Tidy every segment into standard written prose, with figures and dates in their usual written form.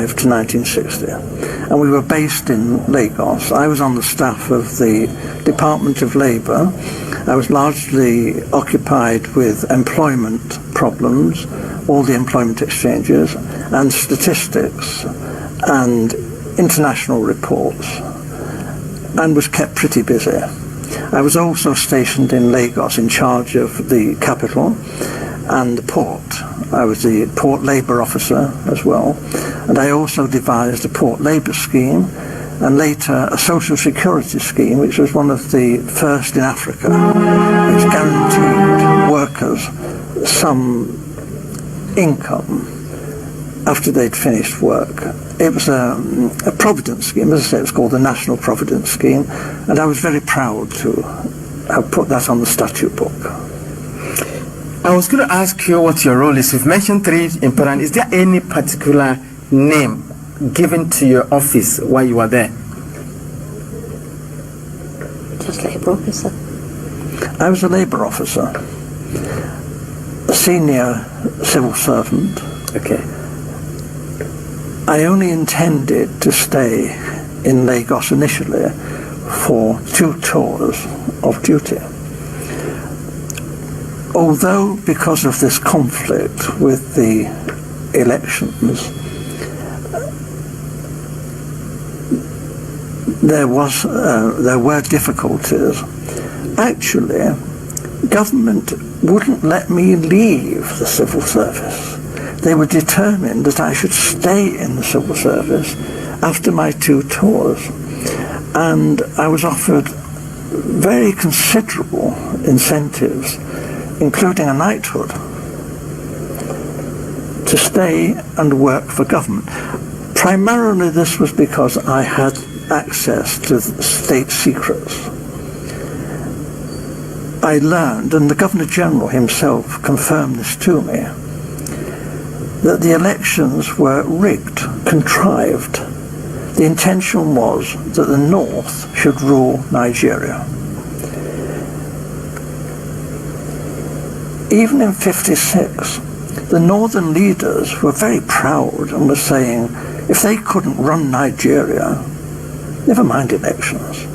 to 1960, and we were based in Lagos. I was on the staff of the Department of Labour. I was largely occupied with employment problems, all the employment exchanges, and statistics and international reports, and was kept pretty busy. I was also stationed in Lagos in charge of the capital and the port. I was the port labour officer as well, and I also devised a port labour scheme and later a social security scheme, which was one of the first in Africa, which guaranteed workers some income after they'd finished work. It was a providence scheme. As I say, it's called the National Providence Scheme, and I was very proud to have put that on the statute book. I was going to ask you what your role is. You've mentioned 3 important. Is there any particular name given to your office while you were there? Just labour officer. I was a labour officer, a senior civil servant. Okay. I only intended to stay in Lagos initially for 2 tours of duty. Although, because of this conflict with the elections, there were difficulties. Actually, government wouldn't let me leave the civil service. They were determined that I should stay in the civil service after my 2 tours, and I was offered very considerable incentives, including a knighthood, to stay and work for government. Primarily this was because I had access to state secrets. I learned, and the Governor-General himself confirmed this to me, that the elections were rigged, contrived. The intention was that the North should rule Nigeria. Even in '56, the northern leaders were very proud and were saying, if they couldn't run Nigeria, never mind elections,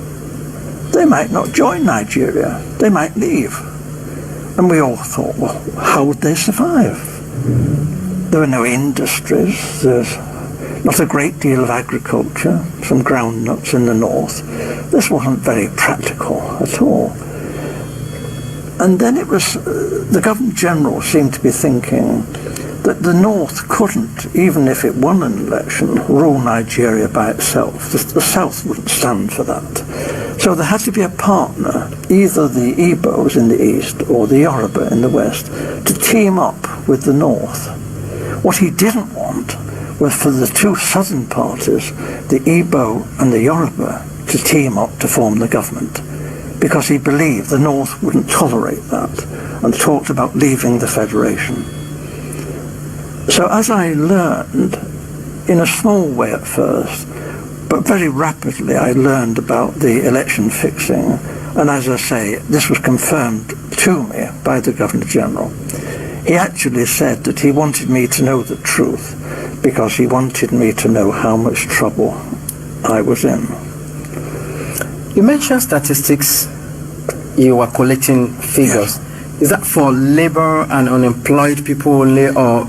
they might not join Nigeria, they might leave. And we all thought, well, how would they survive? There were no industries, there's not a great deal of agriculture, some groundnuts in the north. This wasn't very practical at all. And then it was, the Governor-General seemed to be thinking that the North couldn't, even if it won an election, rule Nigeria by itself. The South wouldn't stand for that. So there had to be a partner, either the Igbos in the east or the Yoruba in the west, to team up with the North. What he didn't want was for the 2 southern parties, the Igbo and the Yoruba, to team up to form the government, because he believed the North wouldn't tolerate that and talked about leaving the Federation. So as I learned, in a small way at first, but very rapidly I learned about the election fixing, and as I say, this was confirmed to me by the Governor-General. He actually said that he wanted me to know the truth because he wanted me to know how much trouble I was in. You mentioned statistics. You were collecting figures. Yes. Is that for labor and unemployed people only, or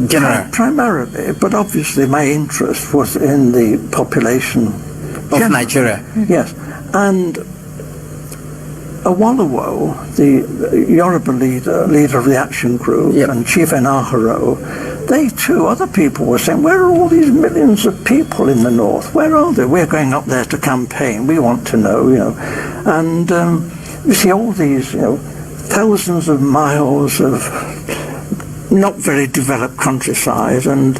general? Primarily, but obviously my interest was in the population of Nigeria. Yes, and Awolowo, the Yoruba leader of the action group, yep, and Chief Enaharo, they too, other people were saying, where are all these millions of people in the north? Where are they? We're going up there to campaign. We want to know, And you see all these, thousands of miles of not very developed countryside, and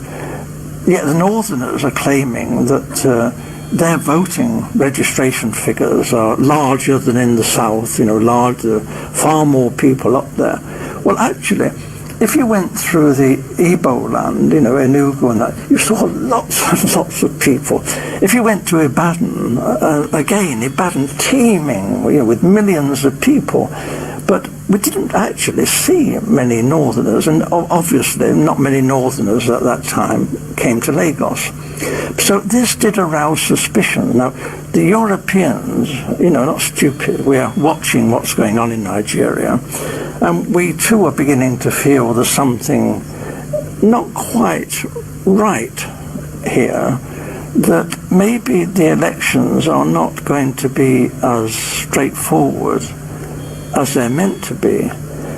yet the northerners are claiming that their voting registration figures are larger than in the south, larger, far more people up there. Well, actually, if you went through the Igbo land, Enugu and that, you saw lots and lots of people. If you went to Ibadan, again, Ibadan teeming, with millions of people. But we didn't actually see many Northerners, and obviously not many Northerners at that time came to Lagos. So this did arouse suspicion. Now, the Europeans, not stupid, we are watching what's going on in Nigeria, and we too are beginning to feel there's something not quite right here, that maybe the elections are not going to be as straightforward as they're meant to be.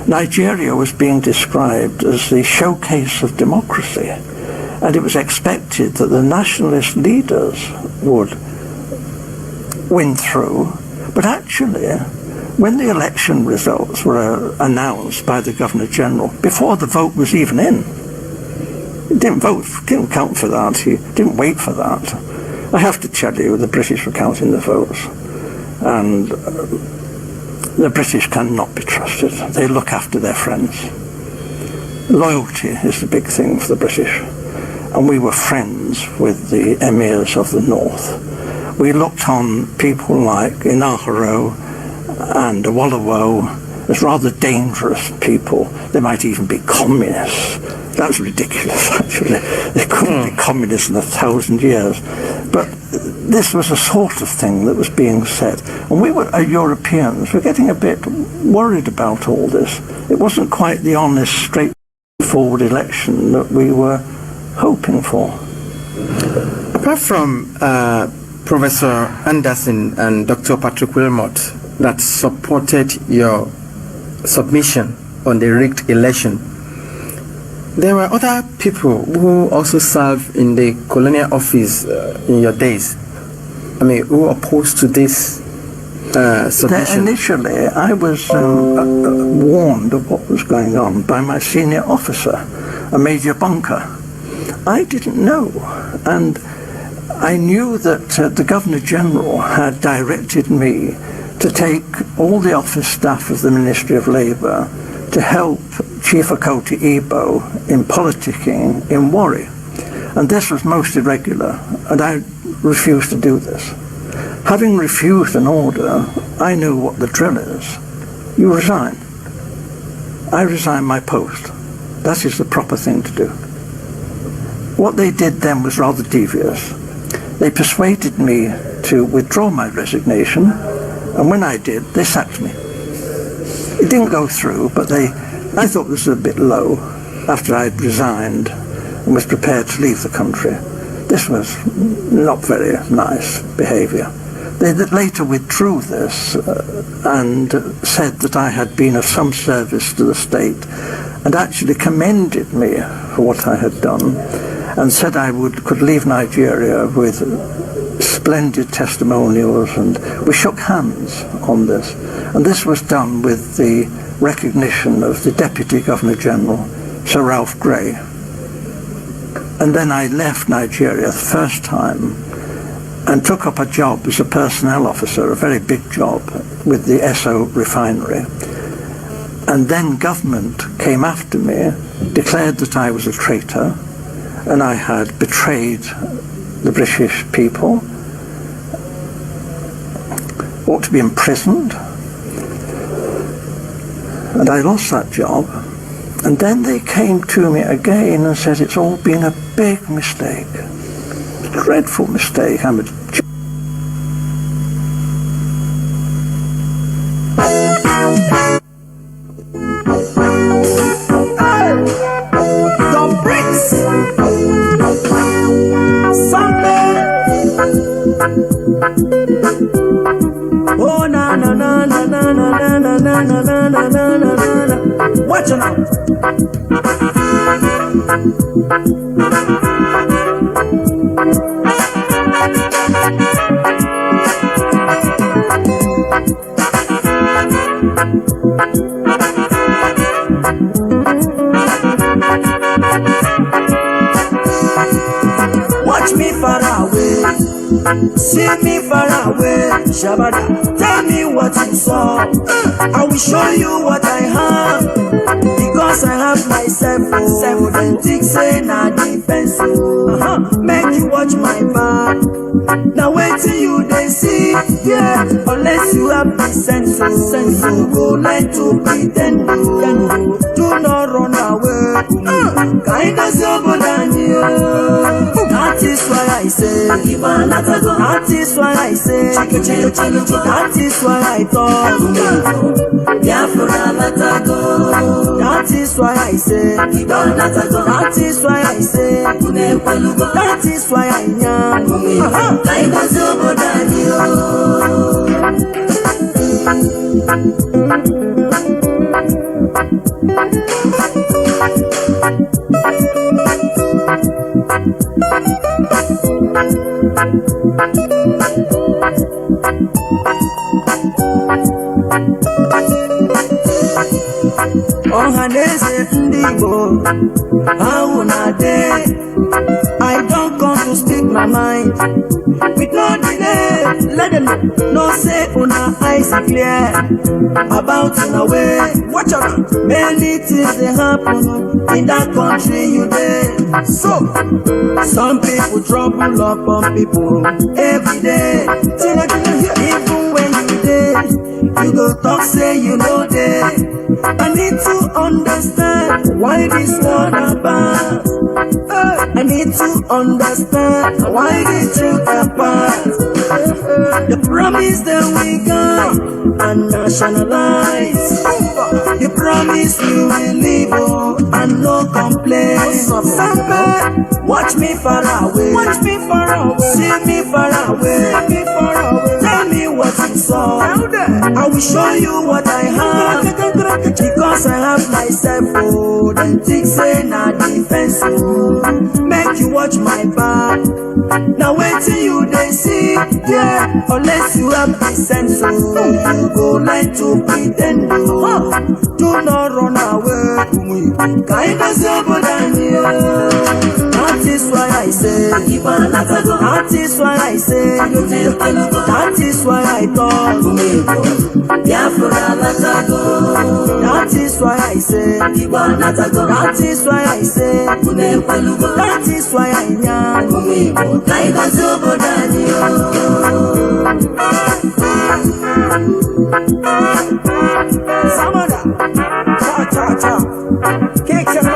Nigeria was being described as the showcase of democracy, and it was expected that the nationalist leaders would win through. But actually, when the election results were announced by the Governor-General, before the vote was even in, he didn't vote, didn't count for that, he didn't wait for that. I have to tell you, the British were counting the votes, and the British cannot be trusted. They look after their friends. Loyalty is the big thing for the British, and we were friends with the emirs of the north. We looked on people like Inaharo and Awolowo as rather dangerous people. They might even be communists. That's ridiculous, actually. They couldn't be communists in 1,000 years. But this was a sort of thing that was being said. And we were, Europeans, were getting a bit worried about all this. It wasn't quite the honest, straightforward election that we were hoping for. Apart from Professor Anderson and Dr. Patrick Wilmot that supported your submission on the rigged election, there were other people who also served in the colonial office in your days. I mean, who opposed to this submission? Initially, I was warned of what was going on by my senior officer, a Major Bunker. I didn't know, and I knew that the Governor-General had directed me to take all the office staff of the Ministry of Labour to help Chief Okoti Igbo in politicking in Warri. And this was most irregular, and I refused to do this. Having refused an order, I knew what the drill is. You resign. I resign my post. That is the proper thing to do. What they did then was rather devious. They persuaded me to withdraw my resignation, and when I did, they sacked me. It didn't go through, but I thought this was a bit low after I'd resigned and was prepared to leave the country. This was not very nice behaviour. They later withdrew this and said that I had been of some service to the state, and actually commended me for what I had done, and said I could leave Nigeria with splendid testimonials, and we shook hands on this. And this was done with the recognition of the Deputy Governor-General, Sir Ralph Grey. And then I left Nigeria the first time and took up a job as a personnel officer, a very big job, with the Esso refinery. And then government came after me, declared that I was a traitor, and I had betrayed the British people, ought to be imprisoned, and I lost that job. And then they came to me again and said it's all been a big mistake, dreadful mistake. I'm a oh na na na na na na na na na na na na na na na. Watch it now. Watch me far away, see me far away, Shabada. Tell me what you saw, I will show you what I have, because I have myself. Authentic say na defense. Make you watch my back. Now wait till you they see, yeah. unless you have the sense to go like to pretend. Do not run away. Kind of sober than you. That is why I say, that is why I say, that is why I talk. That is why I say, that is why I say, that is why I am. Kind of sober than you. Ohaneze Ndigo, how na day? I don't come to speak my mind. With no delay, let them know say una eyes are clear about una way. Watch out, many things they happen in that country you there. So, some people trouble upon people every day. Even when you there, you go talk say you know there. I need to understand why this one about. I need to understand why the truth apart. The promise that we got and nationalize. The promise you will live and no complaints. Watch me far away. Watch me far away. See me far away. See me far away. Tell me what you saw. I will show you what I have. Because I have myself. Oh, then think say na defense. Make you watch my back. Now wait till you they see. Yeah, unless you have the sense. You go like to pretend. Do not run away. Kind of sober than you. That is why I say. That is why I say. That is why I talk. That is why I say. That is why I say. That is why I am. Kind of sober than you. Samada, cha cha cha, cake and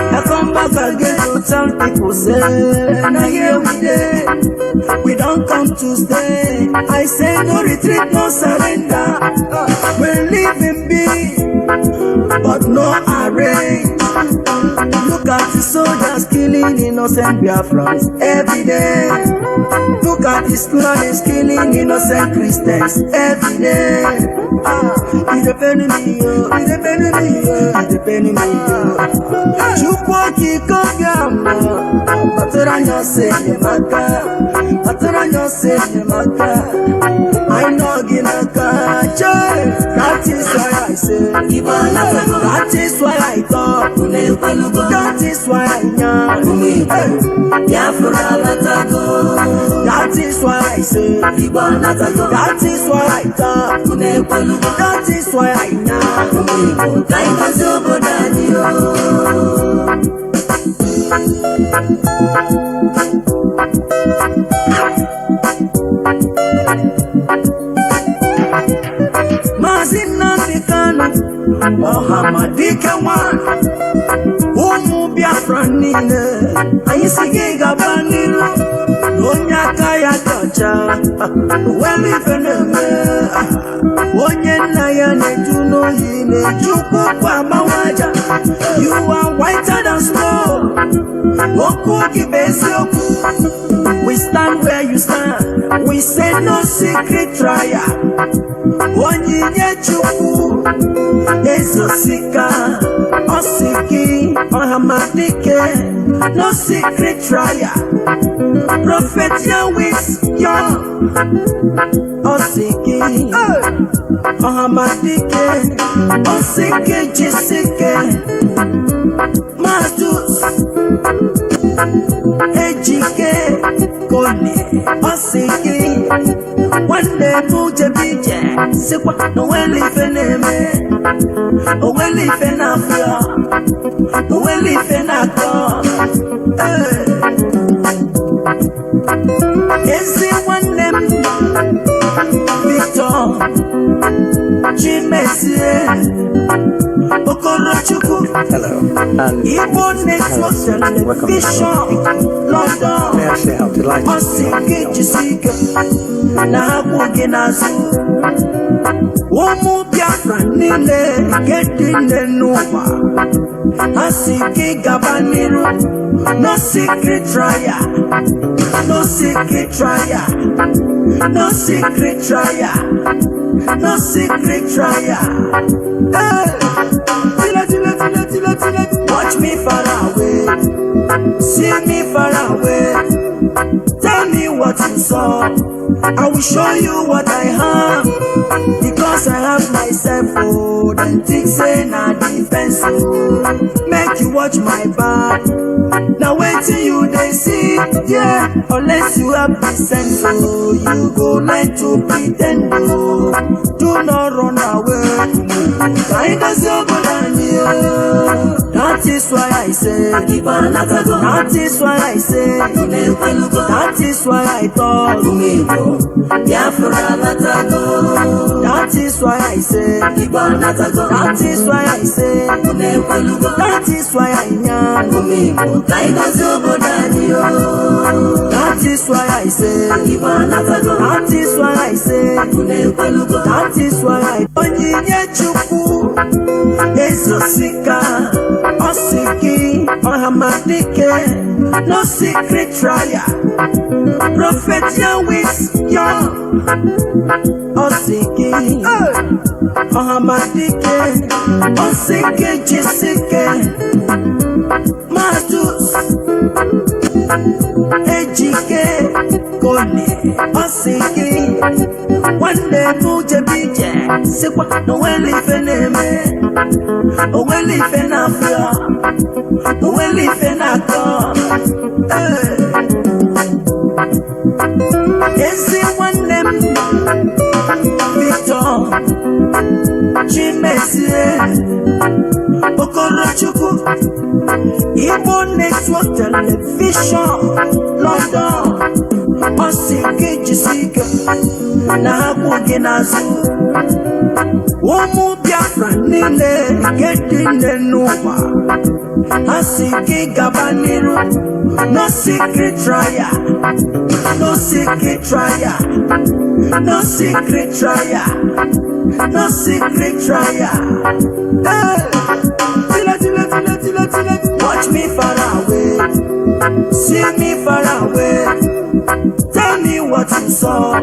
I come back again to tell people say, now here we day, we don't come to stay. I say no retreat, no surrender. We're living big, but no arrange. Look at the soldiers killing innocent Biafrans every day. Look at the students killing innocent Christians every day. It's depending me, it's depending me, it's depending me. Chukwaki Kogama, Patranya say Maka, Patranya say Maka. I know Ginaka, that is why I say, that is why I talk, that is why I am. That is why I say, that is why I talk, that is why I am. Mazi Nnamdi Kanu, Mohammadike Umu Biafran nile, ayisigi gabaniru, onyaka ya tocha, weli feneme, onye naya netuno yine, chuku kwa mawaja. You are whiter than snow, oku kibesi oku. We stand where you stand, we say no secret trial. Onyinye chuku, ezosika, osiki, Mohammadike, no secret trial. Prophet Yahweh, young, osiki, Mohammadike, osiki, jisike, Mastus, ejike, kone, osiki. one day muje bije sikwa no weli feneme o weli fenafia o weli fenako ezi one Victor Chimezie Okorochukwu. Hello. And Igbo Network Television London. may I say how delighted Osike Jisike na habugi nazu. Womu Biafran nile gedine nuwa. Asike gabaniru. No secret trial. No secret trial. No secret trial. No secret trial. Hey. Watch me far away. See me far away. Tell me what you saw. I will show you what I have. Because I have myself. Oh, then think say na defense. Make you watch my back. Now wait till you they see. Yeah, unless you have the sense. Oh, you go like to pretend. Oh, do not run away. That is why I say, that is why I say, that is why I talk, that is why I say, that is why I say, that is why I am, that is why I say, that is why I say, that is why I Ezosika, Osiki, Ohamadike, no secret trial. Prophet Yahweh's young, Osiki, Ohamadike, Osiki, Jisike, Matus, Ejike, Kone, Osiki. One day muje bije sikwa no weli feneme o weli fenafia o weli fenako ezi one Victor Chimezie Okorochukwu Igbo Network Television London Osike Jisike na habugi nazu. Womu Biafran nile gedine nuwa. Asike gabaniru. No secret trial. No secret trial. No secret trial. No secret trial. Hey. Watch me far away. See me far away. Tell me what you saw.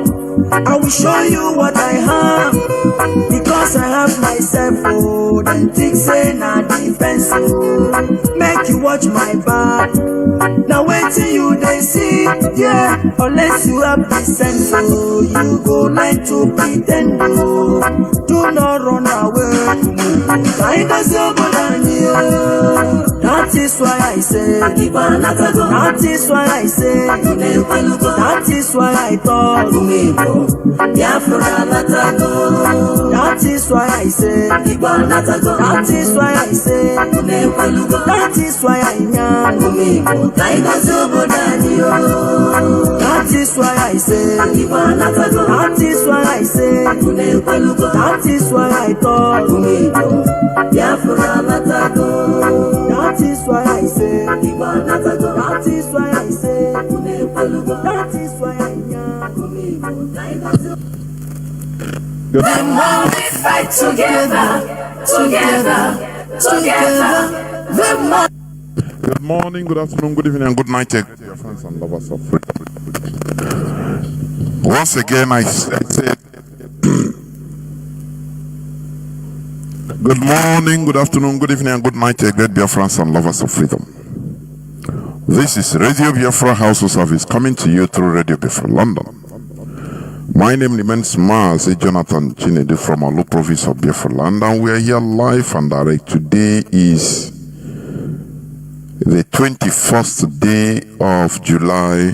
I will show you what I have. Because I have myself. Oh, then think say na defense. Make you watch my back. Now wait till you they see. Yeah, unless you have the sense. Oh, you go like to pretend. Oh, do not run away. That is why I say, that is why I say, that is why I talk, that is why I say, that is why I say, that is why I am, that is why I say, that is why I say, that is why I talk, that is why I say, that is why I say, that is why I am. The more we fight together, the more. Good morning, good afternoon, good evening, and good night, dear friends and lovers of freedom. Once again, I said, good morning, good afternoon, good evening, and good night, great Biafrans and lovers of freedom. This is Radio Biafra House of Service coming to you through Radio Biafra London. My name remains Mazi Jonathan Chinedu from Alu province of Biafra land, and we are here live and direct. Today is the 21st day of July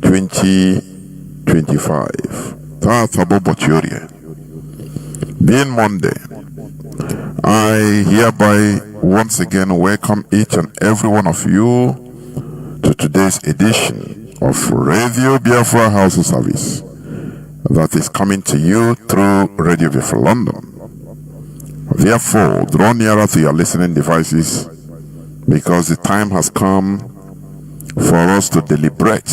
2021. 2025. Being Monday, I hereby once again welcome each and every one of you to today's edition of Radio Biafra House of Service that is coming to you through Radio Biafra London. Therefore, draw nearer to your listening devices because the time has come for us to deliberate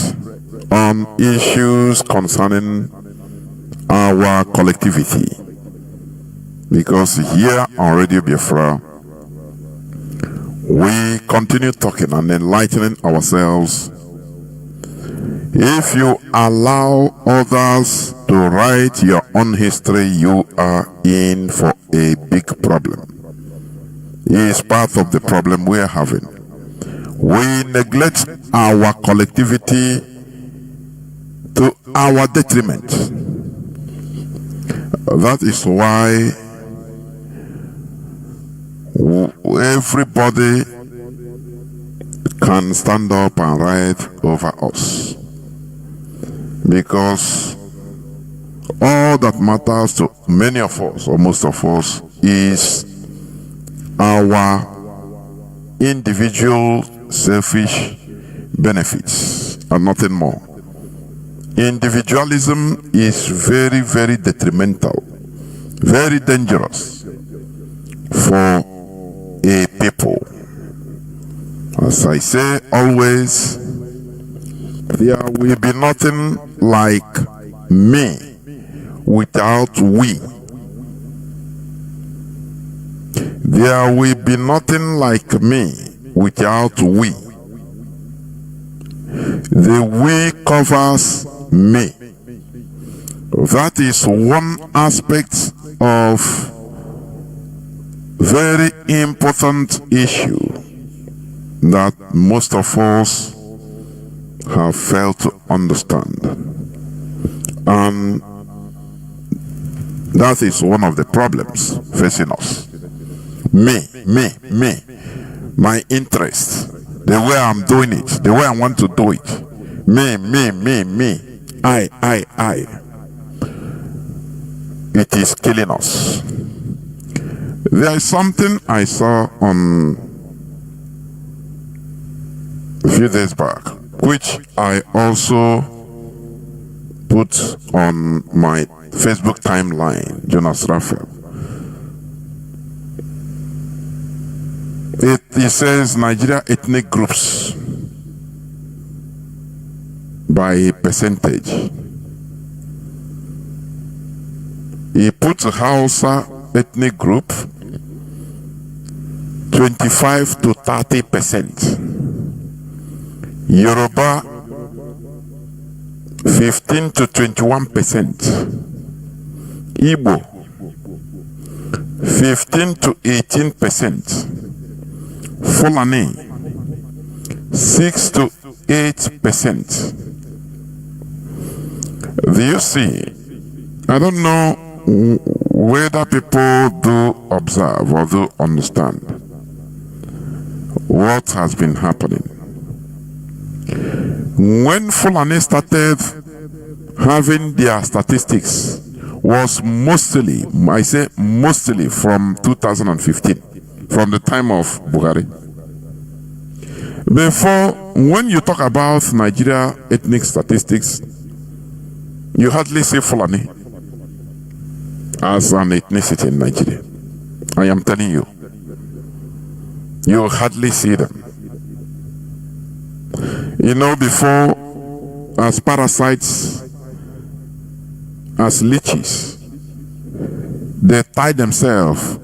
on issues concerning our collectivity. Because here on Radio Biafra, we continue talking and enlightening ourselves. If you allow others to write your own history, you are in for a big problem. It is part of the problem we are having. We neglect our collectivity to our detriment. That is why everybody can stand up and write over us. Because all that matters to many of us, or most of us, is our individual selfish benefits and nothing more. Individualism is very, very detrimental, very dangerous for a people. As I say always, there will be nothing like me without we. There will be nothing like me without we. The we covers me. That is one aspect of very important issue that most of us have failed to understand. And that is one of the problems facing us. Me, my interest, the way I'm doing it, the way I want to do it. Me, I. It is killing us. There is something I saw on a few days back, which I also put on my Facebook timeline, Jonas Raphael. It says Nigeria ethnic groups by a percentage. He puts Hausa ethnic group 25 to 30%. Yoruba 15 to 21%. Igbo 15 to 18%. Fulani 6 to 8%. Do you see? I don't know whether people do observe or do understand what has been happening. When Fulani started having their statistics was mostly, I say mostly from 2015, from the time of Buhari. Before, when you talk about Nigeria ethnic statistics, you hardly see Fulani as an ethnicity in Nigeria. I am telling you. You hardly see them. You know, before, as parasites, as leeches, they tie themselves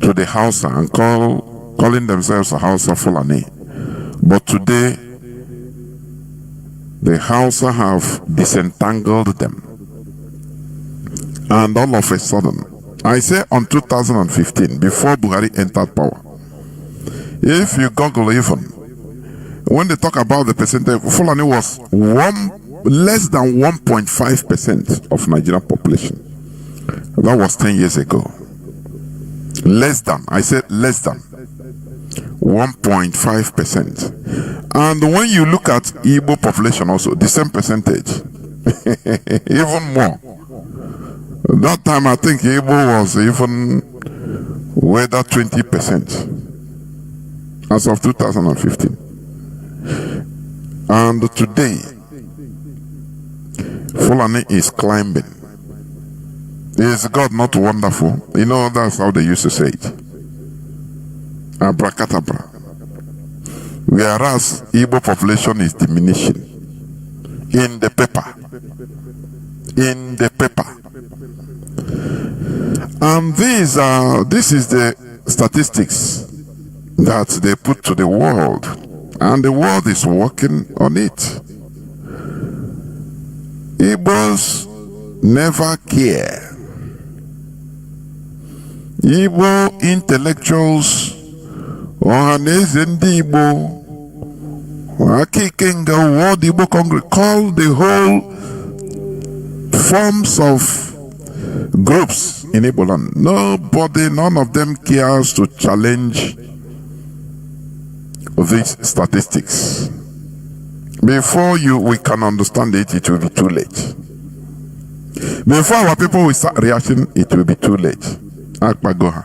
to the Hausa and calling themselves a Hausa Fulani. But today, the Hausa have disentangled them. And all of a sudden, I say on 2015, before Buhari entered power, if you Google even, when they talk about the percentage, Fulani was less than 1.5% of Nigerian population. That was 10 years ago. Less than, I said less than 1.5%. And when you look at Igbo population also, the same percentage, Even more. That time I think Igbo was even whether 20% as of 2015. And today, Fulani is climbing. Is God not wonderful? You know, that's how they used to say it. Abracadabra. Whereas Igbo population is diminishing. In the paper. In the paper. And this is the statistics that they put to the world. And the world is working on it. Igbos never care. Igbo intellectuals, Ohaneze ndị Igbo, Akikenga World Igbo Congress, call the whole forms of groups in Igbo land. Nobody, none of them cares to challenge these statistics. Before we can understand it, it will be too late. Before our people will start reacting, it will be too late. Akpagoha.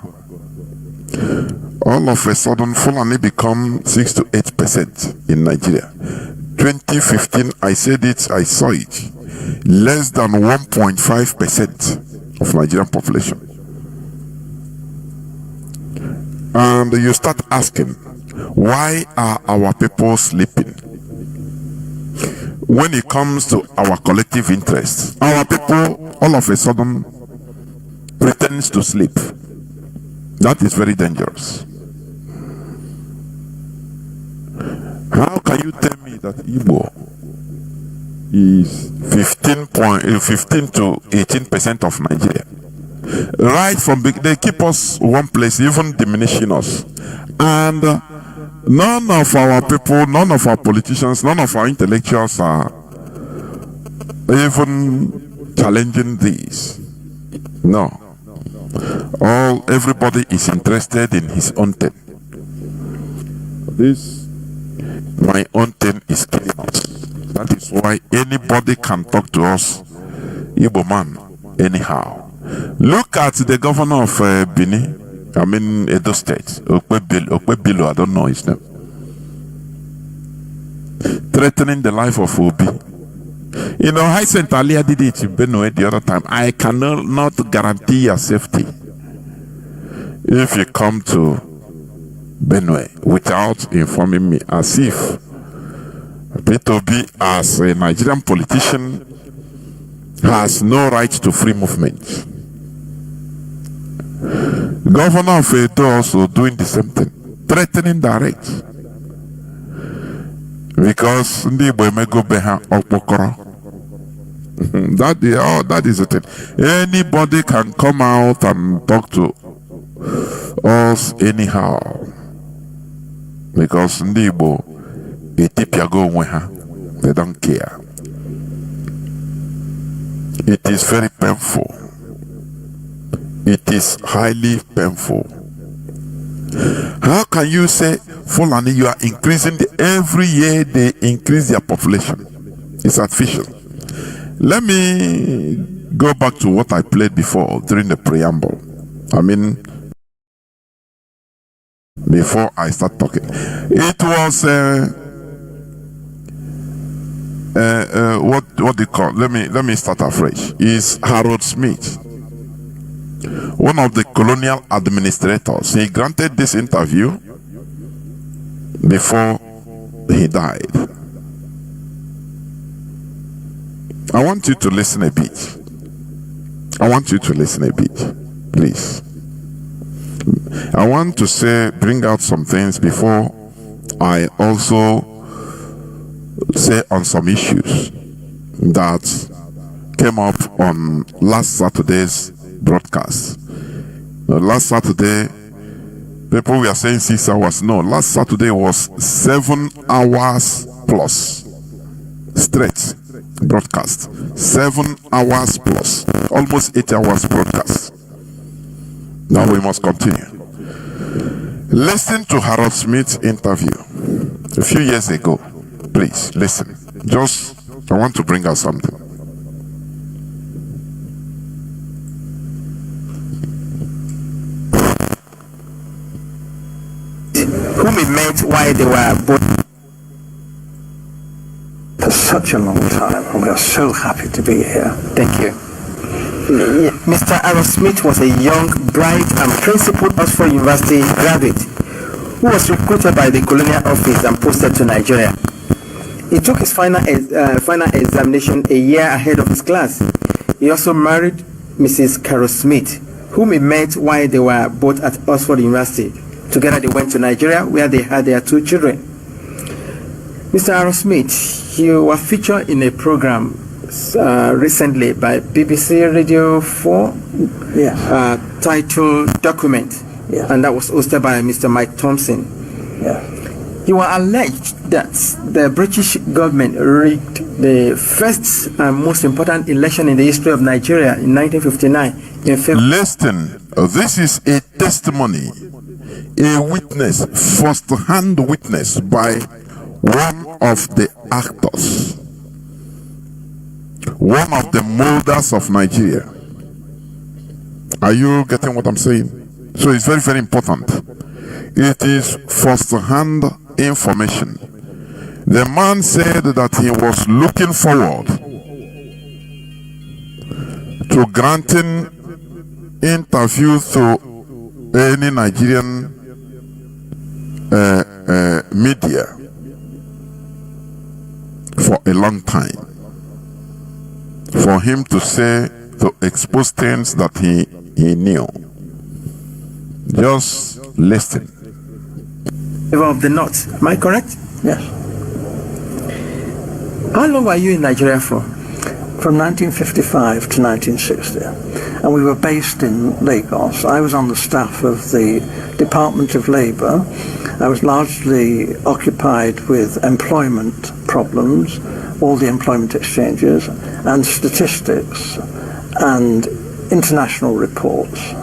All of a sudden, Fulani become 6 to 8% in Nigeria. 2015, I said it, I saw it. Less than 1.5% of Nigerian population. And you start asking, why are our people sleeping? When it comes to our collective interests, our people all of a sudden pretends to sleep. That is very dangerous. How can you tell me that Igbo is 15 to 18% of Nigeria? Right from they keep us one place, even diminishing us. And none of our people, none of our politicians, none of our intellectuals are even challenging these. No. Everybody is interested in his own thing. My own thing is killing us. That is why anybody can talk to us, Igbo man, anyhow. Look at the governor of Benin, Edo State, Okpebilo, I don't know his name. Threatening the life of Obi. You know, Hyacinth Alia did it in Benue the other time. I cannot guarantee your safety if you come to Benue without informing me, as if P2B as a Nigerian politician has no right to free movement. Governor of Edo also doing the same thing, threatening direct. Because that is the thing. Anybody can come out and talk to us anyhow. Because they don't care. It is very painful. It is highly painful. How can you say, Fulani, you are increasing every year they increase their population? It's artificial. Let me go back to what I played before during the preamble. Before I start talking. It was what do you call? Let me start afresh. Is Harold Smith, one of the colonial administrators. He granted this interview before he died. I want you to listen a bit. Please. I want to bring out some things before I also say on some issues that came up on last Saturday's broadcast. Last Saturday, people were saying 6 hours. No, last Saturday was 7 hours plus straight broadcast. 7 hours plus, almost 8 hours broadcast. Now we must continue. Listen to Harold Smith's interview a few years ago. Please listen. I want to bring out something. whom he met while they were both. For such a long time, and we are so happy to be here. Thank you. Mr. Aaron Smith was a young, bright, and principled Oxford University graduate who was recruited by the Colonial Office and posted to Nigeria. He took his final examination a year ahead of his class. He also married Mrs. Carol Smith, whom he met while they were both at Oxford University. Together they went to Nigeria, where they had their 2 children. Mr. Aaron Smith, you were featured in a program recently by BBC Radio 4, Yes. titled Document, Yes. and that was hosted by Mr. Mike Thompson. Yes. You were alleged that the British government rigged the first and most important election in the history of Nigeria in 1959 in favor. Listen, this is a testimony, a witness, first-hand witness by one of the actors, one of the molders of Nigeria. Are you getting what I'm saying? So it's very, very important. It is first-hand information. The man said that he was looking forward to granting interviews to any Nigerian media for a long time, for him to say, to expose things that he knew. Just listen. Of the North, am I correct? Yes. How long were you in Nigeria for? From 1955 to 1960. And we were based in Lagos. I was on the staff of the Department of Labour. I was largely occupied with employment problems, all the employment exchanges, and statistics, and international reports,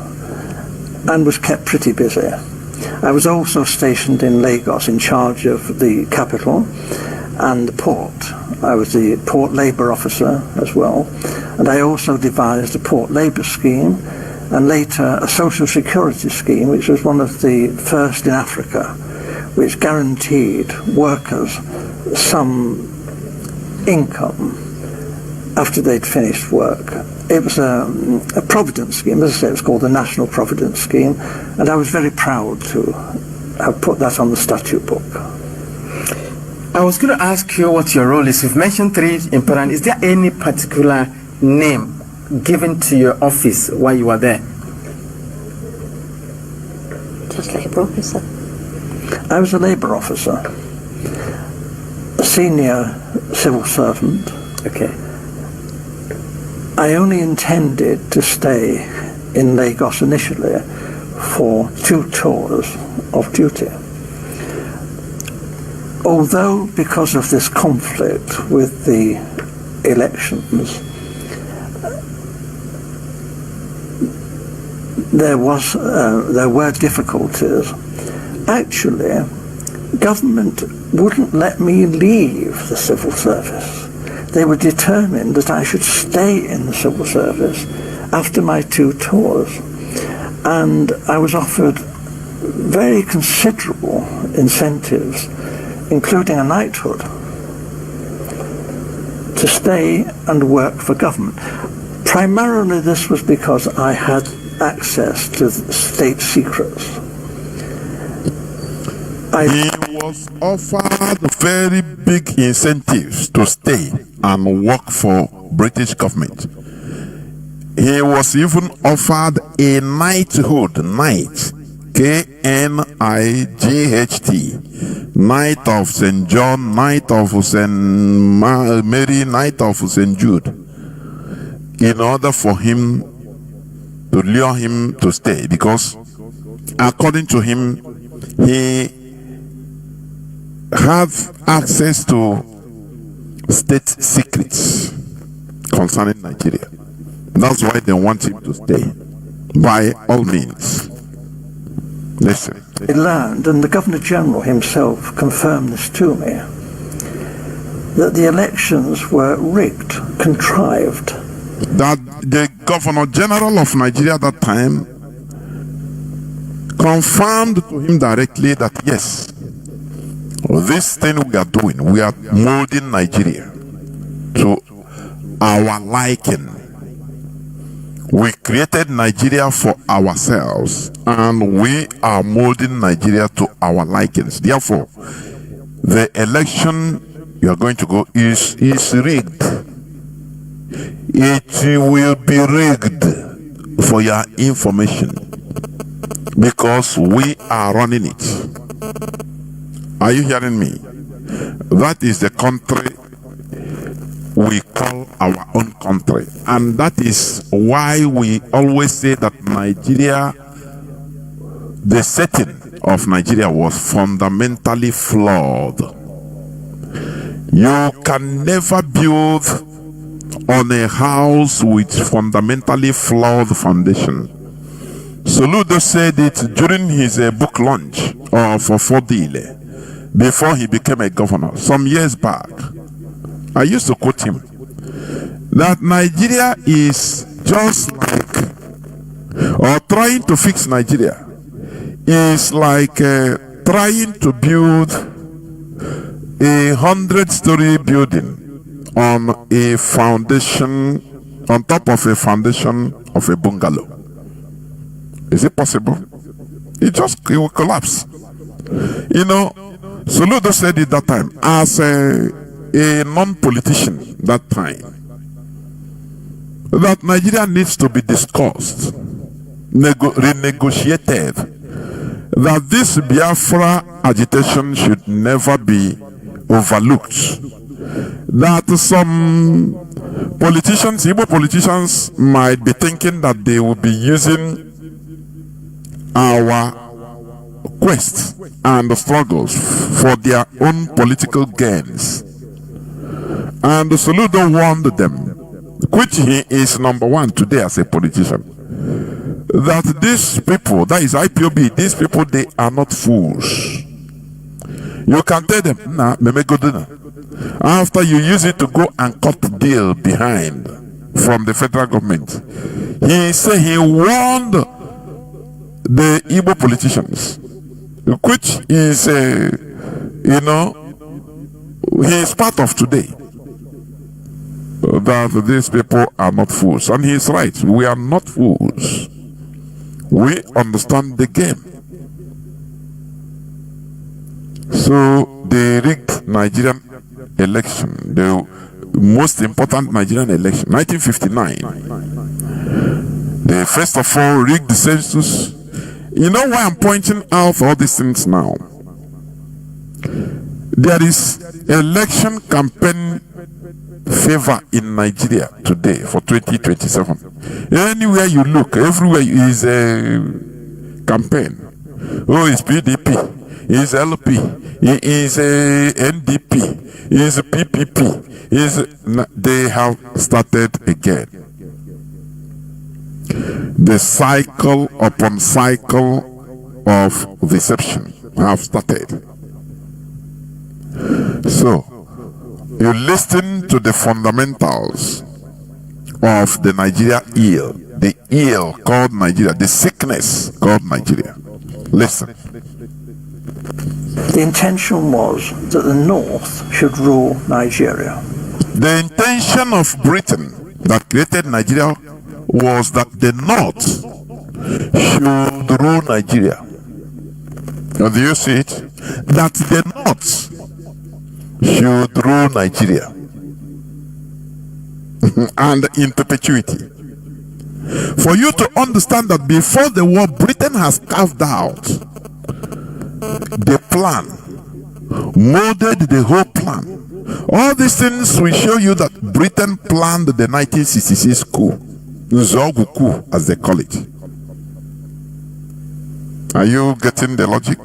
and was kept pretty busy. I was also stationed in Lagos in charge of the capital and the port. I was the port labour officer as well, and I also devised a port labour scheme and later a social security scheme, which was one of the first in Africa, which guaranteed workers some income after they'd finished work. It was a providence scheme. As I say, it was called the National Providence Scheme, and I was very proud to have put that on the statute book. I was going to ask you what your role is. You've mentioned 3 important. Is there any particular name given to your office while you were there? Just labour officer. I was a labour officer, a senior civil servant. Okay. I only intended to stay in Lagos initially for 2 tours of duty. Although, because of this conflict with the elections, there were difficulties. Actually, government wouldn't let me leave the civil service. They were determined that I should stay in the civil service after my 2 tours. And I was offered very considerable incentives, including a knighthood, to stay and work for government. Primarily this was because I had access to state secrets. He was offered very big incentives to stay and work for British government. He was even offered a knighthood, knight, K-N-I-G-H-T, Knight of St. John, Knight of St. Mary, Knight of St. Jude, in order for him to lure him to stay, because according to him, he have access to state secrets concerning Nigeria. That's why they want him to stay, by all means. Listen. I learned, and the Governor General himself confirmed this to me, that the elections were rigged, contrived. That the Governor General of Nigeria at that time confirmed to him directly that yes, This thing we are doing, we are molding Nigeria to our liking. We created Nigeria for ourselves, and we are molding Nigeria to our likings. Therefore, the election you are going to go is rigged. It will be rigged for your information, because we are running it. Are you hearing me? That is the country we call our own country, and that is why we always say that Nigeria, the setting of Nigeria was fundamentally flawed. You can never build on a house with fundamentally flawed foundation. Soludo said it during his book launch of Fodile, before he became a governor some years back. I used to quote him that Nigeria is just like, or trying to fix Nigeria is like trying to build a 100-story building on a foundation, on top of a foundation of a bungalow. Is it possible? It will collapse. You know, Soludo said it that time as a non-politician that time, that Nigeria needs to be discussed, renegotiated, that this Biafra agitation should never be overlooked, that some politicians, Igbo politicians, might be thinking that they will be using our quest and the struggles for their own political gains. And Soludo warned them, which he is number one today as a politician, that these people, that is IPOB, these people, they are not fools. You can tell them, nah, after you use it to go and cut the deal behind from the federal government. He said he warned the Igbo politicians, which is, he is part of today, that these people are not fools. And he is right. We are not fools. We understand the game. So they rigged Nigerian election, the most important Nigerian election, 1959. They first of all rigged the census. You know why I'm pointing out all these things now? There is election campaign favor in Nigeria today for 2027. Anywhere you look, everywhere is a campaign. Oh, it's PDP, it's LP, it is a NDP, it is a PPP. They have started again. The cycle upon cycle of deception have started. So, you listen to the fundamentals of the Nigeria ill, the ill called Nigeria, the sickness called Nigeria. Listen. The intention was that the North should rule Nigeria. The intention of Britain that created Nigeria was that the North should rule Nigeria. Now, do you see it? That the North should rule Nigeria and in perpetuity. For you to understand that before the war, Britain has carved out the plan, molded the whole plan. All these things will show you that Britain planned the 1966 coup, Nzogu coup as they call it. Are you getting the logic?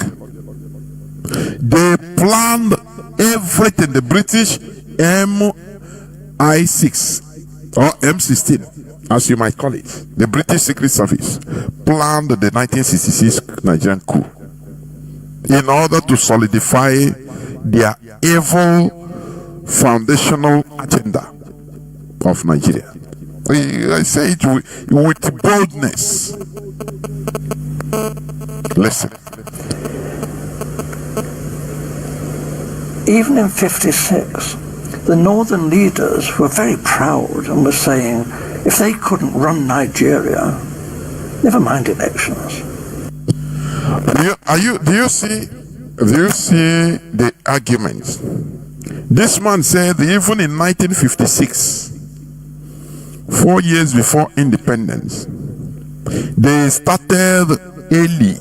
They planned everything. The British MI6 or M16, as you might call it, the British Secret Service, planned the 1966 Nigerian coup in order to solidify their evil foundational agenda of Nigeria. I say it with boldness. Listen. Even in 56, the northern leaders were very proud and were saying, if they couldn't run Nigeria, never mind elections. Do you see the arguments? This man said even in 1956, 4 years before independence, they started early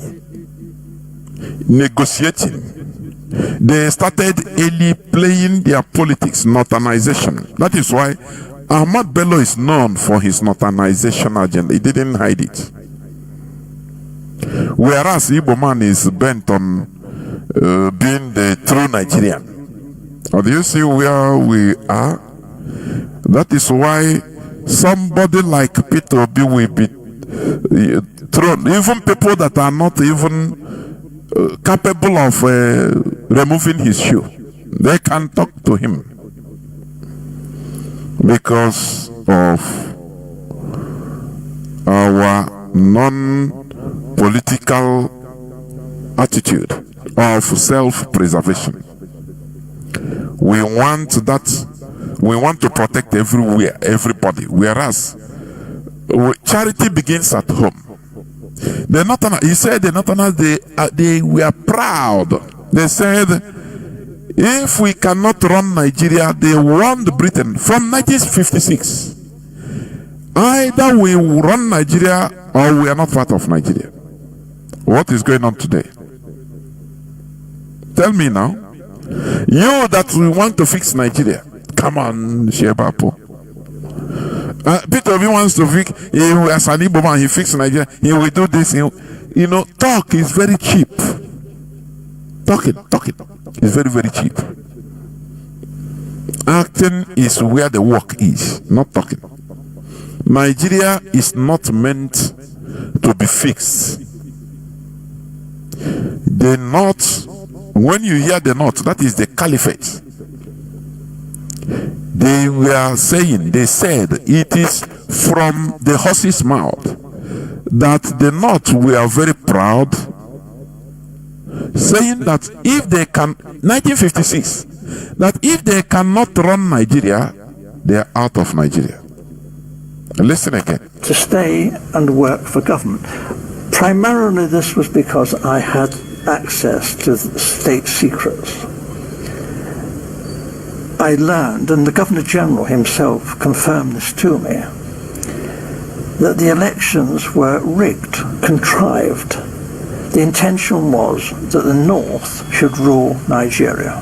negotiating. They started early playing their politics, northernization. That is why Ahmad Bello is known for his northernization agenda. He didn't hide it. Whereas Igbo man is bent on being the true Nigerian. Do you see where we are? That is why somebody like Peter Obi will be thrown. Even people that are not even capable of removing his shoe, they can talk to him because of our non-political attitude of self-preservation. We want to protect everybody, whereas charity begins at home. The Northerners, he said the Northerners, they were proud. They said, if we cannot run Nigeria, they warned Britain from 1956. Either we run Nigeria or we are not part of Nigeria. What is going on today? Tell me now. You that we want to fix Nigeria. Come on, Shebapo. Peter Obi wants to fix, as an Igbo man, he fixed Nigeria, he will do this. Talk is very cheap. Talking is very, very cheap. Acting is where the work is, not talking. Nigeria is not meant to be fixed. The North, when you hear the North, that is the caliphate. They said it is from the horse's mouth that the North were very proud, saying that if they can, 1956, that if they cannot run Nigeria, they are out of Nigeria. Listen again. To stay and work for government. Primarily this was because I had access to state secrets. I learned, and the Governor General himself confirmed this to me, that the elections were rigged, contrived. The intention was that the North should rule Nigeria.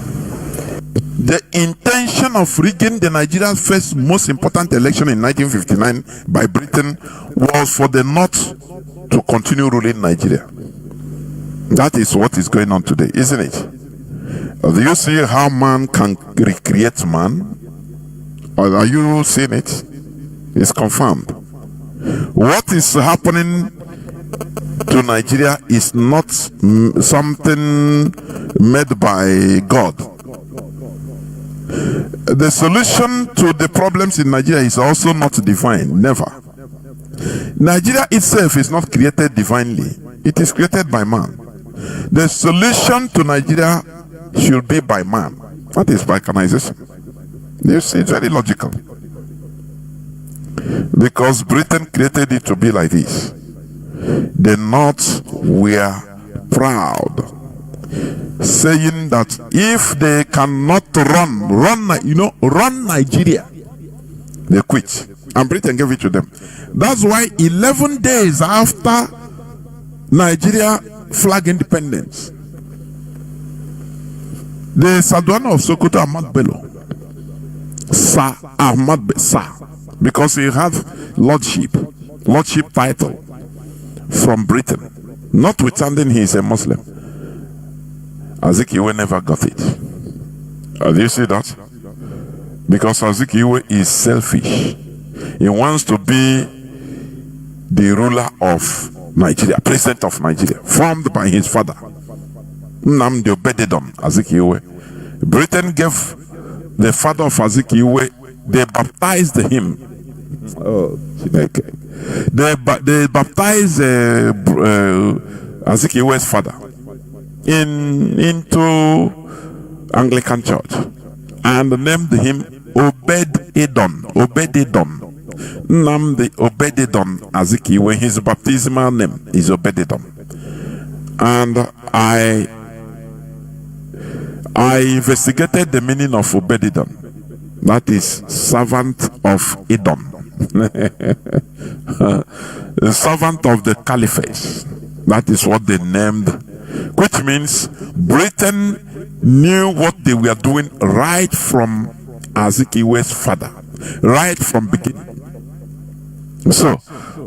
The intention of rigging the Nigeria's first most important election in 1959 by Britain was for the North to continue ruling Nigeria. That is what is going on today, isn't it? Do you see how man can recreate man? Or are you seeing it? It's confirmed. What is happening to Nigeria is not something made by God. The solution to the problems in Nigeria is also not divine, never. Nigeria itself is not created divinely. It is created by man. The solution to Nigeria should be by man. That is balkanization. You see, it's very logical. Because Britain created it to be like this. The North were proud, saying that if they cannot run Nigeria, they quit. And Britain gave it to them. That's why 11 days after Nigeria flag independence, the Sadwana of Sokoto, Ahmad Bello, because he had lordship title from Britain, notwithstanding he is a Muslim. Azikiwe never got it. Do you see that? Because Azikiwe is selfish. He wants to be the ruler of Nigeria, president of Nigeria, formed by his father, Nnamdi Azikiwe. Britain gave the father of Azikiwe, they baptized him. Okay. They baptized Azikiwe's father into Anglican Church, and named him Obed-Edom. Nnamdi Obed-Edom Azikiwe. His baptismal name is Obed-Edom. And I investigated the meaning of Obed-Edom. That is servant of Edom. The servant of the caliphate. That is what they named, which means Britain knew what they were doing right from Azikiwe's father, right from beginning. So,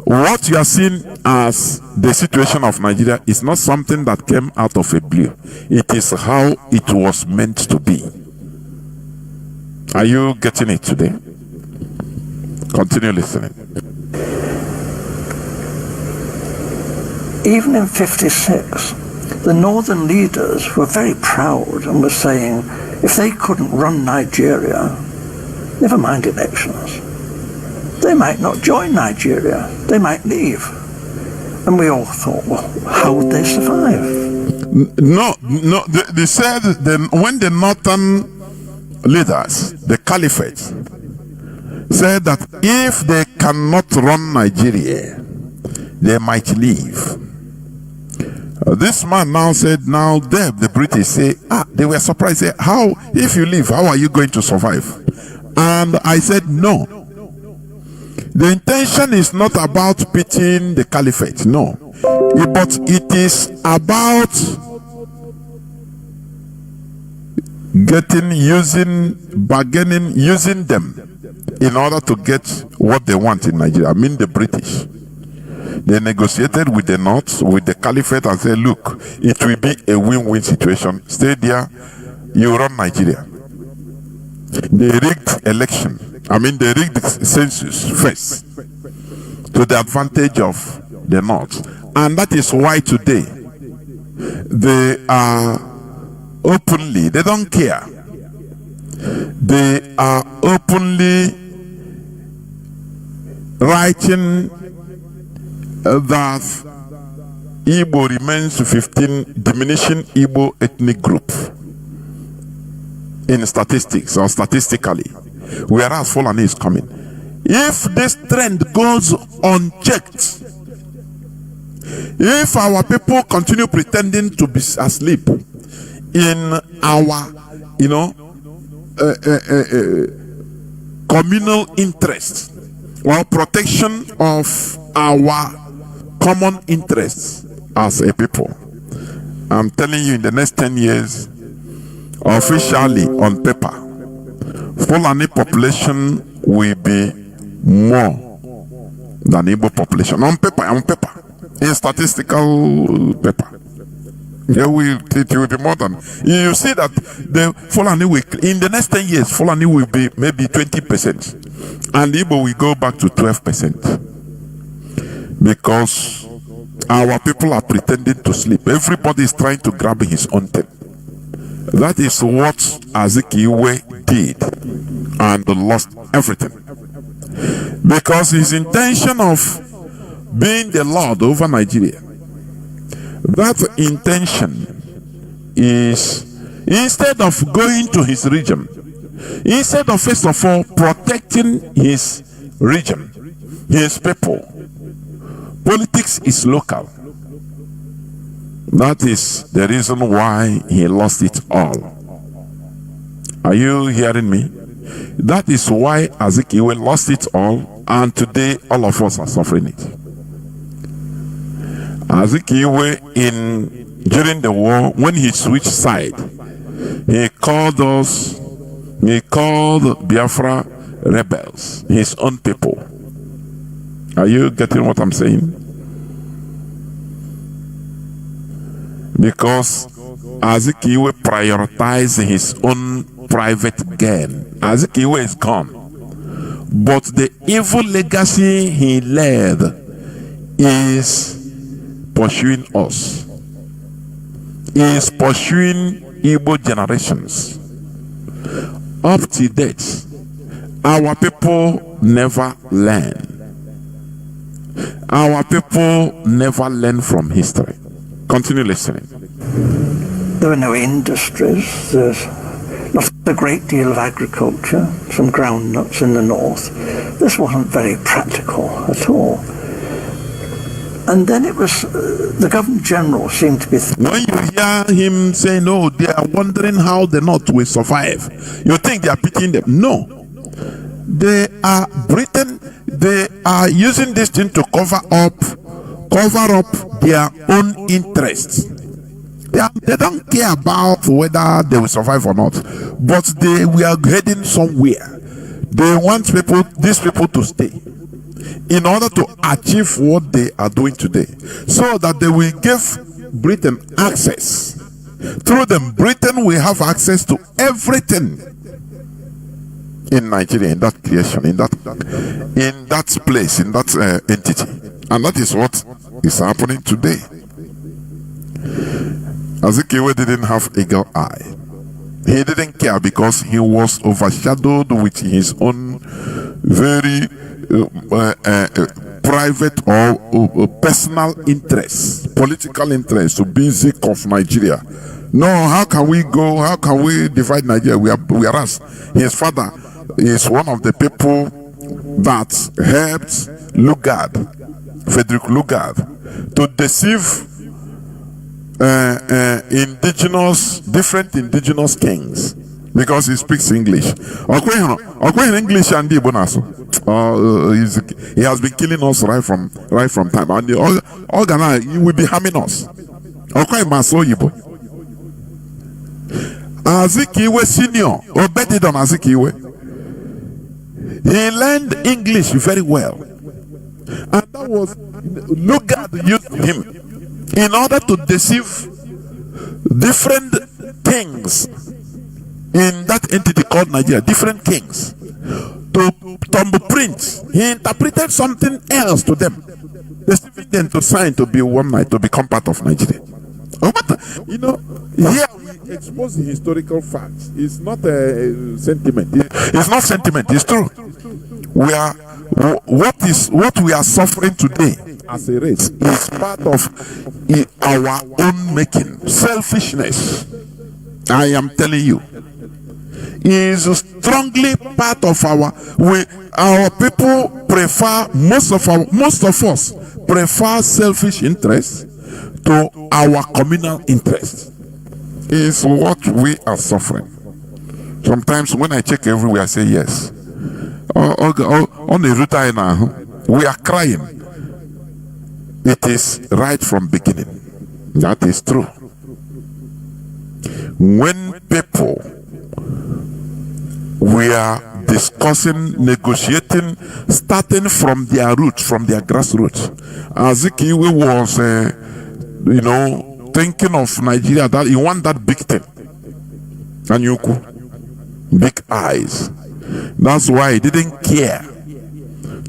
what you are seeing as the situation of Nigeria is not something that came out of a blue. It is how it was meant to be. Are you getting it today? Continue listening. Even in 56, the northern leaders were very proud and were saying if they couldn't run Nigeria, never mind elections, they might not join Nigeria, they might leave. And we all thought, well, how would they survive? No, they said then when the northern leaders, the caliphate, said that if they cannot run Nigeria, they might leave. This man now said, now the British say, they were surprised, say, how, if you leave, how are you going to survive? And I said, no. The intention is not about pitching the caliphate, no. But it is about bargaining, using them in order to get what they want in Nigeria. I mean the British. They negotiated with the North, with the Caliphate, and said, look, it will be a win-win situation. Stay there, you run Nigeria. They rigged election. They rigged census first to the advantage of the North. And that is why today they are openly, they don't care. They are openly writing that Igbo remains 15 diminishing Igbo ethnic group in statistics or statistically, whereas Fulani is coming. If this trend goes unchecked, if our people continue pretending to be asleep in our, communal interest or protection of our common interests as a people, I'm telling you, in the next 10 years, officially on paper, Fulani population will be more than Igbo population. On paper, in statistical paper. It will be more than. You see that the Fulani will, in the next 10 years, Fulani will be maybe 20%. And Igbo will go back to 12%. Because our people are pretending to sleep. Everybody is trying to grab his own thing. That is what Azikiwe did and lost everything. Because his intention of being the Lord over Nigeria, that intention is, instead of going to his region, instead of first of all protecting his region, his people, politics is local. That is the reason why he lost it all. Are you hearing me? That is why Azikiwe lost it all, and today all of us are suffering it. Azikiwe, during the war, when he switched side, he called Biafra rebels, his own people. Are you getting what I'm saying? Because Azikiwe prioritized his own private gain. Azikiwe is gone. But the evil legacy he led is pursuing us. He is pursuing Igbo generations. Up to date, our people never learn. Our people never learn from history. Continue listening. There were no industries. There's not a great deal of agriculture, some groundnuts in the north. This wasn't very practical at all. And then it was, the Governor General seemed to be... When you hear him saying, oh, they are wondering how the North will survive, you think they are pitying them. No. They are Britain, they are using this thing to cover up their own interests. They don't care about whether they will survive or not, but we are heading somewhere. They want these people to stay in order to achieve what they are doing today, so that they will give Britain access. Through them, Britain will have access to everything in Nigeria, in that creation, in that place, in that entity. And that is what is happening today. Azikiwe didn't have eagle eye. He didn't care because he was overshadowed with his own very private or personal interests, political interests, to be sick of Nigeria. No, how can we go? How can we divide Nigeria? We are us. His father is one of the people that helped Frederick Lugard, to deceive different indigenous kings, because he speaks English. English and he has been killing us right from time, and he will be harming us. Azikiwe Senior obeyed on Azikiwe. He learned English very well, and that was Lugard used him in order to deceive different kings in that entity called Nigeria, different kings, to thumbprint. He interpreted something else to them, deceiving them to sign to be one night, to become part of Nigeria. Here we expose the historical facts. It's not a sentiment. It's not sentiment. It's true. What we are suffering today as a race is part of our own making. Selfishness, I am telling you, is strongly part of our people prefer, most of us prefer selfish interests to our communal interests. Is what we are suffering. Sometimes when I check everywhere, I say yes. On the route now, we are crying. It is right from beginning. That is true. When people we are discussing, negotiating, starting from their roots, from their grassroots. Azikiwe was, thinking of Nigeria, that he want that big thing. Anyuku, big eyes. That's why he didn't care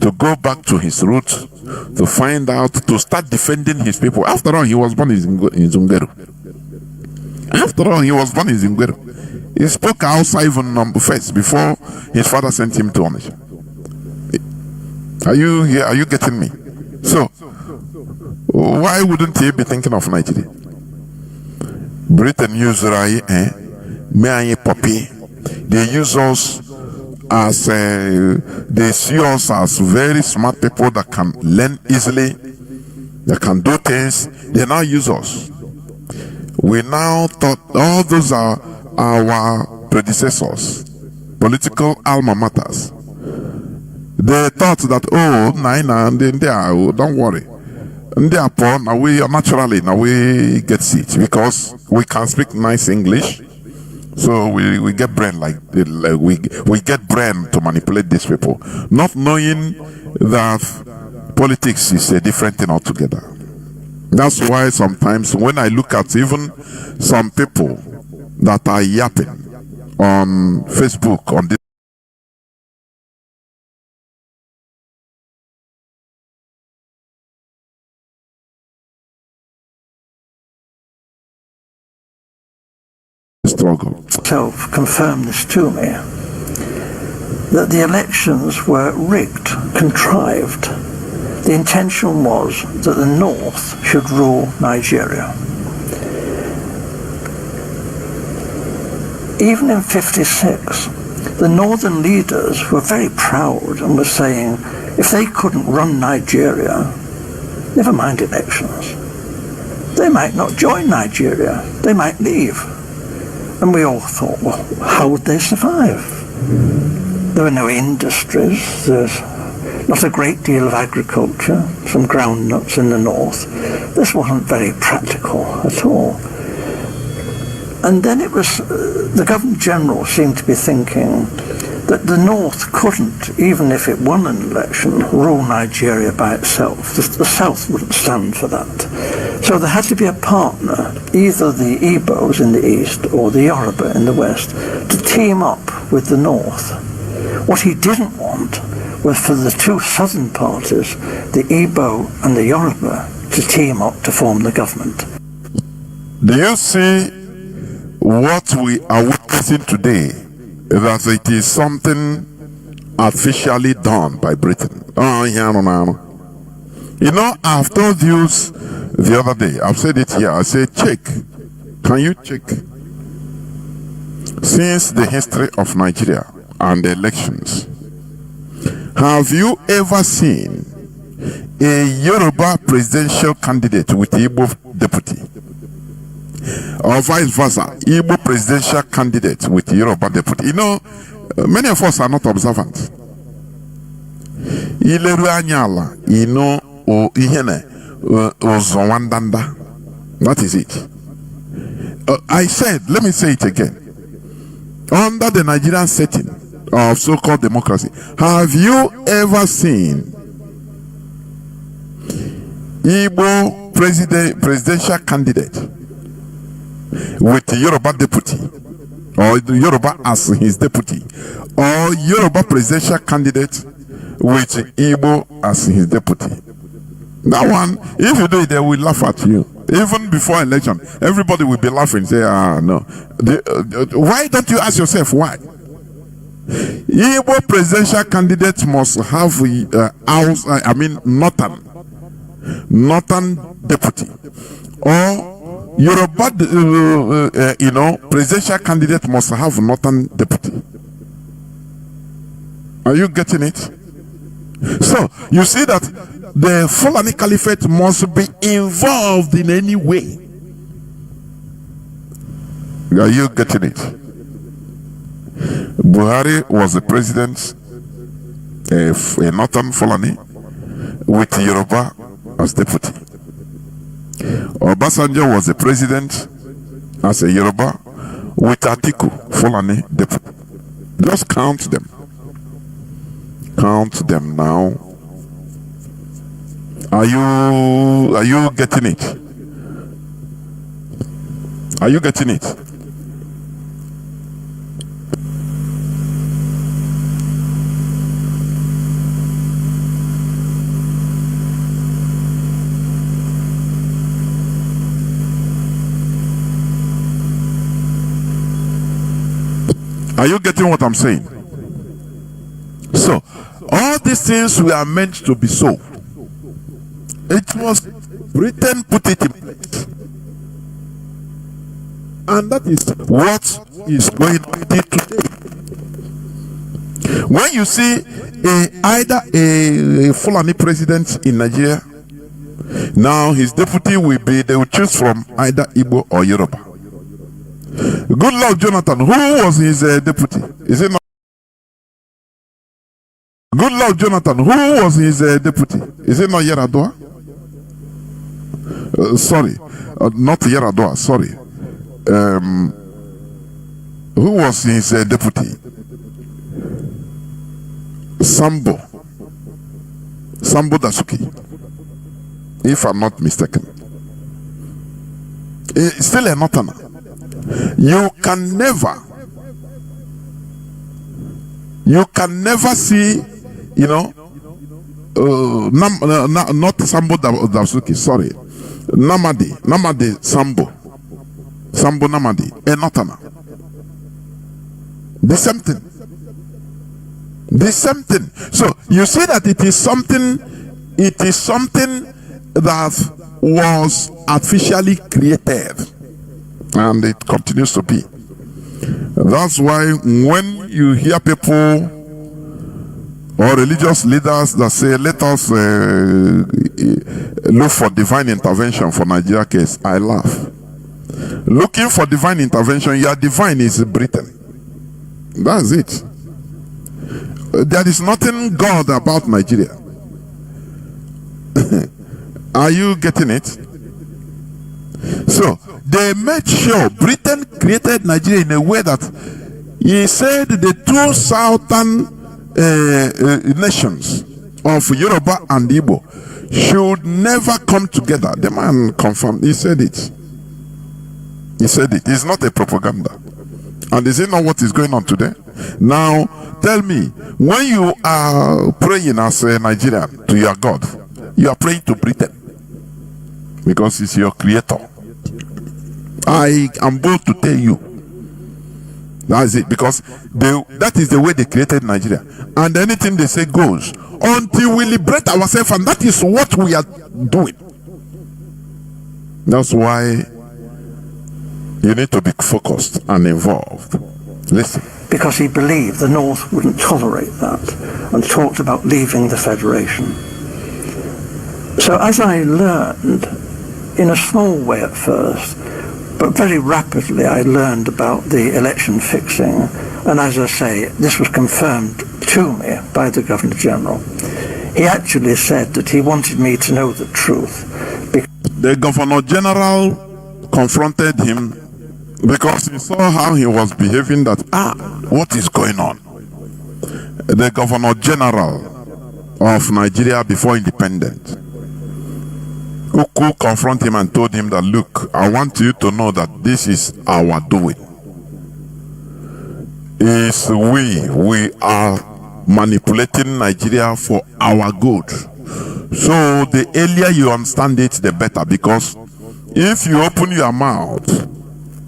to go back to his roots, to find out, to start defending his people. After all, he was born in Zungeru. He spoke outside even first, before his father sent him to Onisha. Are you here? Are you getting me? So, why wouldn't he be thinking of Nigeria? Britain used Poppy. They use us as they see us as very smart people that can learn easily, that can do things. They now use us. We now thought all those are our predecessors, political alma maters. They thought that, don't worry. And therefore, now we get seats because we can speak nice English. So we get brain we get brain to manipulate these people, not knowing that politics is a different thing altogether. That's why sometimes when I look at even some people that are yapping on Facebook, on this struggle. Confirmed this to me, that the elections were rigged, contrived. The intention was that the North should rule Nigeria. Even in 56, the northern leaders were very proud and were saying if they couldn't run Nigeria, never mind elections, they might not join Nigeria, they might leave. And we all thought, well, how would they survive? There were no industries, there's not a great deal of agriculture, some groundnuts in the north. This wasn't very practical at all. And then it was, the Governor General seemed to be thinking that the North couldn't, even if it won an election, rule Nigeria by itself. The South wouldn't stand for that. So there had to be a partner, either the Igbos in the East or the Yoruba in the West, to team up with the North. What he didn't want was for the two southern parties, the Igbo and the Yoruba, to team up to form the government. Do you see what we are witnessing today? That it is something artificially done by Britain. You know, I've told you the other day, I've said it here, I said check. Can you check? Since the history of Nigeria and the elections, have you ever seen a Yoruba presidential candidate with Igbo deputy? Or vice versa, Igbo presidential candidate with Yoruba deputy? You know, many of us are not observant. You know, that is it. I said, let me say it again. Under the Nigerian setting of so-called democracy, have you ever seen Igbo presidential candidate with Yoruba deputy, or Yoruba as his deputy, or Yoruba presidential candidate with Igbo as his deputy? That one, if you do it, they will laugh at you. Even before election, everybody will be laughing, say, no. Why don't you ask yourself why? Igbo presidential candidate must have northern deputy, or Yoruba, presidential candidate must have northern deputy. Are you getting it? So you see that the Fulani Caliphate must be involved in any way. Are you getting it? Buhari was the president, a northern Fulani with Yoruba as deputy. Obasanjo was the president as a Yoruba with Atiku Fulani deputy. Just count them. Count them now. Are you getting it? Are you getting it? Are you getting what I'm saying? So, all these things were meant to be so. It was Britain put it in place. And that is what is going on today. When you see either a Fulani president in Nigeria, now his deputy will be, they will choose from either Igbo or Yoruba. Good Lord Jonathan, who was his deputy? Is it not? Good Lord Jonathan, who was his deputy? Is it not Yaradua? Sorry, not Yaradua, sorry. Who was his deputy? Sambo Dasuki, if I'm not mistaken. Still a northerner. You can never see, not Sambo Dasuki, sorry, Namadi Sambo Namadi, a northerner. The same thing. So you see that it is something that was artificially created, and it continues to be. That's why when you hear people or religious leaders that say, let us look for divine intervention for Nigeria case, I laugh. Looking for divine intervention, your divine is Britain. That's it. There is nothing God about Nigeria. Are you getting it? So, they made sure Britain created Nigeria in a way that he said the two southern nations of Yoruba and Igbo should never come together. The man confirmed. He said it. He said it. It's not a propaganda. And is it not what is going on today? Now, tell me, when you are praying as a Nigerian to your God, you are praying to Britain because it's your creator. I am bold to tell you. That's it, because that is the way they created Nigeria. And anything they say goes until we liberate ourselves, and that is what we are doing. That's why you need to be focused and involved. Listen. Because he believed the North wouldn't tolerate that and talked about leaving the Federation. So as I learned, in a small way at first, but very rapidly I learned about the election fixing, and as I say, this was confirmed to me by the Governor-General. He actually said that he wanted me to know the truth. The Governor-General confronted him because he saw how he was behaving, that, what is going on? The Governor-General of Nigeria before independence, who confronted him and told him that, look, I want you to know that this is our doing. Is we are manipulating Nigeria for our good. So the earlier you understand it, the better, because if you open your mouth,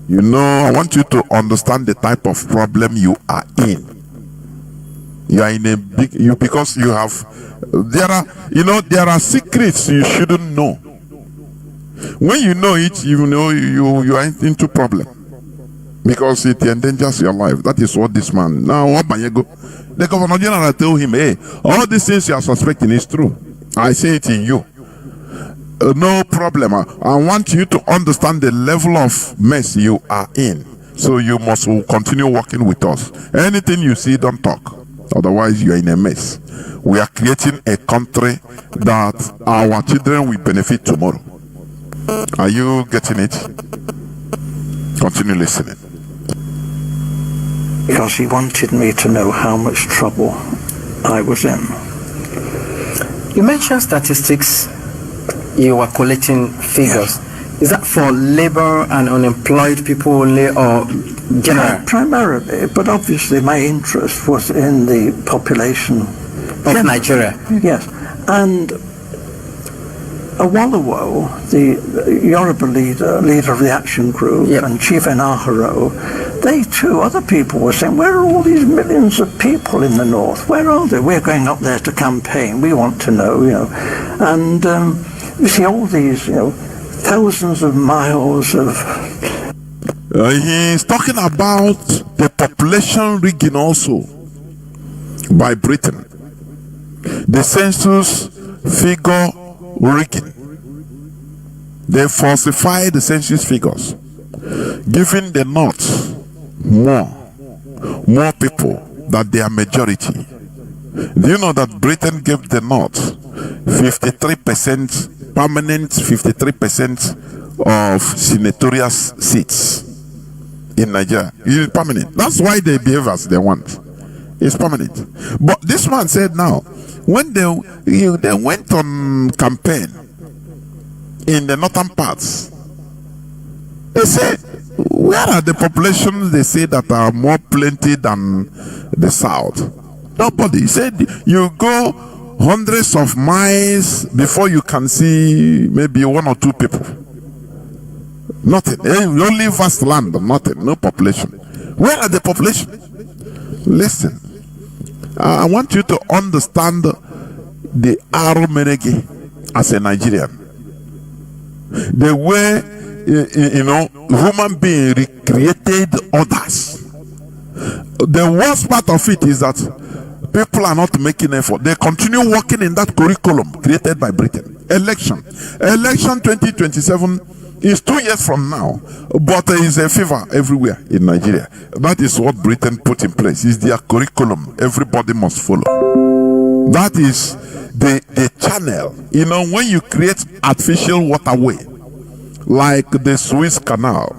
you know, I want you to understand the type of problem you are in. You are in a big, because you have, there are secrets you shouldn't know. When you know it, you know you are into problem, because it endangers your life. That is what this man, now the Governor-General told him, hey, all these things you are suspecting is true. I say it in you. No problem. I want you to understand the level of mess you are in. So you must continue working with us. Anything you see, don't talk. Otherwise, you are in a mess. We are creating a country that our children will benefit tomorrow. Are you getting it? Continue listening. Because he wanted me to know how much trouble I was in. You mentioned statistics. You were collecting figures. Yes. Is that for labor and unemployed people only, or general? Primarily, but obviously my interest was in the population of Nigeria. Yes, and Awolowo, the Yoruba leader of the action group, yep, and Chief Enaharo, they too, other people were saying, where are all these millions of people in the North? Where are they? We're going up there to campaign. We want to know, And you see all these, thousands of miles of... He's talking about the population rigging also by Britain. The census figure rigging. They falsify the census figures, giving the North more people than their majority. Do you know that Britain gave the North 53% permanent, 53% of senatorial seats in Nigeria? It's permanent. That's why they behave as they want. It's permanent. But this man said now, when they went on campaign in the northern parts, they said, where are the populations they say that are more plenty than the south? Nobody. He said, you go hundreds of miles before you can see maybe one or two people. Nothing. Only vast land, nothing. No population. Where are the population? Listen. I want you to understand the Arumenegi as a Nigerian. The way, human being recreated others the worst part of it is that people are not making effort. They continue working in that curriculum created by Britain. Election 2027 is 2 years from now, but there is a fever everywhere in Nigeria. That is what Britain put in place. It's their curriculum. Everybody must follow. That is the channel. You know, when you create artificial waterway, like the Suez Canal,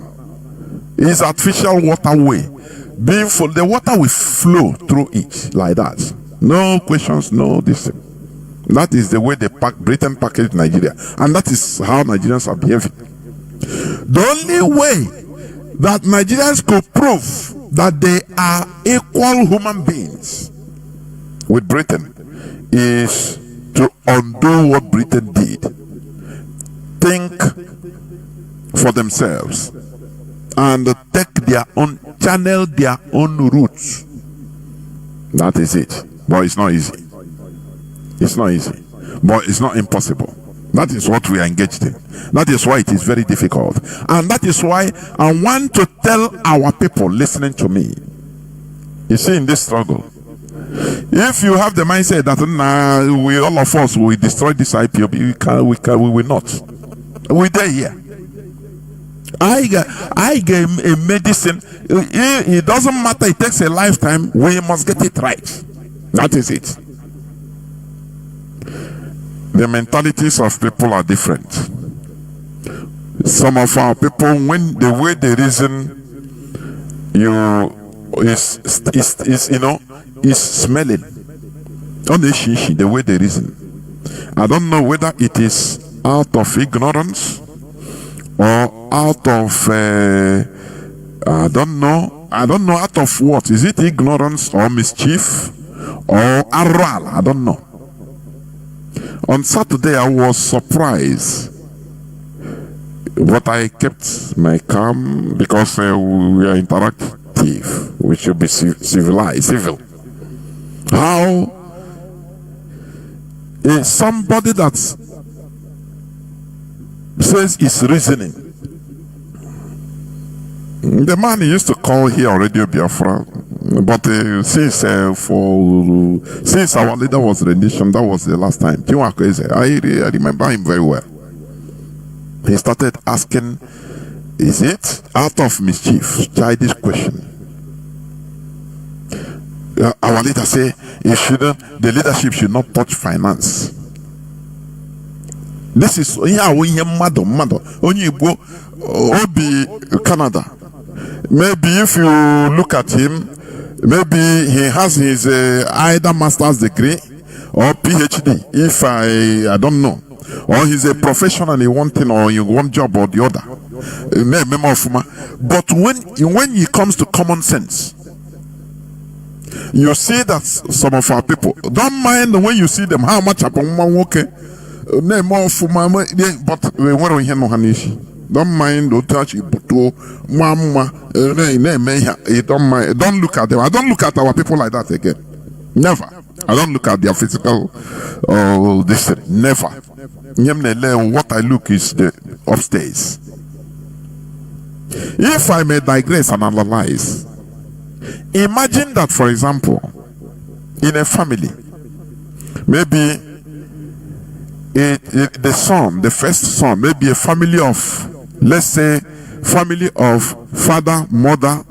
is artificial waterway. Being full, the water will flow through it like that. No questions, no this thing. That is the way Britain packaged Nigeria, and that is how Nigerians are behaving. The only way that Nigerians could prove that they are equal human beings with Britain is to undo what Britain did. Think for themselves and take their own, channel their own roots. That is it. But it's not easy. It's not easy. But it's not impossible. That is what we are engaged in. That is why it is very difficult. And that is why I want to tell our people listening to me. You see, in this struggle, if you have the mindset that we all of us will destroy this IPOB, we will not. We're there here. I get a medicine. It doesn't matter. It takes a lifetime. We must get it right. That is it. The mentalities of people are different. Some of our people, when the way they reason, is smelling. The way they reason. I don't know whether it is out of ignorance or out of I don't know out of what. Is it ignorance or mischief or aral? I don't know. On Saturday I was surprised, but I kept my calm because we are interactive. We should be civil. How is somebody that says is reasoning? The man used to call here on Radio Biafra, but since our leader was rendition, that was the last time. I remember him very well. He started asking, is it out of mischief? Childish question. Our leader say the leadership should not touch finance. This is mother. Only go Obi Canada. Maybe if you look at him, maybe he has his either master's degree or PhD. If I don't know, or he's a professional in one thing or in one job or the other. But when it comes to common sense, you see that some of our people don't mind when you see them how much upon okay. But don't mind the touch mama. Don't mind. Don't look at them. I don't look at our people like that again. Never. I don't look at their physical this. Never. What I look is the upstairs. If I may digress and analyze, imagine that, for example, in a family, maybe the son, the first son, maybe a family of, let's say, family of father, mother,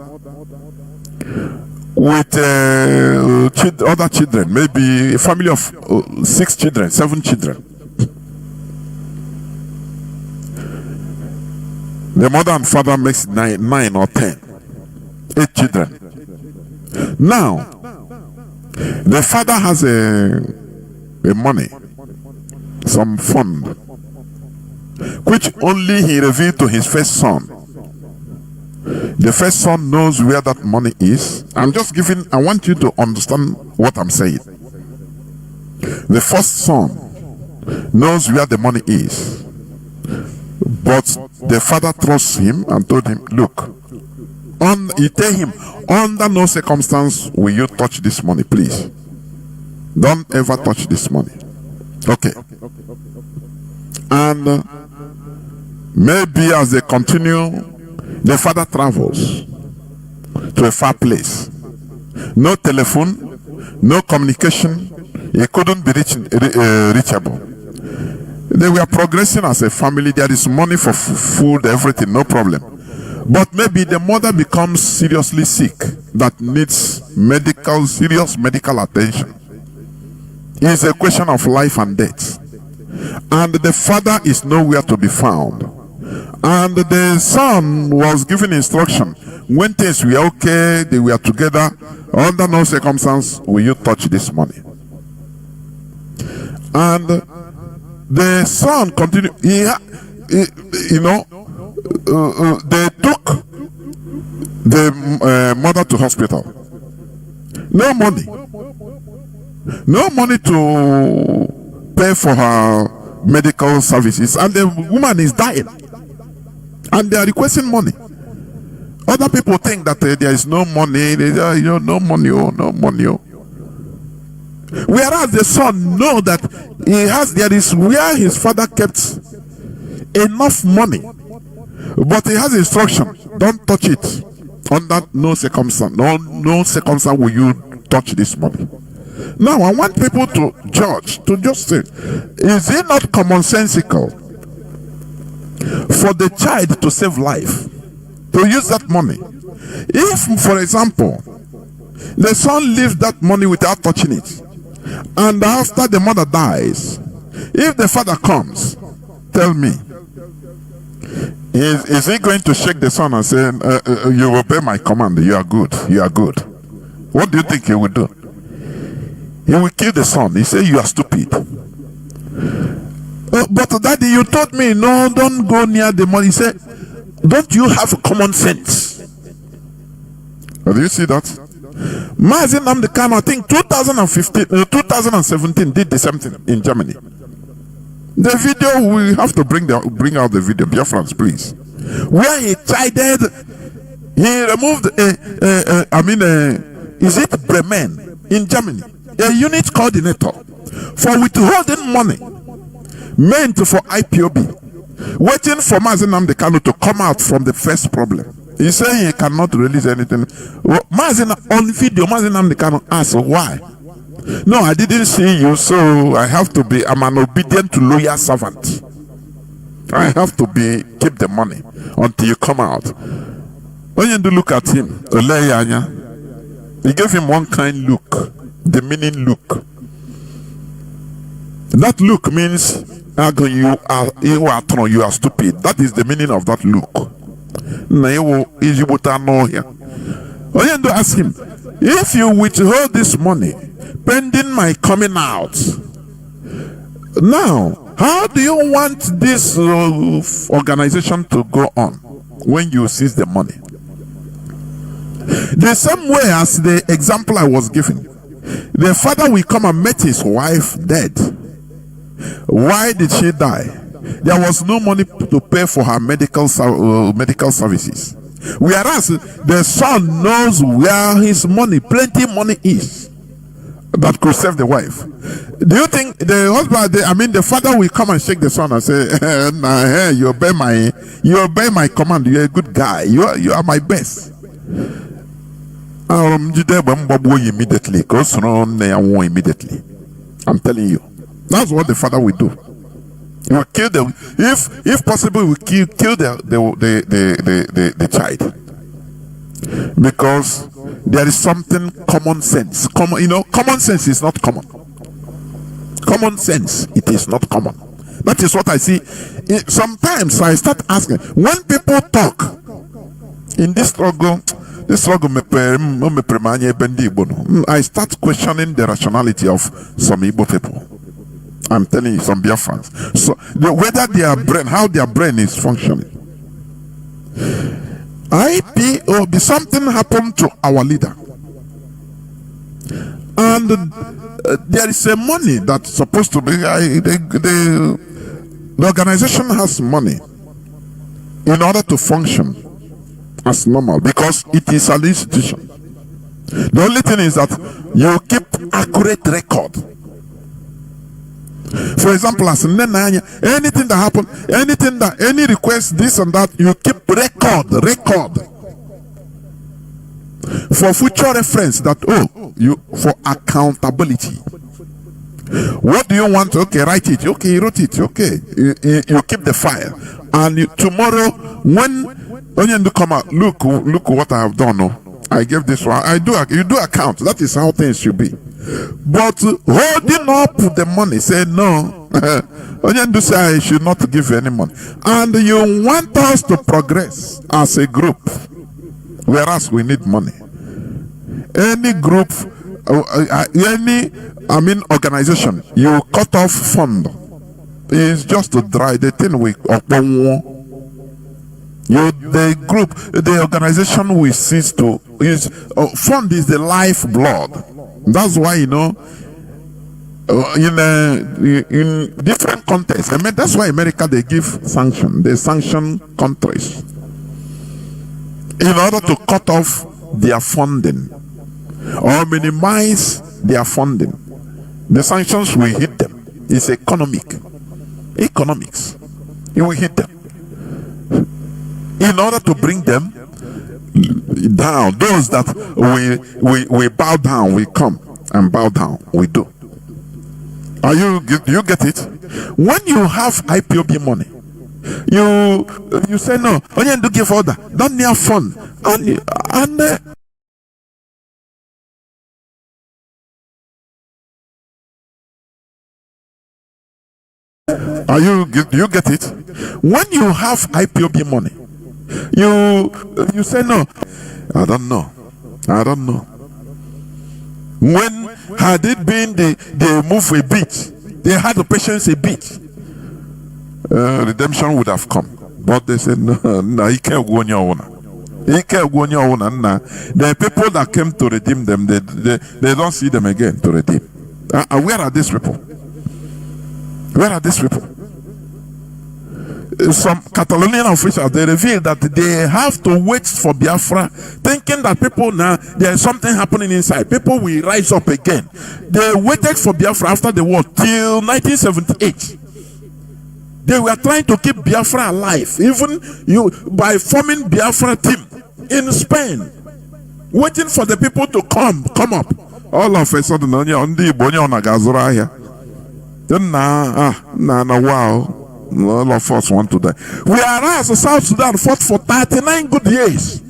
with other children, maybe a family of 6 children, 7 children. The mother and father makes 9 or 10, 8 children. Now, the father has a money, some fund, which only he revealed to his first son. The first son knows where that money is. I want you to understand what I'm saying. The first son knows where the money is, but the father trusts him and told him, look, he tell him, under no circumstance will you touch this money, please. Don't ever touch this money. Okay. And maybe as they continue, the father travels to a far place. no telephone, no communication. He couldn't be reachable. They were progressing as a family. There is money for food, everything, no problem. But maybe the mother becomes seriously sick that needs serious medical attention. It's a question of life and death. And the father is nowhere to be found. And the son was given instruction. When things were okay, they were together, under no circumstance will you touch this money. And the son continued. They took the mother to hospital. No money. No money to pay for her medical services. And the woman is dying. And they are requesting money. Other people think that there is no money. No money, no money. Whereas the son knows that there is where his father kept enough money. But he has instruction, don't touch it. Under no circumstance, no circumstance will you touch this money. Now I want people to judge, to just say, is it not commonsensical for the child to save life, to use that money? If, for example, the son leaves that money without touching it, and after the mother dies, if the father comes, tell me, is he going to shake the son and say, you obey my command, you are good, you are good? What do you think he will do? He will kill the son. He say, you are stupid. But daddy, you told me, no, don't go near the money. He said, don't you have common sense? Do you see that? Mazi Nnamdi Kanu, I think 2017 did the same thing in Germany. The video, we have to bring out the video, Biafrans, please. Where he chided, he removed is it Bremen in Germany, a unit coordinator for withholding money meant for IPOB, waiting for Mazi Nnamdi Kanu to come out from the first problem. He saying he cannot release anything. On video, Mazi Nnamdi Kanu asked why. No, I didn't see you, so I have to be. I'm an obedient, loyal servant. I have to keep the money until you come out. When you do look at him, he gave him one kind look, the meaning look. That look means you are stupid. That is the meaning of that look. When you do ask him, if you withhold this money pending my coming out, now how do you want this organization to go on when you seize the money? The same way as the example I was giving, the father will come and met his wife dead. Why did she die? There was no money to pay for her medical services. Whereas the son knows where his money, plenty money is, that could save the wife. Do you think the husband, the father will come and shake the son and say, nah, hey, you obey my command, you're a good guy, you are my best. Immediately, immediately. I'm telling you. That's what the father will do. He will kill them. If possible, he will kill the child. Because there is something common sense. Common sense is not common. Common sense, it is not common. That is what I see. Sometimes I start asking, when people talk in this struggle, I start questioning the rationality of some Igbo people. I'm telling you, some Biafrans. So whether how their brain is functioning. IPOB, something happened to our leader. And there is a money that's supposed to be, the organization has money in order to function as normal because it is an institution. The only thing is that you keep accurate record. For example, as anything that happens, any request, this and that, you keep record. for future reference that, for accountability. What do you want? Okay, write it. Okay, you wrote it. Okay, you keep the file. And tomorrow, when you come out, look what I have done. I gave this one. You do account. That is how things should be. But holding up the money, say no. Onyendu say I should not give any money. And you want us to progress as a group, whereas we need money. Any group, organization, you cut off fund is just to dry the thing with the group, the organization will cease to fund is the lifeblood. That's why in different contexts, that's why America they give sanction. They sanction countries in order to cut off their funding or minimize their funding. The sanctions will hit them. It's economics. It will hit them in order to bring them down. Those that we bow down, we come and bow down, we do. Do you get it? When you have IPOB money, you say no. Only do give order. Don't need fund and do you get it? When you have IPOB money, you say no. I don't know. When had it been they move a bit, they had the patience a bit, redemption would have come. But they said no, he can't go on your own. He can't go on your own. The people that came to redeem them, they don't see them again to redeem. Where are these people? Where are these people? Some Catalonian officials, they revealed that they have to wait for Biafra, thinking that people now, there is something happening inside. People will rise up again. They waited for Biafra after the war till 1978. They were trying to keep Biafra alive, even by forming Biafra team in Spain, waiting for the people to come up. All of a sudden, wow. All of us want to die. Whereas South Sudan fought for 39 good years.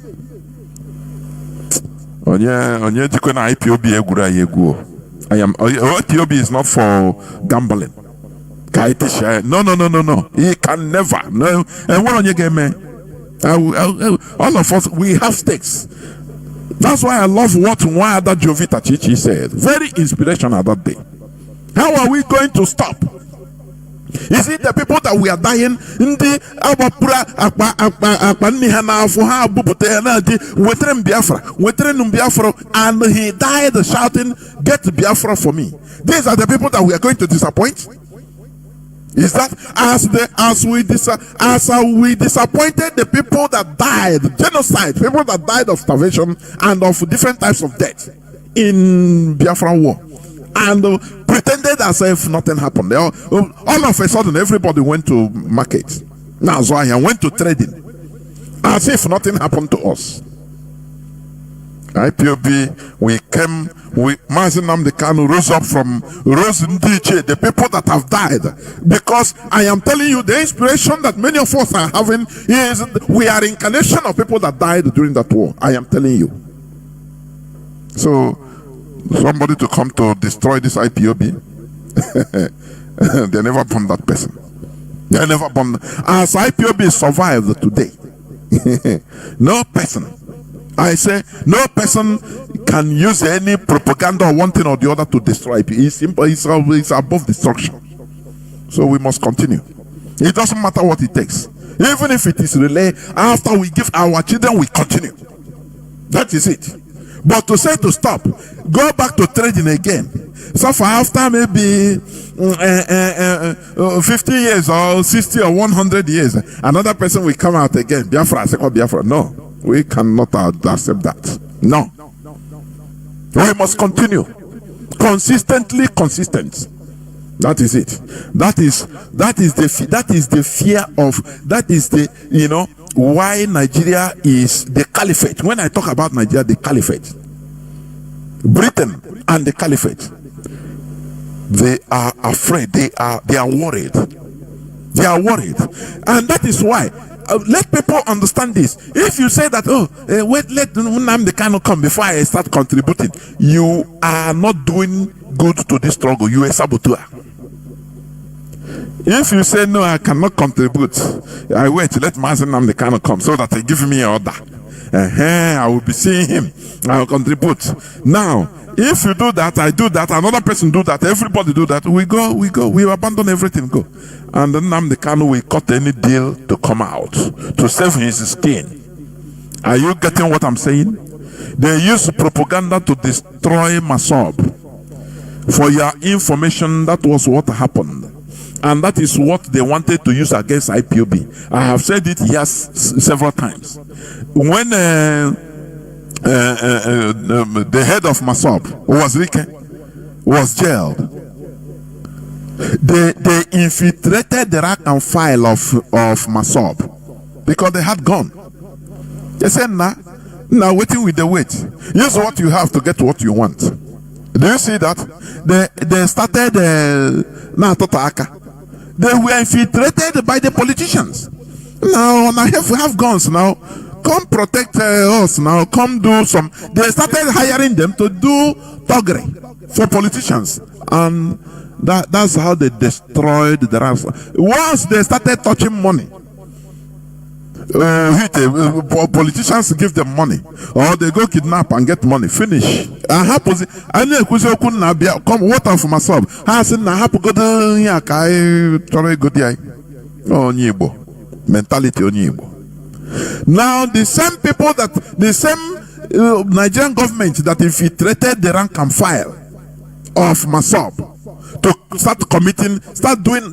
IPOB is not for gambling. No. He can never. No. And what on you get, man? All of us, we have stakes. That's why I love what Nwada Jovita Chichi said. Very inspirational that day. How are we going to stop? Is it the people that we are dying in the Biafra, and he died shouting, "Get Biafra for me"? These are the people that we are going to disappoint. Is that as we disappointed the people that died, genocide, people that died of starvation and of different types of death in Biafran war, and pretended as if nothing happened. All of a sudden, everybody went to market. Now Zoya went to trading, as if nothing happened to us. IPOB, Mazi Nnamdi Kanu rose Ndiche, the people that have died. Because I am telling you, the inspiration that many of us are having is we are incarnation of people that died during that war. I am telling you. So, somebody to come to destroy this IPOB, they never bomb that person. They never bomb. As IPOB survived today, no person, I say, no person can use any propaganda or one thing or the other to destroy it. It's above destruction. So we must continue. It doesn't matter what it takes. Even if it is relay, after we give our children, we continue. That is it. But to say to stop, go back to trading again. So for after maybe 50 years or 60 or 100 years, another person will come out again. Biafra, second Biafra. No, we cannot accept that. No. We must continue. Consistently consistent. That is it. That is the fear of, that is the, why Nigeria is the caliphate. When I talk about Nigeria, the caliphate, Britain and the caliphate, they are afraid. They are worried. They are worried, and that is why. Let people understand this. If you say that, wait, let Nnamdi Kanu come before I start contributing, you are not doing good to this struggle. You are a saboteur. If you say no, I cannot contribute, I wait, let Mazi Nnamdi Kanu come so that he give me an order. I will be seeing him. I will contribute. Now, if you do that, I do that, another person do that, everybody do that, we go, we abandon everything, go. And then Nnamdi Kanu will cut any deal to come out, to save his skin. Are you getting what I'm saying? They use propaganda to destroy Masob. For your information, that was what happened. And that is what they wanted to use against IPOB. I have said it several times. When the head of Masob was jailed, they infiltrated the rank and file of Masob because they had gone. They said, now waiting with the wait. Use what you have to get what you want. Do you see that? They started they were infiltrated by the politicians. Now I have guns now. Come protect us now. Come do some. They started hiring them to do thuggery for politicians, and that's how they destroyed the ranks. Once they started touching money, politicians give them money, or they go kidnap and get money. Finish. I know come water for myself. I said, "I have to go down here. Oh, mentality on Now the same people the same Nigerian government that infiltrated the rank and file of Masob to start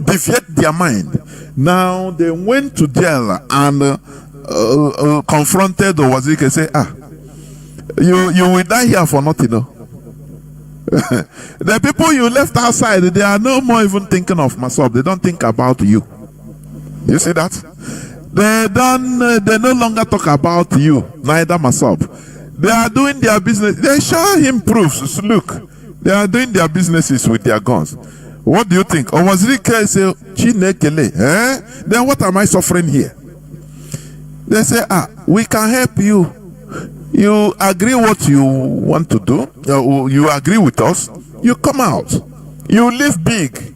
deviate their mind. Now they went to jail and confronted Owaziri, say, you will die here for nothing, no? The people you left outside, they are no more even thinking of Masob. They don't think about you. You see that? They no longer talk about you, neither Masob. They are doing their business. They show him proofs. Look, they are doing their businesses with their guns. What do you think? Owaziri say, Chinekele, then what am I suffering here? They say, we can help you. You agree what you want to do. You agree with us. You come out. You live big.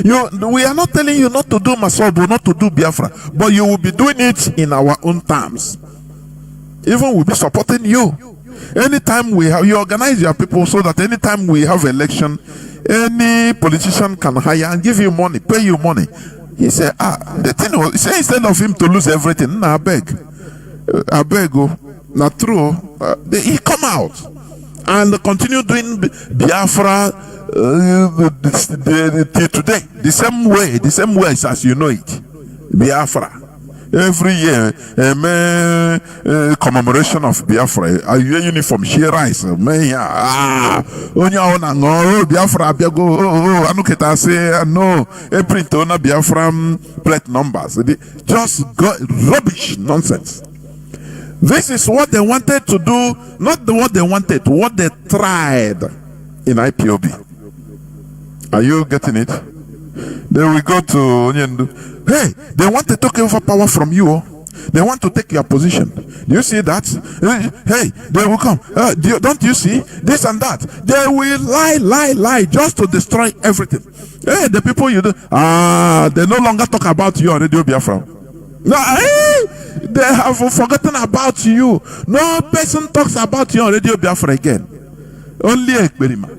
We are not telling you not to do Masob, not to do Biafra, but you will be doing it in our own terms. Even we'll be supporting you. Anytime you organize your people so that anytime we have election, any politician can hire and give you money, pay you money. He said, the thing was, instead of him to lose everything, I beg, not true. He come out and continue doing Biafra till today, the same way as you know it. Biafra. Every year, commemoration of Biafra, a uniform, she rise, Biafra, Anuketa say, no, a print on a Biafra plate numbers. Just rubbish, nonsense. This is what they wanted to do, not what they wanted, what they tried in IPOB. Are you getting it? Then we go to Onyendu. Hey, they want to take over power from you. They want to take your position. Do you see that? Hey, they will come. Don't you see this and that? They will lie just to destroy everything. Hey, the people you do, they no longer talk about you on Radio Biafra. No, they have forgotten about you. No person talks about you on Radio Biafra again. Only Ekberima.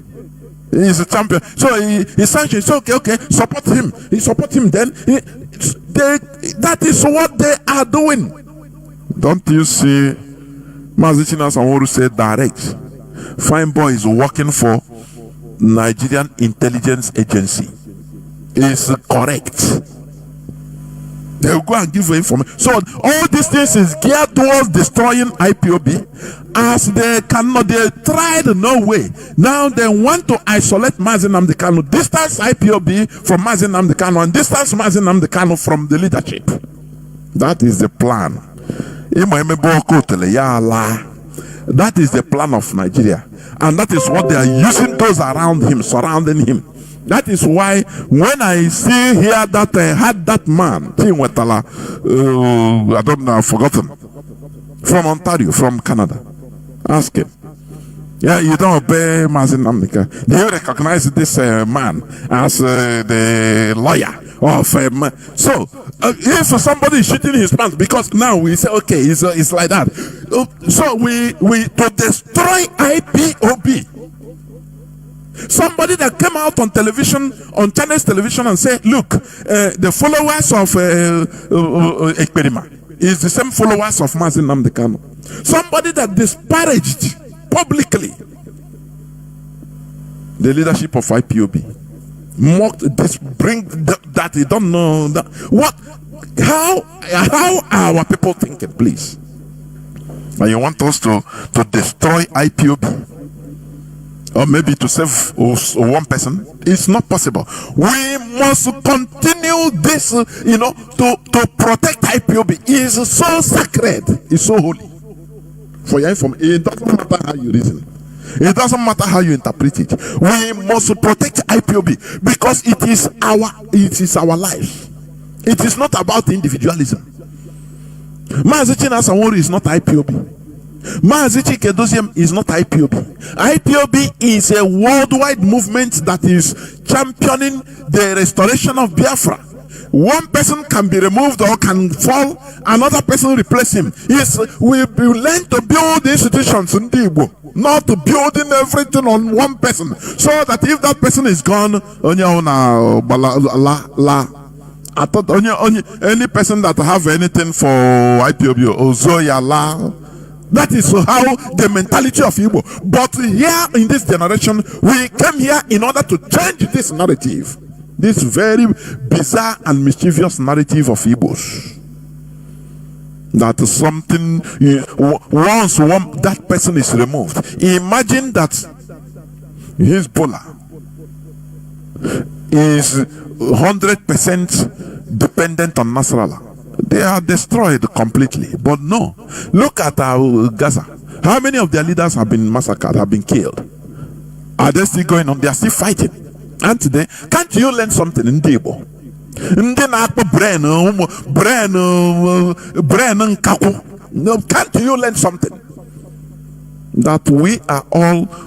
He's a champion. So he sanctions. So okay, support him. He support him. Then that is what they are doing. Don't you see? Mazi Nnamdi said direct. Fine boy is working for Nigerian intelligence agency. Is correct. They will go and give you information. So all these things is geared towards destroying IPOB. As they tried no way. Now they want to isolate Mazi Nnamdi Kanu, distance IPOB from Mazi Nnamdi Kanu, and distance Mazi Nnamdi Kanu from the leadership. That is the plan. That is the plan of Nigeria. And that is what they are using those around him, surrounding him. That is why when I see here that I had that man, I don't know, I've forgotten, from Ontario, from Canada, ask him. Yeah, you don't obey Mazi Nnamdi Kanu. Do you recognize this man as the lawyer of so if somebody is shooting his pants, because now we say okay, it's like that. So we to destroy IPOB. Somebody that came out on television, on Chinese television, and said, look, the followers of Ekperima is the same followers of Mazi Nnamdi Kanu. Somebody that disparaged publicly the leadership of IPOB, mocked this, that they don't know that, what, how are our people thinking, please? And you want us to destroy IPOB, or maybe to save one person? It's not possible. We must continue this, to protect IPOB. It's so sacred, it's so holy. For your information, it doesn't matter how you reason, it doesn't matter how you interpret it. We must protect IPOB because it is our life. It is not about individualism. Mazi Nnamdi is not IPOB. Mazi Nnamdi is not IPOB. IPOB is a worldwide movement that is championing the restoration of Biafra. One person can be removed or can fall, another person replace him. Yes, we learn to build institutions in Igbo, not to building everything on one person, so that if that person is gone, I thought any person that have anything for IPOB, that is how the mentality of Igbo. But here in this generation, we came here in order to change this narrative. This very bizarre and mischievous narrative of Igbos. That something, once that person is removed, imagine that Hezbollah is 100% dependent on Nasrallah. They are destroyed completely. But no, look at Gaza. How many of their leaders have been massacred, have been killed? Are they still going on? They are still fighting. And today, can't you learn something in Debo? Can't you learn something? That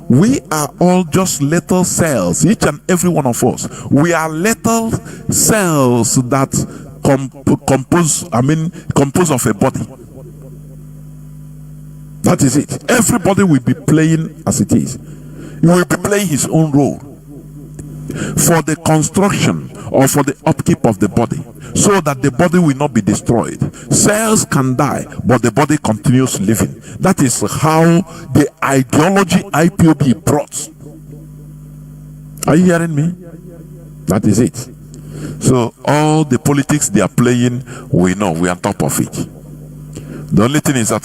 we are all just little cells, each and every one of us. We are little cells that compose of a body. That is it. Everybody will be playing as it is. He will be playing his own role for the construction or for the upkeep of the body, so that the body will not be destroyed. Cells can die, but the body continues living. That is how the ideology IPOB brought. Are you hearing me? That is it. So all the politics they are playing, we know, we are on top of it. The only thing is that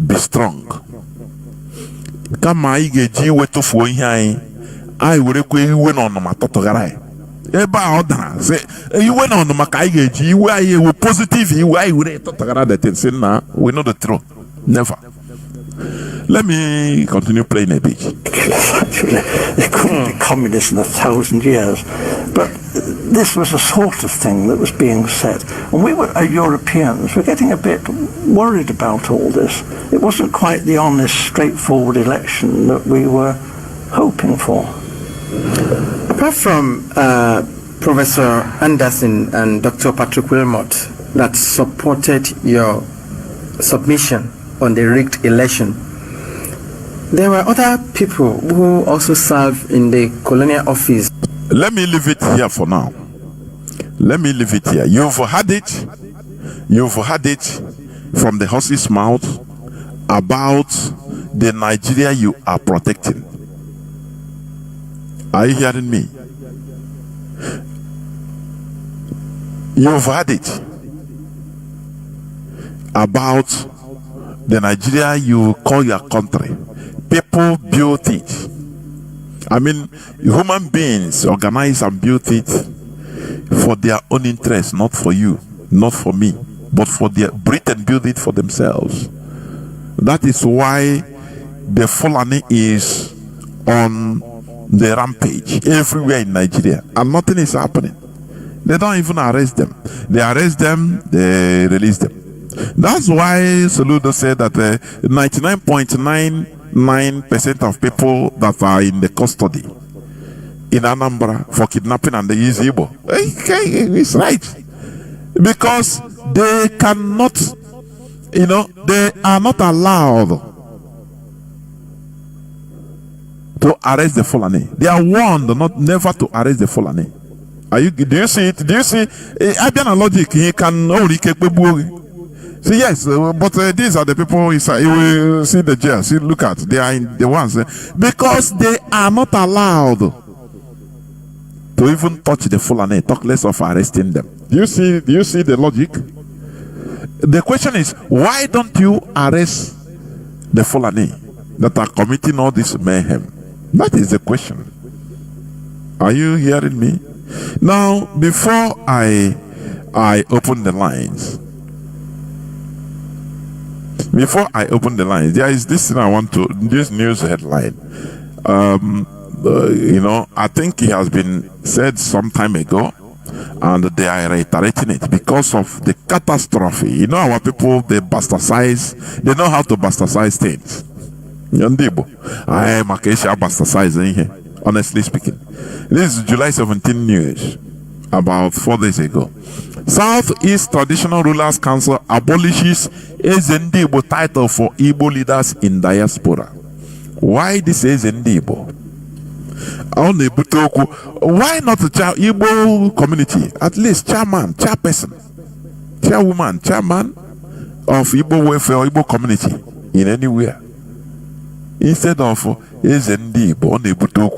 be strong. I would win on my totogarai. Eba odana say you went on my kaigeji, you were positive, you would totogara that in sin now. We know the truth. Never. Let me continue playing a bit. Actually, there couldn't be communists in 1,000 years. But this was the sort of thing that was being said. And we were Europeans, we're getting a bit worried about all this. It wasn't quite the honest, straightforward election that we were hoping for. Apart from Professor Anderson and Dr. Patrick Wilmot that supported your submission on the rigged election, there were other people who also served in the colonial office. Let me leave it here for now. Let me leave it here. You've had it. You've had it from the horse's mouth about the Nigeria you are protecting. Are you hearing me? You've had it about the Nigeria you call your country. People built it. I mean, human beings organize and build it for their own interest, not for you, not for me. but for their breed and build it for themselves. That is why the Fulani is on the rampage everywhere in Nigeria, and nothing is happening. They don't even arrest them. They arrest them, they release them. That's why Soludo said that 99.99% of people that are in the custody in Anambra for kidnapping and they use Igbo. It's right. Because they cannot, they are not allowed to arrest the Fulani. They are warned never to arrest the Fulani. Do you see it? Do you see? Abiana logic, he can only see, yes, but these are the people. You will see the jail. See, look at, they are the ones because they are not allowed to even touch the Fulani. Talk less of arresting them. Do you see the logic? The question is, why don't you arrest the Fulani that are committing all this mayhem? That is the question. Are you hearing me? Now, before I open the lines, there is this thing I want to, this news headline. I think it has been said some time ago, and they are reiterating it because of the catastrophe. Our people, they bastardize, they know how to bastardize things. I am Acacia bastardizing here, honestly speaking. This is July 17 news, about 4 days ago. Southeast Traditional Rulers Council abolishes Ezendibo title for Igbo leaders in diaspora. Why this Ezendibo? Why not the Igbo community? At least chairman, chairperson, chairwoman, chairman of Igbo welfare, Igbo community in anywhere. Instead of Ezendibo,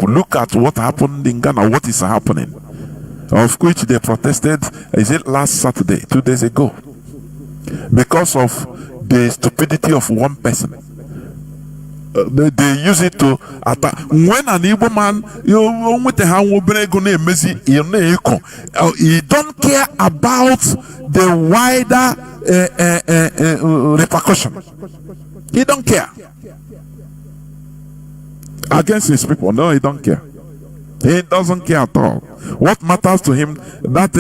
look at what happened in Ghana, what is happening. Of which they protested, is it last Saturday, 2 days ago? Because of the stupidity of one person. They use it to attack. When an Igbo man, he don't care about the wider repercussion. He don't care. Against his people, no, he don't care. He doesn't care at all. What matters to him, that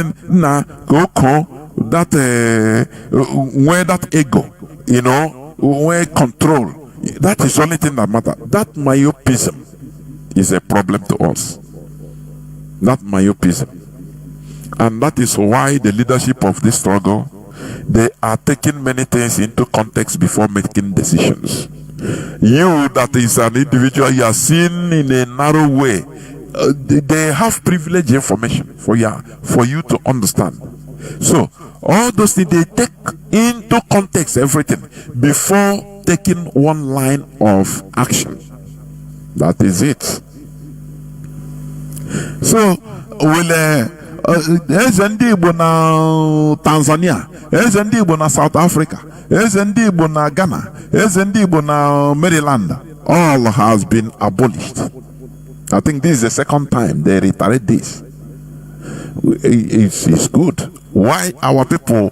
where that ego, where control, that is the only thing that matters. That myopism is a problem to us. That myopism. And that is why the leadership of this struggle, they are taking many things into context before making decisions. You that is an individual, you are seen in a narrow way. They have privileged information for you to understand. So all those things, they take into context everything before taking one line of action. That is it. So Ezendibo na Tanzania, Ezendibo na South Africa, Ezendibo na Ghana, Ezendibo na Maryland, all has been abolished. I think this is the second time they reiterate this. It's good. Why our people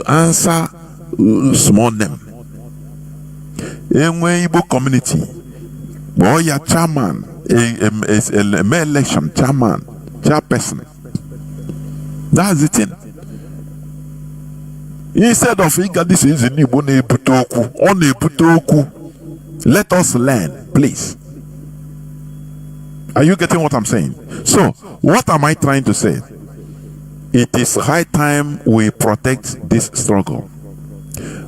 answer small name? In Igbo community, boy, your chairman, a election chairman, chairperson. That's the thing. Instead of this is in Igbo let us learn, please. Are you getting what I'm saying? So, what am I trying to say? It is high time we protect this struggle.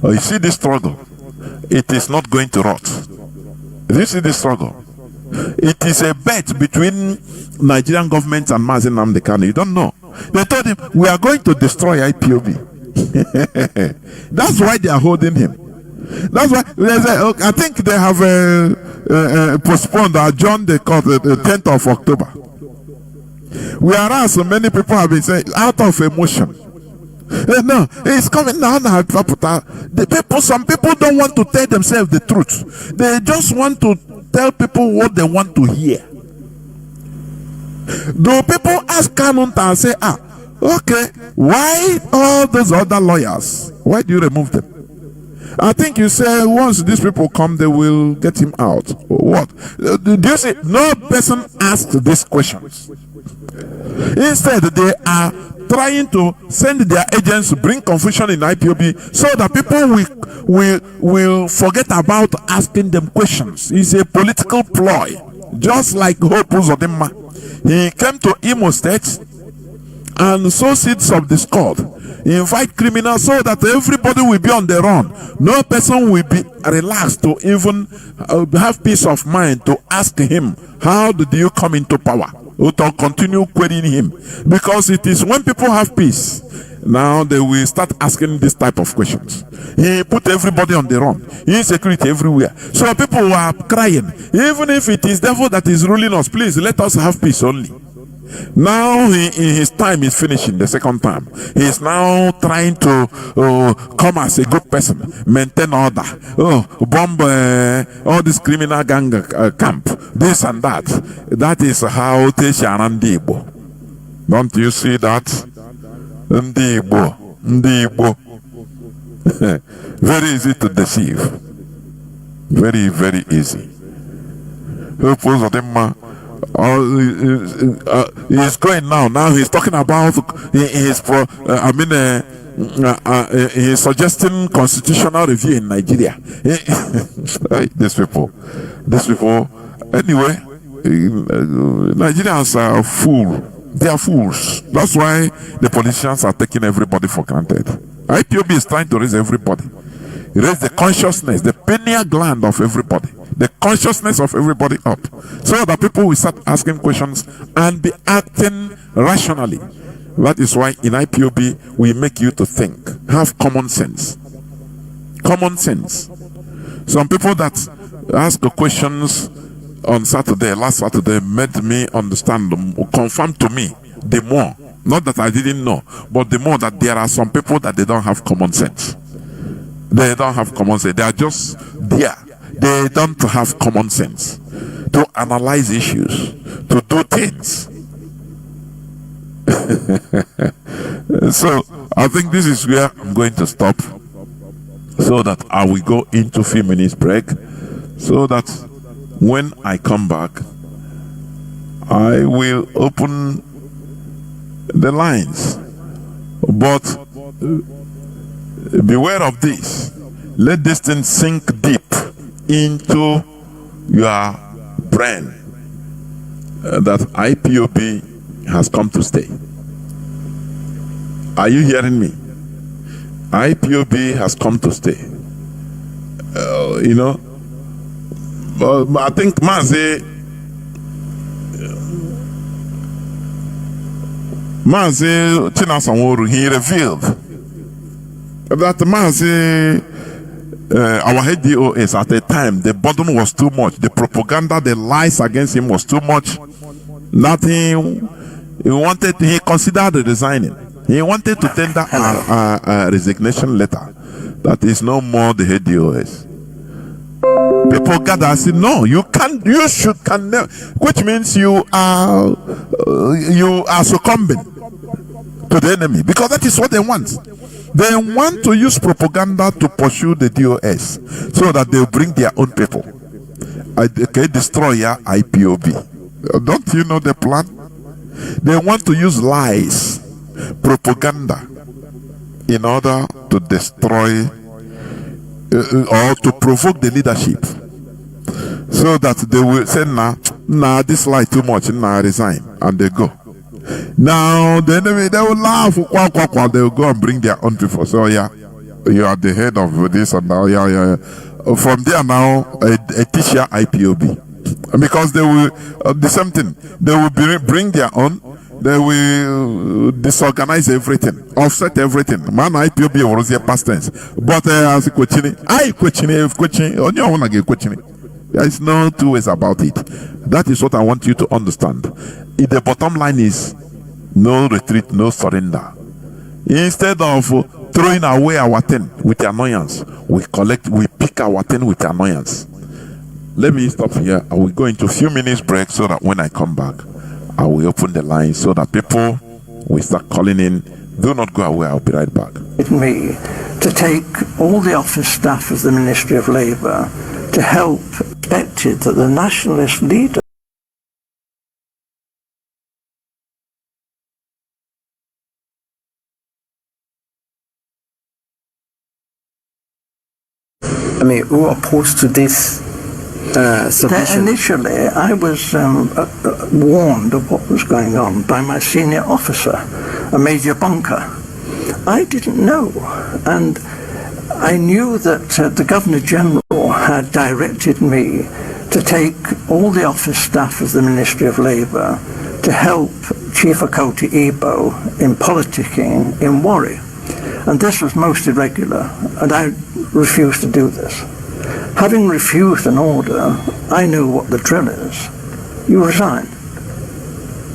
You see this struggle? It is not going to rot. You see this struggle? It is a bet between Nigerian government and Mazi Nnamdi Kanu. You don't know. They told him, we are going to destroy IPOB. That's why they are holding him. That's why I think they have postponed or adjourned the court the 10th of October. Whereas many people have been saying out of emotion. No, it's coming now. Some people don't want to tell themselves the truth. They just want to tell people what they want to hear. Do people ask Kanu and say, Okay, why all those other lawyers? Why do you remove them? I think you say once these people come, they will get him out. What? Do you see? No person asked these questions. Instead, they are trying to send their agents to bring confusion in IPOB so that people will forget about asking them questions. It's a political ploy, just like Hope Uzodimma. He came to Imo State and sow seeds of discord, invite criminals so that everybody will be on their own. No person will be relaxed to even have peace of mind to ask him, how did you come into power? Or to continue querying him. Because it is when people have peace, now they will start asking this type of questions. He put everybody on their own. Insecurity everywhere. So people are crying. Even if it is devil that is ruling us, please let us have peace only. Now his time is finishing, the second time. He is now trying to come as a good person, maintain order, bomb all this criminal gang camp, this and that. That is how Tesha. Don't you see that? Ndibo. Very easy to deceive. Very, very easy. He's going now. Now he's talking about he's suggesting constitutional review in Nigeria. These people. Anyway, Nigerians are fools. They are fools. That's why the politicians are taking everybody for granted. IPOB is trying to raise everybody. Raise the consciousness, the pineal gland of everybody, the consciousness of everybody up, so that people will start asking questions and be acting rationally. That is why in IPOB we make you to think, have common sense. Common sense. Some people that ask the questions on Saturday, last Saturday, made me understand, confirmed to me the more, not that I didn't know, but the more that there are some people that they don't have common sense. They don't have common sense. They are just there. They don't have common sense to analyze issues, to do things. So I think this is where I'm going to stop, so that I will go into a few minutes break, so that when I come back, I will open the lines. But beware of this. Let this thing sink deep into your brain, that IPOB has come to stay. Are you hearing me? IPOB has come to stay. I think Mazi Jonathan, he revealed that Mazi, our head DOS, at the time, the burden was too much. The propaganda, the lies against him was too much. Nothing. He considered resigning. He wanted to tender a resignation letter. That is no more the head DOS. People gather and say, no, you can't, you should, can never, which means you are succumbing to the enemy, because that is what they want. They want to use propaganda to pursue the DOS so that they'll bring their own people. Okay, destroy your IPOB. Don't you know the plan? They want to use lies, propaganda, in order to destroy or to provoke the leadership, so that they will say, nah, this lie too much, nah, resign, and they go. Now the enemy, they will laugh, they will go and bring their own people. So yeah, you are the head of this and now, yeah. From there now, a teacher IPOB, because they will the same thing. They will bring their own. They will disorganize everything, offset everything. Man, IPOB was here past tense. But as a coaching, there is no two ways about it. That is what I want you to understand. The bottom line is no retreat, no surrender. Instead of throwing away our thing with annoyance, we pick our thing with annoyance. Let me stop here. I will go into a few minutes break, so that when I come back, I will open the line so that people we start calling in. Do not go away, I'll be right back. Me to take all the office staff of the Ministry of Labour to help expected that the nationalist leader who are opposed to this submission? Initially, I was warned of what was going on by my senior officer, a Major Bunker. I didn't know, and I knew that the Governor-General had directed me to take all the office staff of the Ministry of Labour to help Chief Okoti Igbo in politicking in Warri. And this was most irregular, and I refused to do this. Having refused an order, I knew what the drill is. You resign.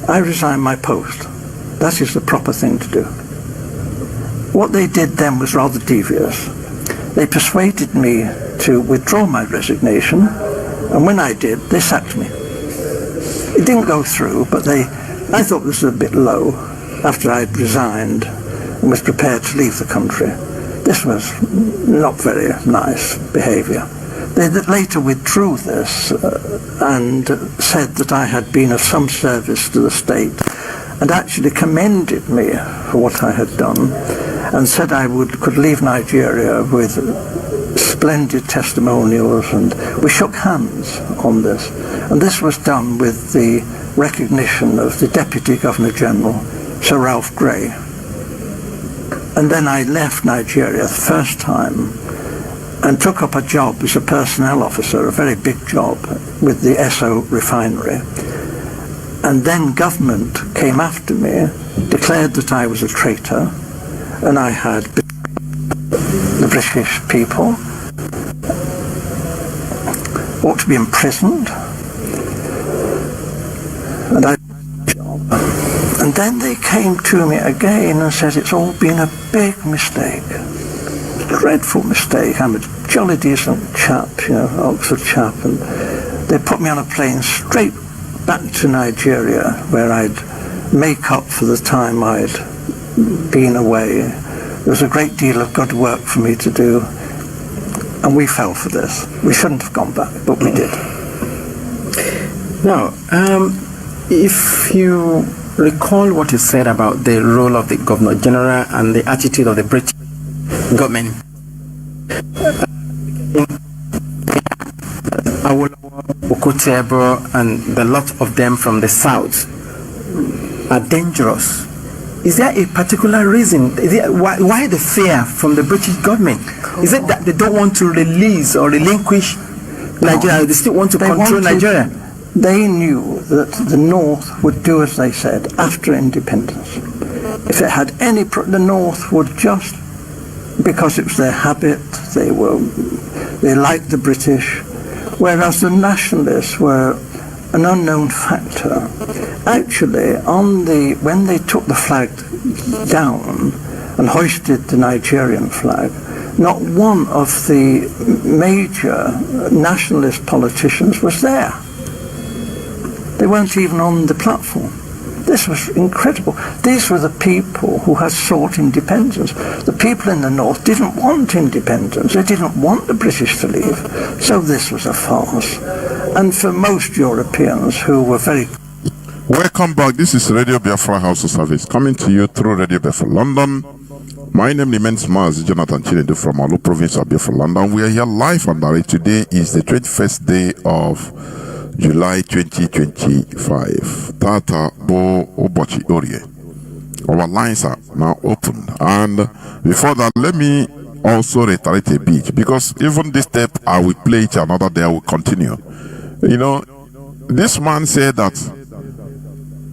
I resign my post. That is the proper thing to do. What they did then was rather devious. They persuaded me to withdraw my resignation, and when I did, they sacked me. It didn't go through, but I thought this was a bit low after I'd resigned and was prepared to leave the country. This was not very nice behaviour. They later withdrew this and said that I had been of some service to the state, and actually commended me for what I had done, and said I could leave Nigeria with splendid testimonials, and we shook hands on this. And this was done with the recognition of the Deputy Governor-General, Sir Ralph Grey. And then I left Nigeria the first time and took up a job as a personnel officer, a very big job, with the Esso refinery. And then government came after me, declared that I was a traitor, and I had betrayed the British people, ought to be imprisoned, and then they came to me again and said it's all been a big mistake, dreadful mistake. I'm a jolly decent chap, Oxford chap, and they put me on a plane straight back to Nigeria, where I'd make up for the time I'd been away. There was a great deal of good work for me to do, and we fell for this. We shouldn't have gone back, but we did. Now, if you recall what you said about the role of the Governor General and the attitude of the British government, Okotebo and the lot of them from the south are dangerous. Is there a particular reason? Why the fear from the British government? Is it that they don't want to release or relinquish Nigeria? They still want to control Nigeria? They knew that the North would do as they said after independence. If it had any, the North would just, because it was their habit, they liked the British, whereas the nationalists were an unknown factor. Actually, when they took the flag down and hoisted the Nigerian flag, not one of the major nationalist politicians was there. They weren't even on the platform. This was incredible. These were the people who had sought independence. The people in the North didn't want independence. They didn't want the British to leave. So this was a farce. And for most Europeans who were very... Welcome back. This is Radio Biafra House of Service, coming to you through Radio Biafra London. My name remains Mazi Jonathan Chinedu from Olu province of Biafra London. We are here live and direct. Today is the 21st day of July 2025. Tata Bo Obochi Orie. Our lines are now open. And before that, let me also reiterate a bit, because even this step I will play it another day, I will continue. This man said that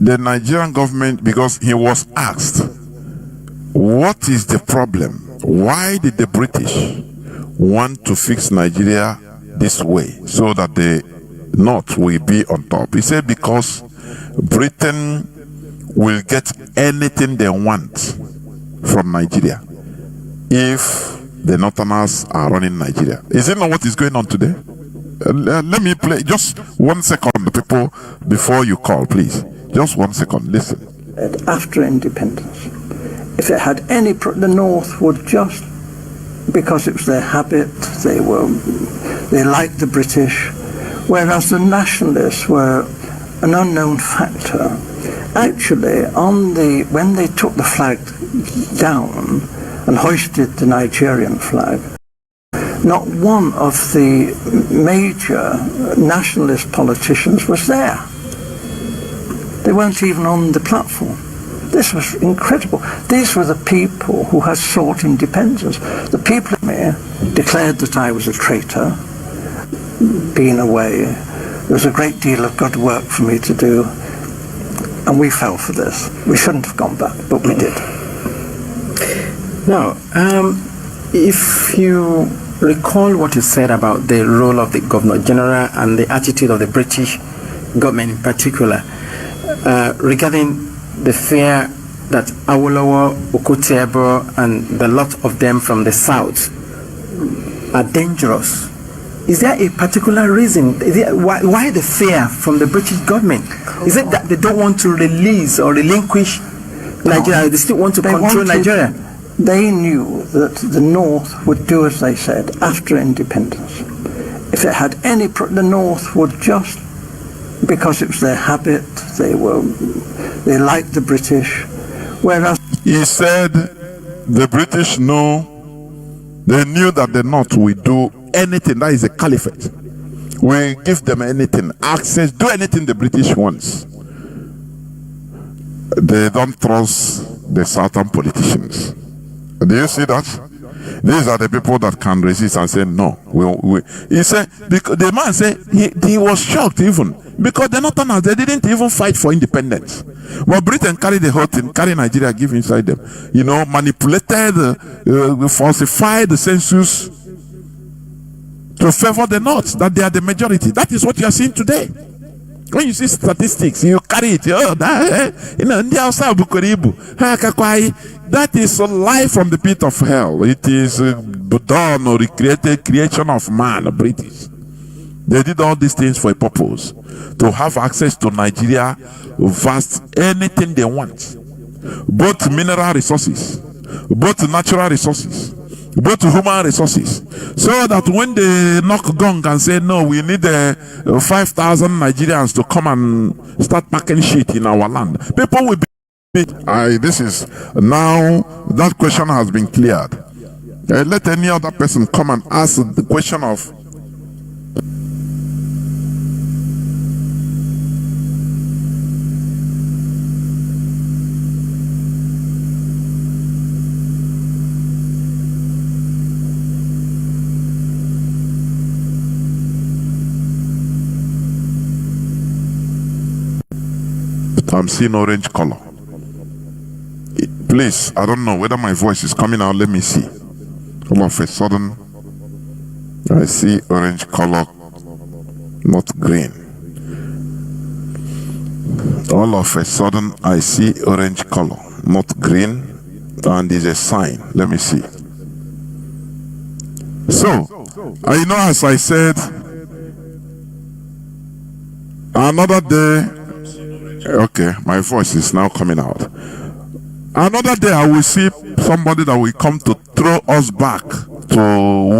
the Nigerian government, because he was asked, what is the problem? Why did the British want to fix Nigeria this way so that the North will be on top? He said because Britain will get anything they want from Nigeria if the Northerners are running Nigeria. Is it not what is going on today? Let me play just 1 second, people, before you call, please. Just 1 second. Listen. after independence, if it had any, the North would just, because it was their habit, they liked the British, whereas the nationalists were an unknown factor. Actually, when they took the flag down and hoisted the Nigerian flag, not one of the major nationalist politicians was there. They weren't even on the platform. This was incredible. These were the people who had sought independence. The people of me declared that I was a traitor, being away. There was a great deal of good work for me to do, and we fell for this. We shouldn't have gone back, but we did. Now, if you recall what you said about the role of the Governor General and the attitude of the British government in particular, regarding the fear that Awolowo, Okotie-Eboh, and the lot of them from the south are dangerous. Is there a particular reason? Why the fear from the British government? Is it that they don't want to release or relinquish Nigeria? They still want to control Nigeria? They knew that the North would do as they said after independence. If it had any, the North would just, because it was their habit, they liked the British, whereas he said the British knew that the North will do anything. That is a caliphate. We give them anything, access, do anything the British wants. They don't trust the southern politicians. Do you see that? These are the people that can resist and say no. He said, because the man said he was shocked even because the Northerners, they didn't even fight for independence. But Britain carried the whole thing, carried Nigeria, give inside them. Manipulated, falsified the census to favor the North, that they are the majority. That is what you are seeing today. When you see statistics, you carry it. That is a lie from the pit of hell. It is done or recreated creation of man, British. They did all these things for a purpose, to have access to Nigeria, vast anything they want, both mineral resources, both natural resources, both human resources, so that when they knock gong and say no, we need 5,000 Nigerians to come and start packing shit in our land, people will be. This is now that question has been cleared. Let any other person come and ask the question of I'm seeing orange color. Please, I don't know whether my voice is coming out. Let me see. All of a sudden, I see orange color, not green. All of a sudden, I see orange color, not green, and there's a sign. Let me see. So, as I said, another day. Okay, my voice is now coming out. Another day I will see somebody that will come to throw us back to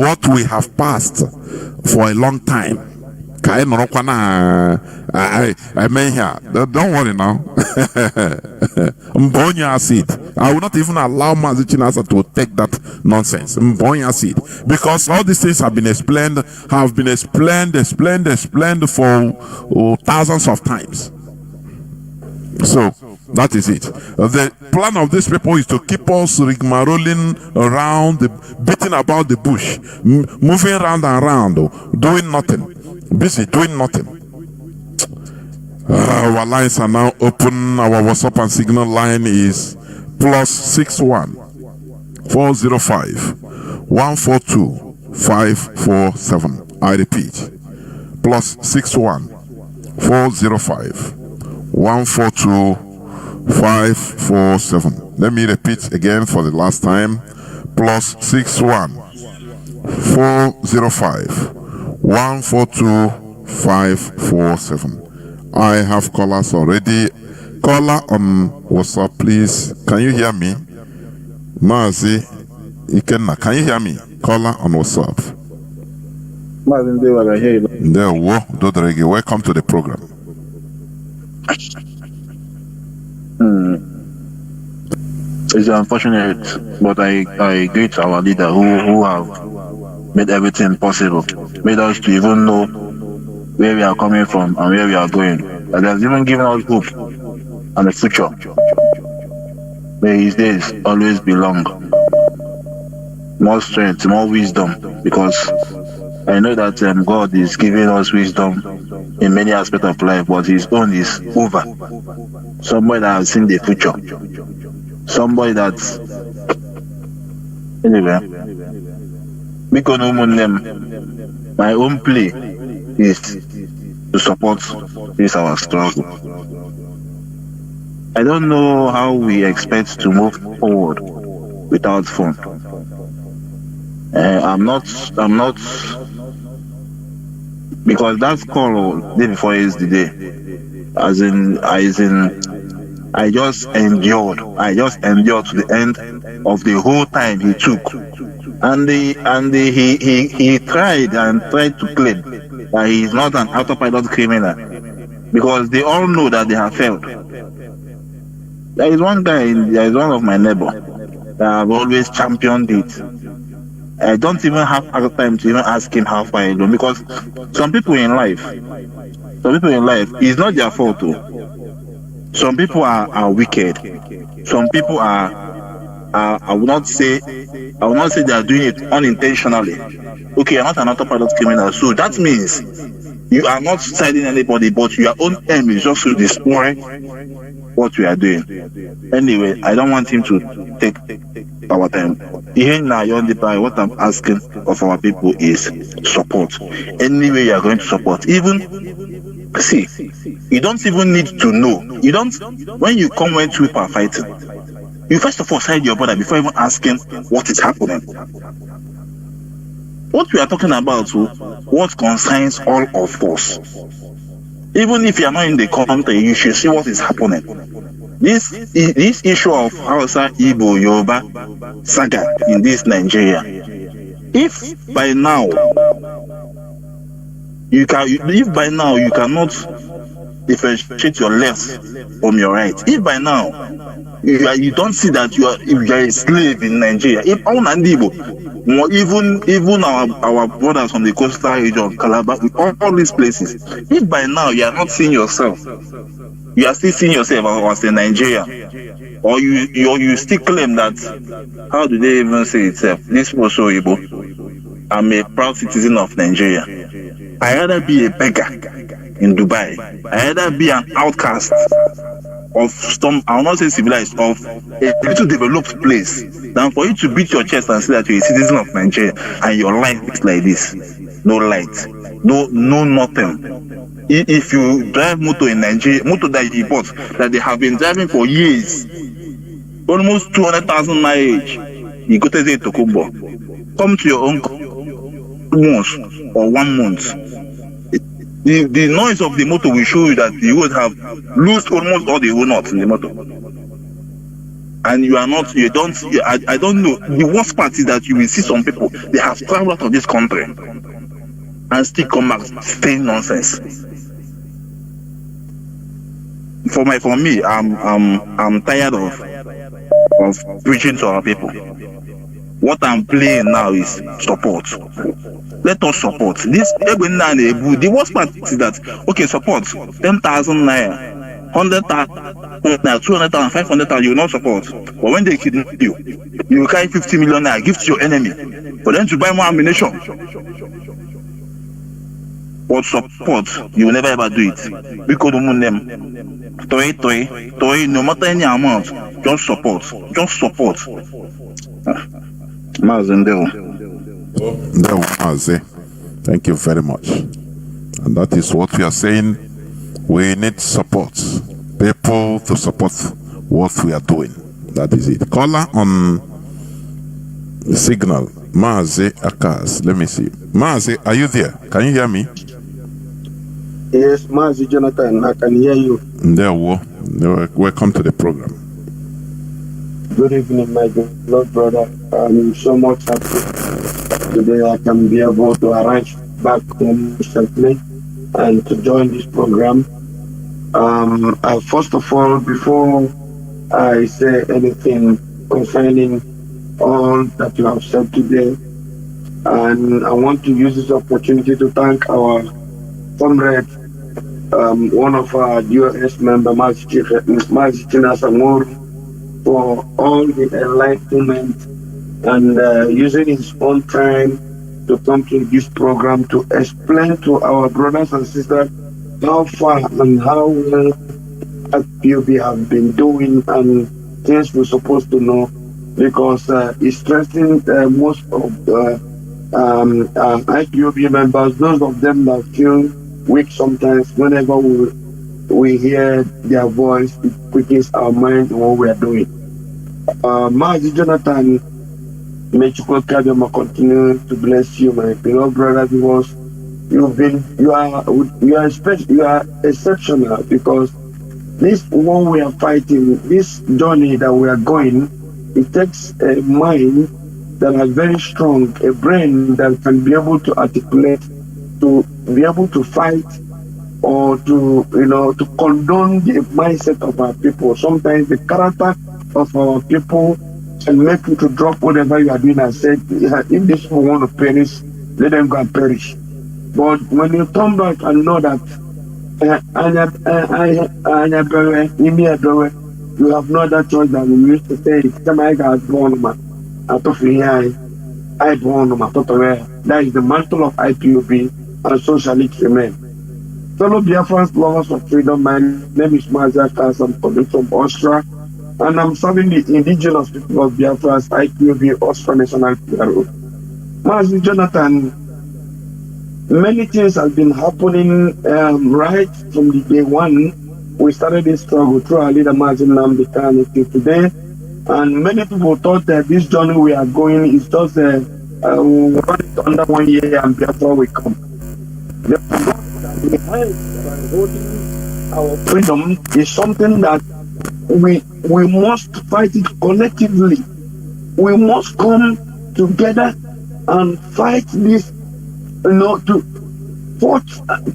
what we have passed for a long time. I mean here, don't worry now. Mbonya seed. I will not even allow Mazi Chinasa to take that nonsense. Mbonya seed. Because all these things have been explained for thousands of times. So that is it. The plan of these people is to keep us rigmaroling around, beating about the bush, moving round and round, doing nothing, busy doing nothing. Our lines are now open. Our WhatsApp and Signal line is +61 405 142 547. I repeat, +61 405 142 547. Let me repeat again for the last time. +61 405 142 547. I have callers already. Caller on WhatsApp, please. Can you hear me? Mazi Ikenna, can you hear me? Caller on WhatsApp. Mazi Nnamdi, I hear you. There, Dodrege, welcome to the program. It's unfortunate, but I greet our leader who have made everything possible, made us to even know where we are coming from and where we are going. And has even given us hope and a future. May his days always be long. More strength, more wisdom, because I know that God is giving us wisdom in many aspects of life, but his own is over. Somebody that has seen the future. Somebody that, anyway, my own plea is to support this our struggle. I don't know how we expect to move forward without fun. I'm not, because that call day before yesterday, I just endured to the end of the whole time he took, and he tried to claim that he is not an autopilot criminal, because they all know that they have failed. There is one of my neighbor that have always championed it. I don't even have time to even ask him how far he goes, because some people in life, it's not their fault too. Some people are wicked. Some people are I will not say they are doing it unintentionally. Okay, you're not an autopilot criminal, so that means you are not siding anybody, but your own aim is just to destroy what we are doing. Anyway, I don't want him to take our time. What I'm asking of our people is support. Anyway, you are going to support. Even see, you don't even need to know. You don't, when you come when two people are fighting, you first of all side your brother before even asking what is happening. What we are talking about, what concerns all of us. Even if you are not in the country, you should see what is happening. This issue of Hausa, Igbo, Yoruba saga in this Nigeria. If by now you cannot differentiate your left from your right, if by now you don't see that you are a slave in Nigeria, if even our brothers from the coastal region, Calabar, all these places, if by now you are not seeing yourself, you are still seeing yourself as a Nigerian, or you still claim that, how do they even say itself? This was so Igbo. I'm a proud citizen of Nigeria. I rather be a beggar in Dubai. I rather be an outcast of some, I will not say civilized, of a little developed place, than for you to beat your chest and say that you're a citizen of Nigeria and your life is like this. No light, no nothing. If you drive motor in Nigeria, motor that you bought, that they have been driving for years, almost 200,000 mileage, you go to the Tokumbo, come to your own once or 1 month. The noise of the motor will show you that you would have lost almost all the whole nuts in the motor. And I don't know. The worst part is that you will see some people, they have traveled out of this country and still come back saying nonsense. For me, I'm tired of preaching to our people. What I'm playing now is support. Let us support. The worst part is that, okay, support 10,000 naira, 100,000 naira, 200,000, 500,000, you will not support. But when they kidnap you, you will carry 50 million naira, give to your enemy for them to buy more ammunition. But support, you will never ever do it. We could them toy, no matter any amount, just support. Just support. Thank you very much. And that is what we are saying. We need support. People to support what we are doing. That is it. Caller on the signal. Mazi Akas. Let me see. Mazi, are you there? Can you hear me? Yes, Mazi Jonathan, I can hear you. There we Welcome to the program. Good evening, my beloved brother. I'm so much happy today I can be able to arrive back home recently and to join this program. First of all, before I say anything concerning all that you have said today, and I want to use this opportunity to thank our comrade, one of our US members, Mazi Jonathan, for all the enlightenment and using his own time to come to this program to explain to our brothers and sisters how far and how well IPOB have been doing and things we're supposed to know, because it's stressing most of the IPOB members, those of them that feel weak sometimes. Whenever we hear their voice, it quickens our mind in what we are doing. Mazi Jonathan, may Chukwukabiyama continue to bless you, my beloved brother, because you are exceptional, because this war we are fighting, this journey that we are going, it takes a mind that is very strong, a brain that can be able to articulate, to be able to fight, or to condone the mindset of our people. Sometimes the character of our people can make you to drop whatever you are doing and say, if this people want to perish, let them go and perish. But when you turn back and know that you have no other choice than we used to say, that is the mantle of IPOB, and so shall it remain. Fellow Biafrans, lovers of freedom, my name is Mazi Kanu. I'm coming from Austria, and I'm serving the indigenous people of Biafra as IPOB Austria National PRO. Mazi Jonathan, many things have been happening right from the day one we started this struggle through our leader Mazi Nnamdi Kanu till today, and many people thought that this journey we are going is just under 1 year and Biafra will come. Behind holding our freedom is something that we must fight it collectively. We must come together and fight this, to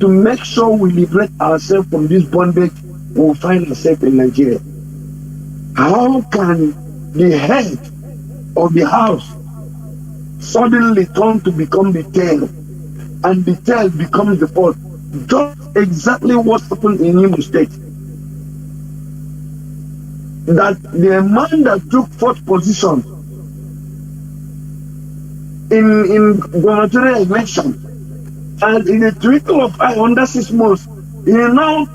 make sure we liberate ourselves from this bondage we find ourselves in Nigeria. How can the head of the house suddenly turn to become the tail, and the tail becomes the foot? Just exactly what happened in Imo State. That the man that took fourth position in gubernatorial election, and in a twinkle of eye, under 6 months, he now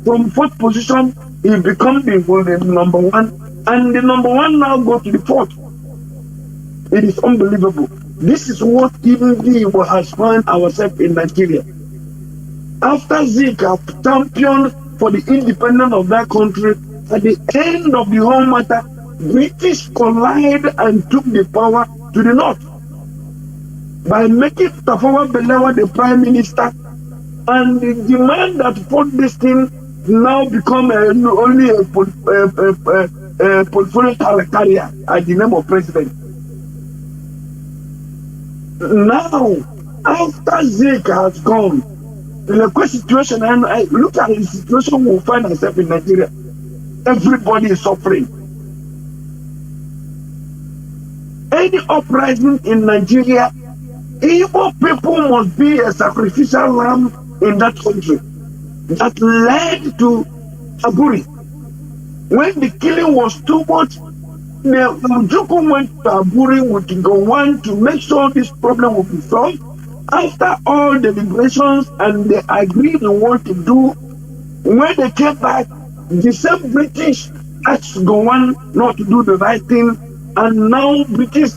from fourth position, he becomes the number one, and the number one now go to the fourth. It is unbelievable. This is what even we has found ourselves in Nigeria. After Zik have championed for the independence of that country, at the end of the whole matter, British collided and took the power to the north by making Tafawa Balewa the prime minister, and the man that fought this thing now become only a portfolio carrier at the name of president. Now, after Zik has gone, in a quick situation, and I look at the situation we find ourselves in Nigeria, everybody is suffering. Any uprising in Nigeria, Igbo people must be a sacrificial lamb in that country. That led to Aburi. When the killing was too much, the Ujuku went to Aburi with Gowon to make sure this problem would be solved. After all the deliberations and they agreed on what to do, when they came back, the same British asked Gowon not to do the right thing, and now British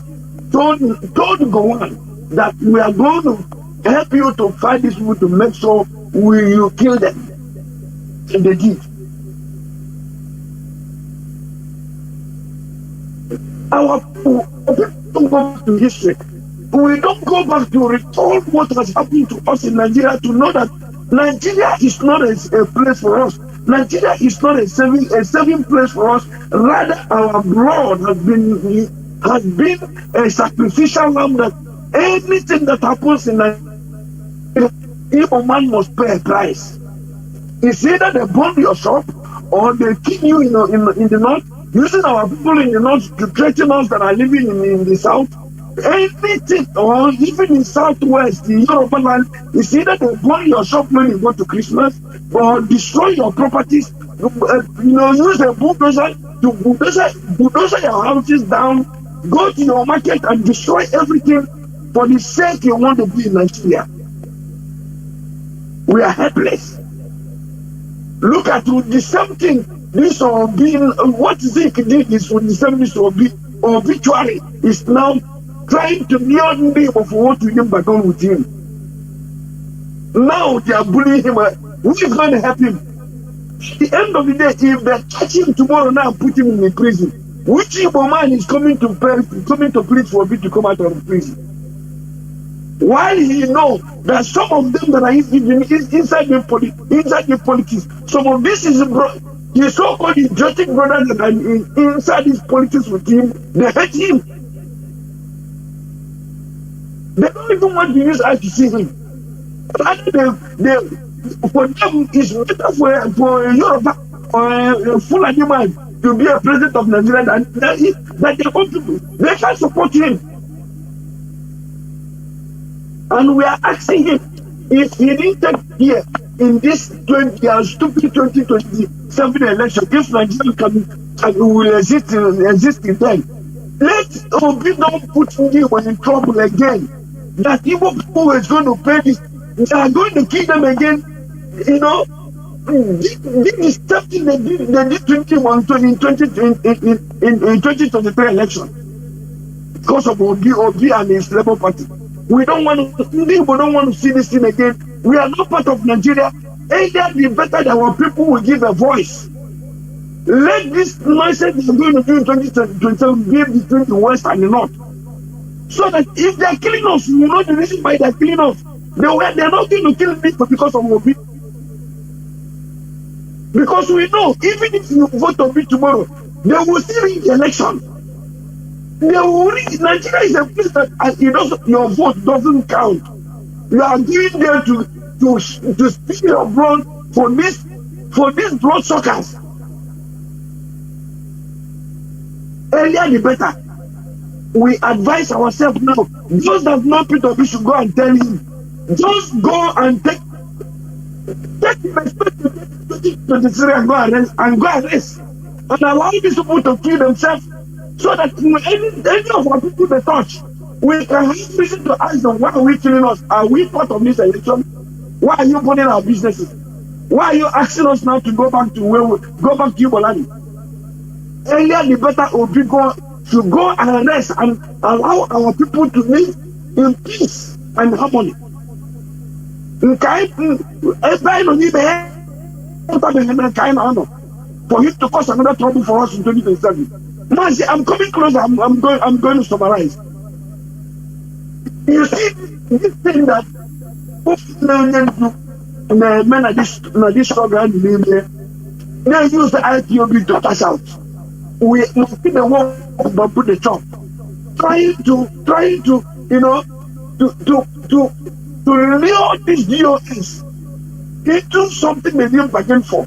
told Gowon that we are going to help you to fight this people to make sure you kill them. And they did. Our people don't go back to history. We don't go back to recall what has happened to us in Nigeria to know that Nigeria is not a place for us. Nigeria is not a saving place for us. Rather, our blood has been a sacrificial lamb that anything that happens in Nigeria, evil man must pay a price. It's either they burn your shop or they kill you in the north, using our people in the north to threaten us that are living in the south. Anything, or even in southwest, in Yoruba land, it's either they burn your shop when you go to Christmas or destroy your properties. Use a bulldozer to bulldozer your houses down, go to your market and destroy everything for the sake you want to be in Nigeria. We are helpless. Look at the same thing. This what Zik did is with the same obituary is now trying to near the name of what we him back on with him. Now they are bullying him. Who is going to help him? At the end of the day, if they catch him tomorrow now and put him in the prison, which Igbo man is coming to plead for me to come out of prison? While he knows that some of them that are inside the politics, some of this is his so-called idiotic brothers that are inside his politics with him, they hate him. They don't even want to use eyes to see him. Rather, for them, it's better for a Yoruba or a Fulani man to be a president of Nigeria than their own people. They can't support him. And we are asking him, if he didn't take here in this stupid 2027 election, if Nigeria will exist in time, let Obi don't put him in trouble again. That Igbo people is going to pay this. They are going to kill them again. This is something they did in 2023 election because of Obi and his Labour Party. We don't want to see this thing again. We are not part of Nigeria. Either the better that our people will give a voice. Let this nonsense they're going to do in 2027 be between the West and the North. So that if they are killing us, we know the reason why they are killing us. They are not going to kill me because of Obi. Because we know, even if you vote Obi tomorrow, they will still win the election. Nigeria is a place that your vote doesn't count. You are going there to speak your blood for these bloodsuckers. Earlier the better. We advise ourselves now. Those that know Peter, we should go and tell him. Just go and take him to Syria and go arrest. And allow these people to kill themselves. So that any of our people they touch, we can have reason to ask them, why are we killing us? Are we part of this election? Why are you burning our businesses? Why are you asking us now to go back to Ibolani? Earlier the better Obi to go and arrest and allow our people to live in peace and harmony. For him to cause another trouble for us in 2027. Mazi, I'm coming closer. I'm going to summarize. You see this thing that men at this program, they use the IPOB to cash out. We must be the one that put the chop, trying to lure these DOS into something they didn't bargain for,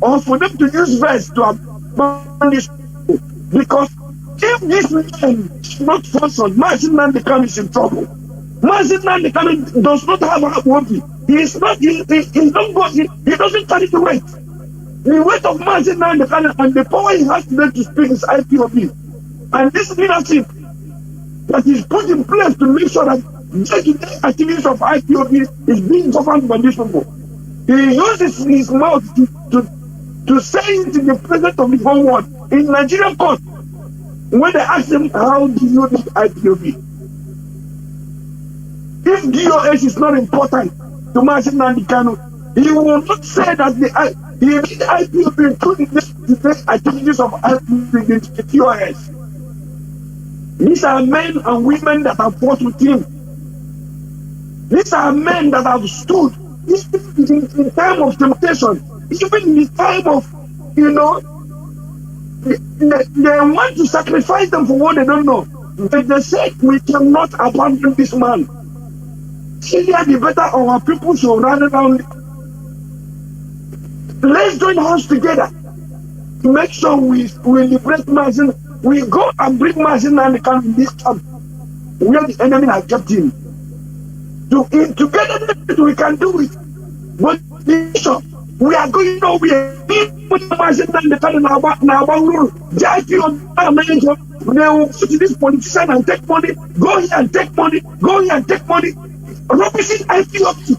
or for them to use verse to abandon this. Because if this man is not sponsored, Mazi Nnamdi Kanu is in trouble. Mazi Nnamdi Kanu does not have a body. He doesn't carry the weight. The weight of Mazi Nnamdi Kanu and the power he has today to speak is IPOB. And this leadership that is put in place to make sure that day-to-day activities of IPOB is being governed by these people. He uses his mouth to say it in the presence of the whole world. In Nigerian court, when they ask him, how do you need IPOB? If DOS is not important to Mazi Nnamdi Kanu, he will not say that he needs IPOB to the activities of IPOB in the DOS. These are men and women that have fought with him. These are men that have stood in time of temptation. even in the time of, you know, they want to sacrifice them for what they don't know. But they said we cannot abandon this man. Senior the better our people should run around. Let's join hands together to make sure we liberate Mazi. We go and bring Mazi Nnamdi Kanu in this camp where the enemy has kept him. Together we can do it. But we are going nowhere. Mazi Nnamdi Kanu now rule. They will go to this politician and take money. Go here and take money. Go here and take money. Represent IPOB.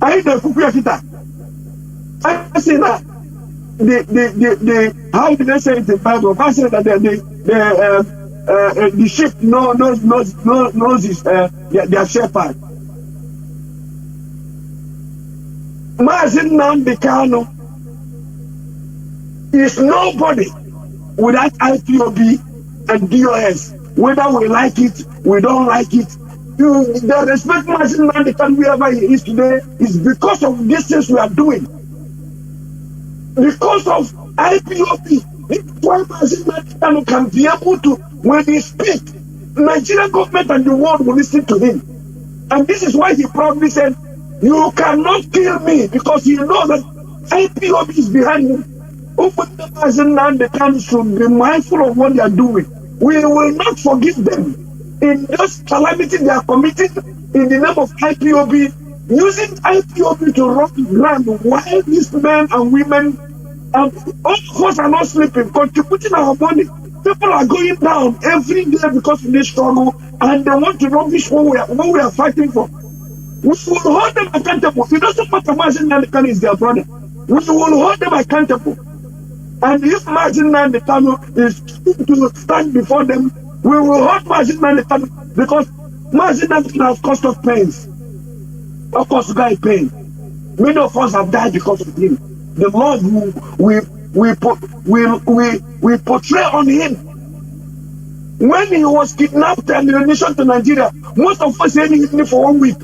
I the Kukuya I say that the how did they say it in the Bible? I say that the sheep knows his their shepherd. Mazi Nnamdi Kanu is nobody without IPOB and DOS. Whether we like it, we don't like it. The respect Mazi Nnamdi Kanu wherever he is today is because of these things we are doing. Because of IPOB. That's why Mazi Nnamdi Kanu can be able to, when he speaks, Nigerian government and the world will listen to him. And this is why he probably said, you cannot kill me, because he knows that IPOB is behind him. Mazi Nnamdi Kanu should be mindful of what they are doing. We will not forgive them in this calamity they are committing in the name of IPOB, using IPOB to rob the land while these men and women and all of us are not sleeping, contributing our money. People are going down every day because of this struggle, and they want to rubbish what we are fighting for. We will hold them accountable. It doesn't matter Mazi Nnamdi Kanu is their brother. We will hold them accountable. And if Mazi Nnamdi Kanu is to stand before them, we will hold Mazi Nnamdi Kanu, because Mazi Nnamdi Kanu has cost us pains. Of course, guy pain. Many of us have died because of him. The Lord we portray on him. When he was kidnapped and returned to Nigeria, most of us had him for 1 week.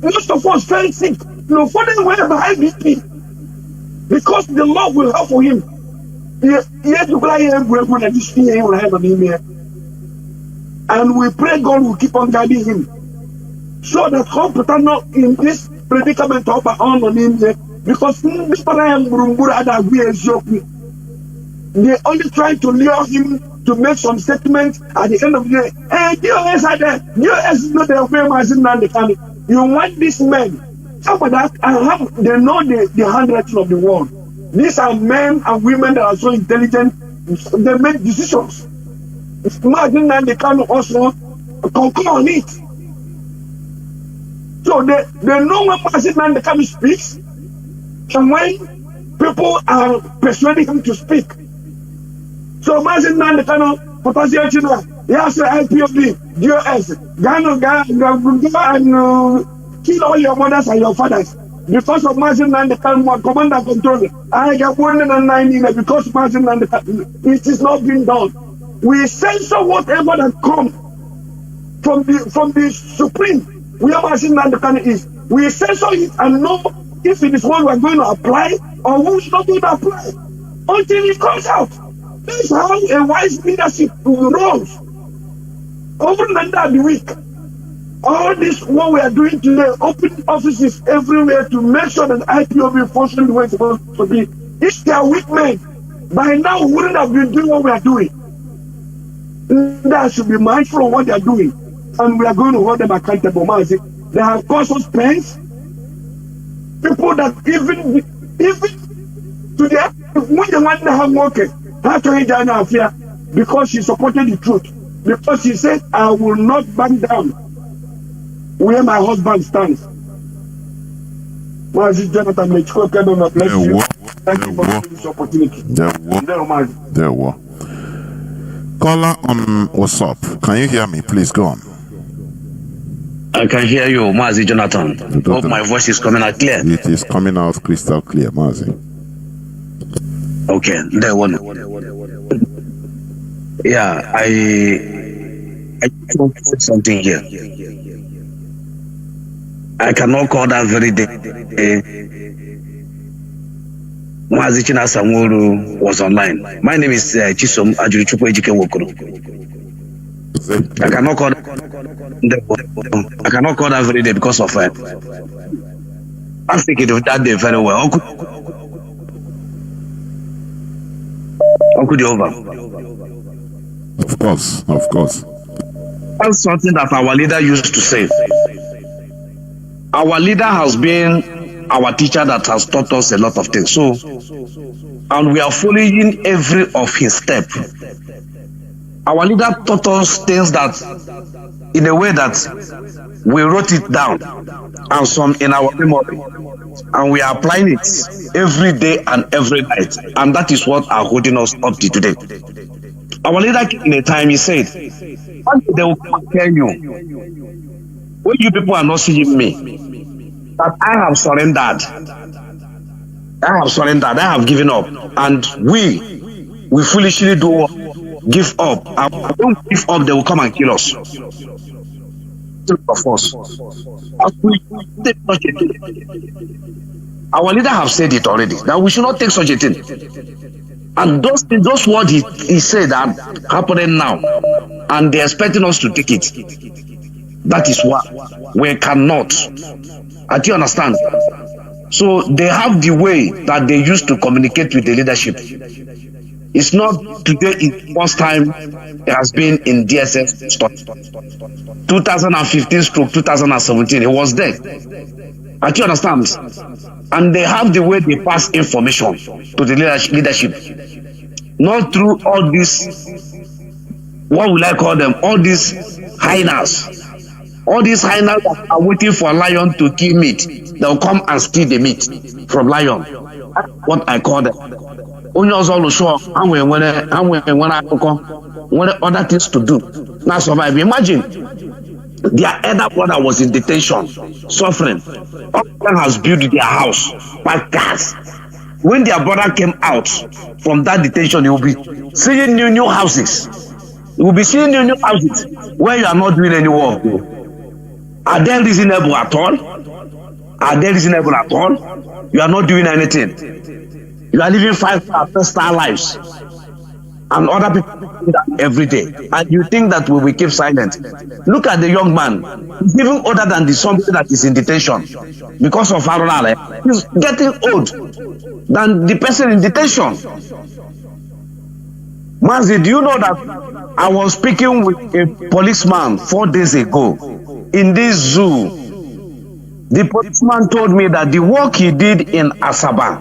Most of us fell sick. No, for them were behind BP. Because the Lord will help for him. And we pray God will keep on guiding him, so that not in this predicament of on him, because they only try to lure him to make some statements at the end of the day. Hey, DOS are there. DOS is not the way Mazi Nnamdi Kanu. You want these men, after that, they know the handwriting of the world. These are men and women that are so intelligent. They make decisions. Mazi Nnamdi Kanu also concur on it. So they know when Mazi Nnamdi Kanu speaks, and when people are persuading him to speak. So Mazi Nnamdi Kanu, Potassium China, yes, IPOB, DOS, Ghana, and kill all your mothers and your fathers. Because of Mazi Nnamdi Kanu, command and control. I got 190 because Mazi Nnamdi Kanu. It is not being done. We censor whatever that comes from the supreme, where Mazi Nnamdi Kanu is. We censor it and know if it is what we are going to apply or who is not going to apply until it comes out. That's how a wise leadership rolls. Over the week, all this what we are doing today, opening offices everywhere to make sure that IPOB function the way it's supposed to be. If they are weak men, by now we wouldn't have been doing what we are doing. That should be mindful of what they are doing, and we are going to hold them accountable. Mazi, they have caused us pains. People that even today, when they want to have working, how to hit down our fear, because she supported the truth. Because she said, I will not back down where my husband stands. Mazi Jonathan Chinedu, bless you. Thank you for this opportunity. There were. Caller on WhatsApp. Can you hear me? Please go on. I can hear you, Mazi Jonathan. Hope my voice is coming out clear. It is coming out crystal clear, Mazi. Okay, there one. Yeah, I want to say something here. I cannot call that very day Mazi Nnamdi was online. My name is Chisom Ajurichukwu Ejike Wokoro. I cannot call that very day because of I'm thinking of that day very well. Uncle Jehovah. Of course. That's something that our leader used to say. Our leader has been our teacher that has taught us a lot of things. So, and we are following every of his step. Our leader taught us things that, in a way that we wrote it down, and some in our memory, and we are applying it every day and every night, and that is what are holding us up to today. Our leader came in a time, he said, one day they will come and tell you, when you people are not seeing me, that I have surrendered. I have given up. And we foolishly give up. And when we give up, they will come and kill us. Of us. Our leader have said it already, that we should not take such a thing. And those words he said are happening now, and they're expecting us to take it. That is why we cannot. Do you understand? So they have the way that they used to communicate with the leadership. It's not today, it's first time it has been in DSS stuff. 2015/2017, it was there. Do you understand? And they have the way they pass information to the leadership. Not through all this, what will I call them? All these hyenas. All these hyenas that are waiting for a lion to kill meat, they'll come and steal the meat from lion. That's what I call them. Only also show when other things to do. Now survive. Imagine their elder brother was in detention, suffering. All them has built their house by gas. When their brother came out from that detention, you will be seeing new houses. You will be seeing new houses where you are not doing any work. Are they reasonable at all? Are they reasonable at all? You are not doing anything. You are living 5-star lives. And other people do that every day. And you think that we will keep silent. Look at the young man. He's even older than somebody that is in detention. Because of Harunale. He's getting old than the person in detention. Mazi, do you know that I was speaking with a policeman 4 days ago in this zoo? The policeman told me that the work he did in Asaba,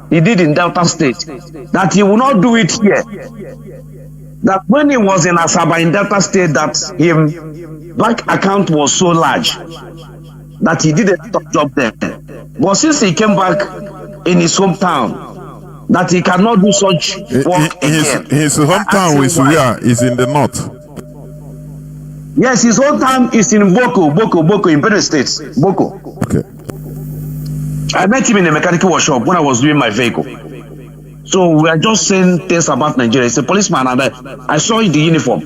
he did in Delta State, that he will not do it here. That when he was in Asaba in Delta State, that his bank account was so large that he did a top job there. But since he came back in his hometown, that he cannot do such work again. His hometown is where? Is in the north. Yes, his hometown is in Boko, in Benue State. Boko. Okay. I met him in a mechanical workshop when I was doing my vehicle. So we are just saying things about Nigeria. He's a policeman, and I saw the uniform.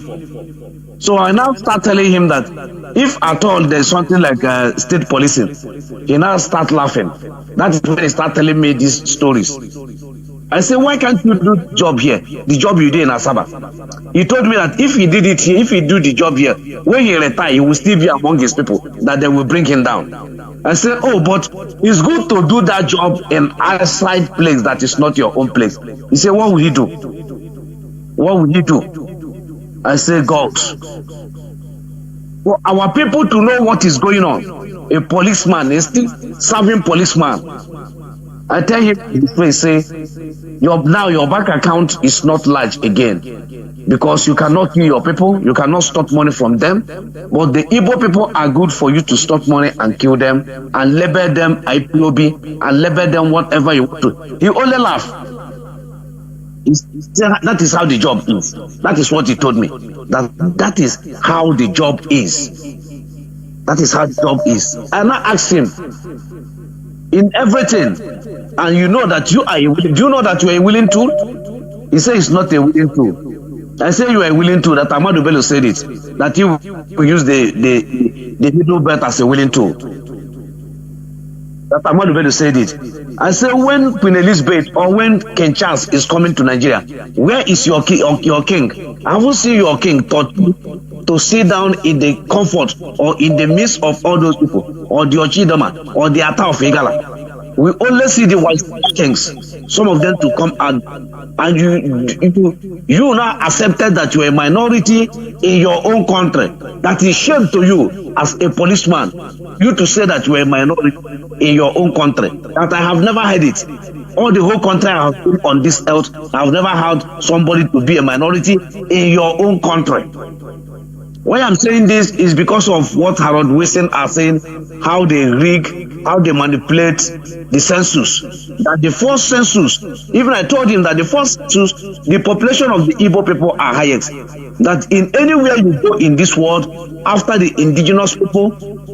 So I now start telling him that if at all there's something like state policing, he now start laughing. That is when he start telling me these stories. I say, why can't you do the job here? The job you did in Asaba. He told me that if he did it here, if he do the job here, when he retire, he will still be among his people, that they will bring him down. I said, oh, but it's good to do that job in outside place that is not your own place. He said, what will he do? What will he do? I said, God. For our people to know what is going on, a policeman is still serving policeman. I tell him this way, say, now your bank account is not large again, because you cannot kill your people, you cannot stop money from them, but the Igbo people are good for you to stop money and kill them and label them IPOB and label them whatever you want to. He only laughed. That is how the job is. That is what he told me. That is how the job is. That is how the job is. And I asked him, in everything, and you know that you are a willing, do you know that you are a willing tool? He said it's not a willing tool. I say you are a willing tool, that Ahmadu Bello said it, that you use the middle belt as a willing tool. that Ahmadu said it. I say when Queen Elizabeth or when King Charles is coming to Nigeria, where is your king? I haven't seen your king to sit down in the comfort or in the midst of all those people, or the Ochidama or the Ata of Igala. We only see the white kings, some of them to come and you now accepted that you are a minority in your own country. That is shame to you as a policeman, you to say that you are a minority in your own country. That I have never heard it. All the whole country I have been on this earth, I have never heard somebody to be a minority in your own country. Why I'm saying this is because of what Harold Wilson are saying, how they rig, how they manipulate the census. That the first census, even I told him that the first census, the population of the Igbo people are highest. That in anywhere you go in this world, after the indigenous people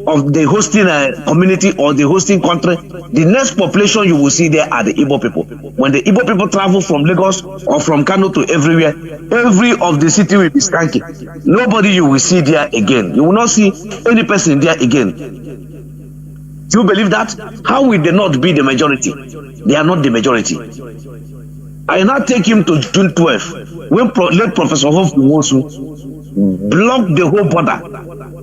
of the hosting community or the hosting country, the next population you will see there are the Igbo people. When the Igbo people travel from Lagos or from Kano to everywhere, every of the city will be skanky. Nobody you will see there again. You will not see any person there again. Do you believe that? How will they not be the majority? They are not the majority. I now take him to June 12th, when late Professor Hof blocked the whole border,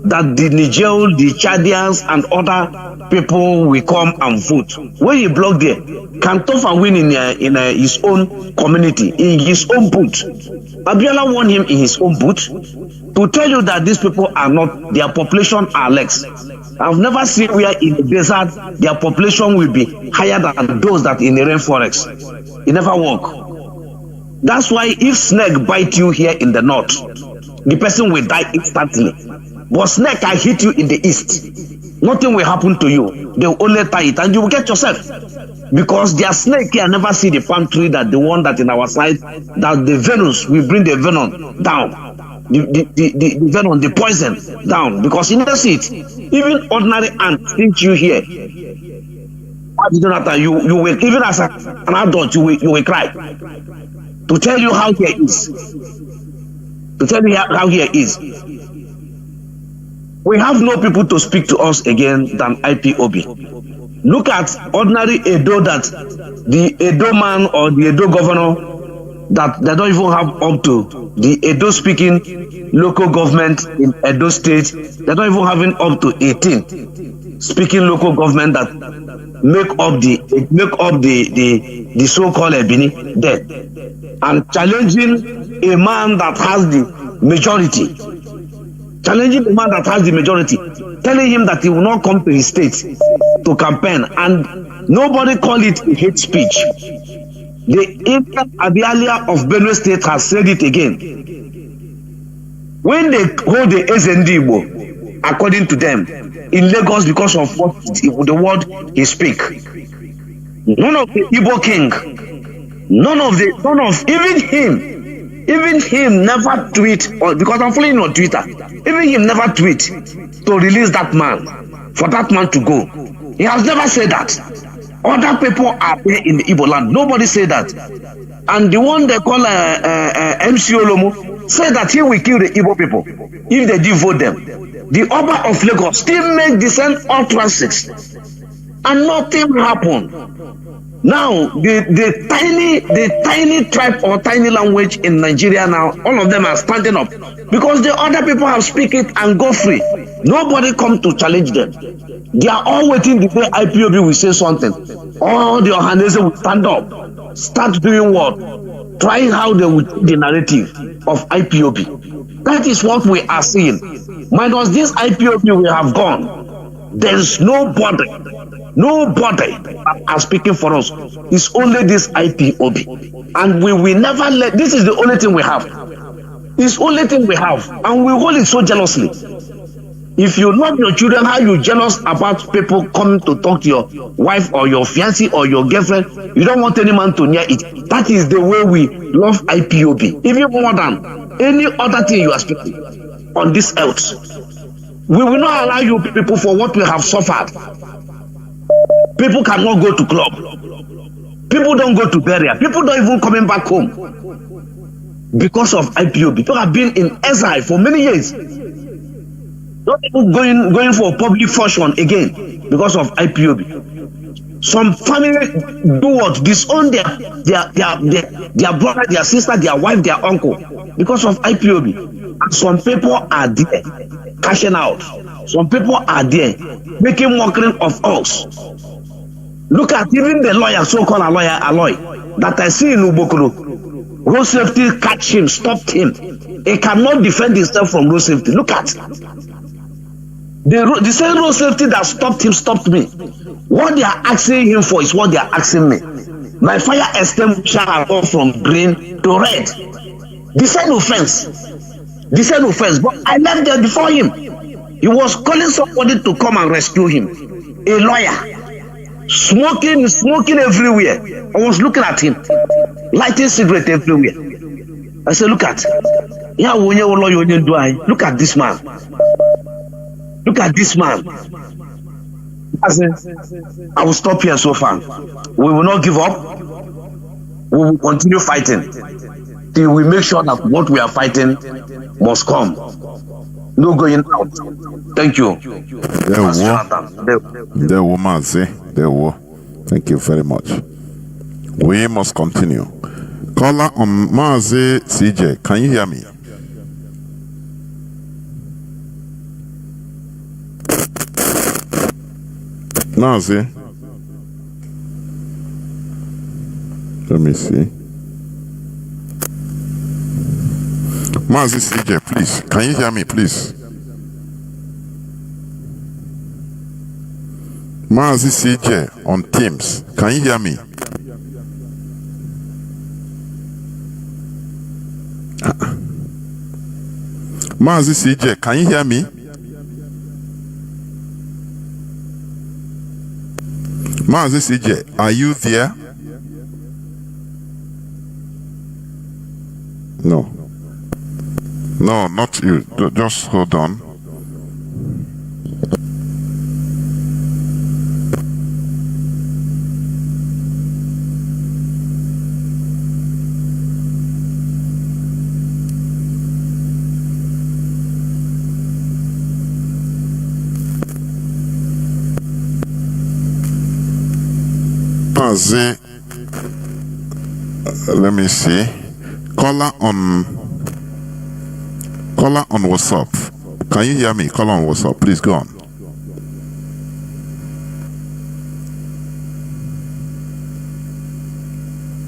that the Niger, the Chadians and other people will come and vote. When he blocked there, Kantofa win in his own community, in his own booth. Abiola won him in his own booth to tell you that these people are not, their population are less. I've never seen where in the desert their population will be higher than those that in the rainforest. It never work. That's why if snake bite you here in the north, the person will die instantly. But snake can hit you in the east, nothing will happen to you. They will only tie it and you will get yourself. Because their snake here never see the palm tree that the one that in our side, that the Venus will bring the venom down. The venom, the poison down, because you never see it. Even ordinary ant think you here. Mazi Jonathan, you will, even as an adult, you will cry. To tell you how here is. To tell you how here is. We have no people to speak to us again than IPOB. Look at ordinary Edo, that the Edo man or the Edo governor, that they don't even have up to the Edo speaking local government in Edo state. They don't even having up to 18 speaking local government that make up the so-called Ebini there, and challenging a man that has the majority. Challenging the man that has the majority, telling him that he will not come to his state to campaign, and nobody call it hate speech. The Abialia of Benue State has said it again. When they hold the SND, according to them, in Lagos, because of what the word he speak, none of the Igbo king, even him never tweet, or because I'm following on Twitter, even him never tweet to release that man, for that man to go. He has never said that. Other people are there in the Igbo land. Nobody said that. And the one they call MC Olomo said that he will kill the Igbo people if they did vote them. The Oba of Lagos still make the same utterances, and nothing happened. Now the tiny tribe or tiny language in Nigeria now, all of them are standing up because the other people have speak it and go free. Nobody come to challenge them. They are all waiting the day IPOB will say something. All the Ohanese will stand up, start doing what? Trying how they will change the narrative of IPOB. That is what we are seeing. Minus this IPOB we have gone. There is nobody are speaking for us. It's only this IPOB. And we will never let, this is the only thing we have. It's the only thing we have. And we hold it so jealously. If you love your children, how you jealous about people coming to talk to your wife or your fiancé or your girlfriend? You don't want any man to near it. That is the way we love IPOB. Even more than any other thing you are speaking on this earth. We will not allow you people for what we have suffered. People cannot go to club. People don't go to burial. People don't even coming back home because of IPOB. People have been in exile for many years. Not even going for public function again because of IPOB. Some family do what? Disown their brother, their sister, their wife, their uncle because of IPOB. And some people are there cashing out. Some people are there making mockery of us. Look at even the lawyer, so-called lawyer, Aloy, that I see in Ubokoro. Road safety catch him, stopped him. He cannot defend himself from road safety. Look at the same road safety that stopped him, stopped me. What they are asking him for is what they are asking me. My fire extinguisher has gone from green to red. The same offense. But I left there before him. He was calling somebody to come and rescue him. A lawyer. Smoking everywhere. I was looking at him. Lighting cigarette everywhere. I said, look at. Look at this man. Look at this man. I said, I will stop here so far. We will not give up. We will continue fighting till we make sure that what we are fighting must come. No going out. Thank you. There were Mazi. There were. Thank you very much. We must continue. Caller on Mazi CJ. Can you hear me? Mazi. Let me see. Mazi CJ, please. Can you hear me, please? Mazi CJ on Teams. Can you hear me? Mazi CJ, can you hear me? Mazi CJ, are you there? No. No, not you. Just hold on. Let me see. Caller on WhatsApp. Can you hear me? Caller on WhatsApp. Please go on.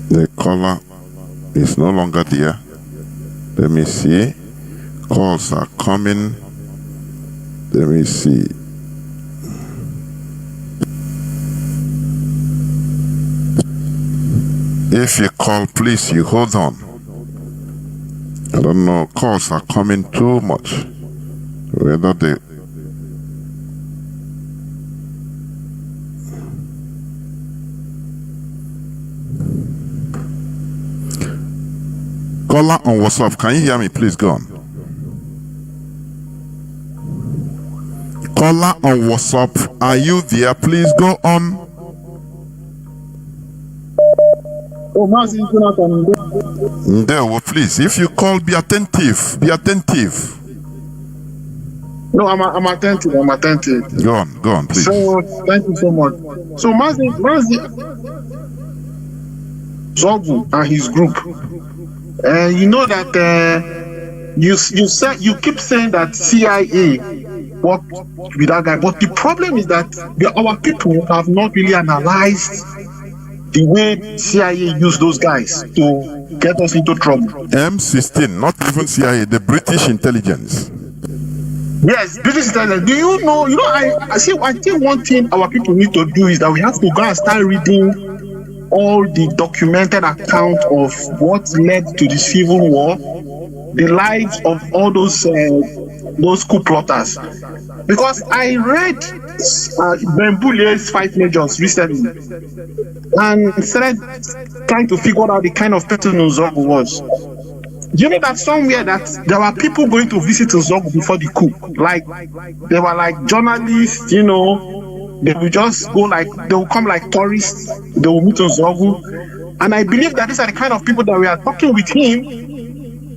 The caller is no longer there. Let me see. Calls are coming. Let me see. If you call, please, you hold on. I don't know, calls are coming too much. Whether they... Caller on WhatsApp, can you hear me? Please go on. Caller on WhatsApp, are you there? Please go on. Oh, Mazi Jonathan. There, please. If you call, be attentive. Be attentive. No, I'm attentive. I'm attentive. Go on, please. So, thank you so much. So, Mazi Zogu and his group. You know that you keep saying that CIA worked with that guy, but the problem is that our people have not really analyzed the way CIA used those guys to get us into trouble. M16, not even CIA, the British intelligence. Yes, British intelligence. Do you know? I think one thing our people need to do is that we have to go and start reading all the documented account of what led to the civil war, the lives of all those coup plotters. Because I read Bemboule's 5 Majors recently and started trying to figure out the kind of person Nzogu was. You know that somewhere that there were people going to visit Nzogu before the coup. Like, they were like journalists, they will just go they will come like tourists, they will meet Nzogu. And I believe that these are the kind of people that we are talking with him,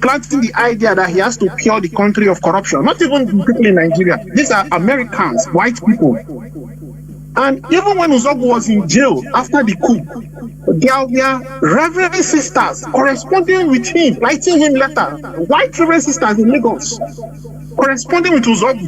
planting the idea that he has to cure the country of corruption. Not even people in Nigeria. These are Americans, white people. And even when Uzogu was in jail after the coup, there were Reverend sisters corresponding with him, writing him letters. White Reverend sisters in Lagos corresponding with Uzogu.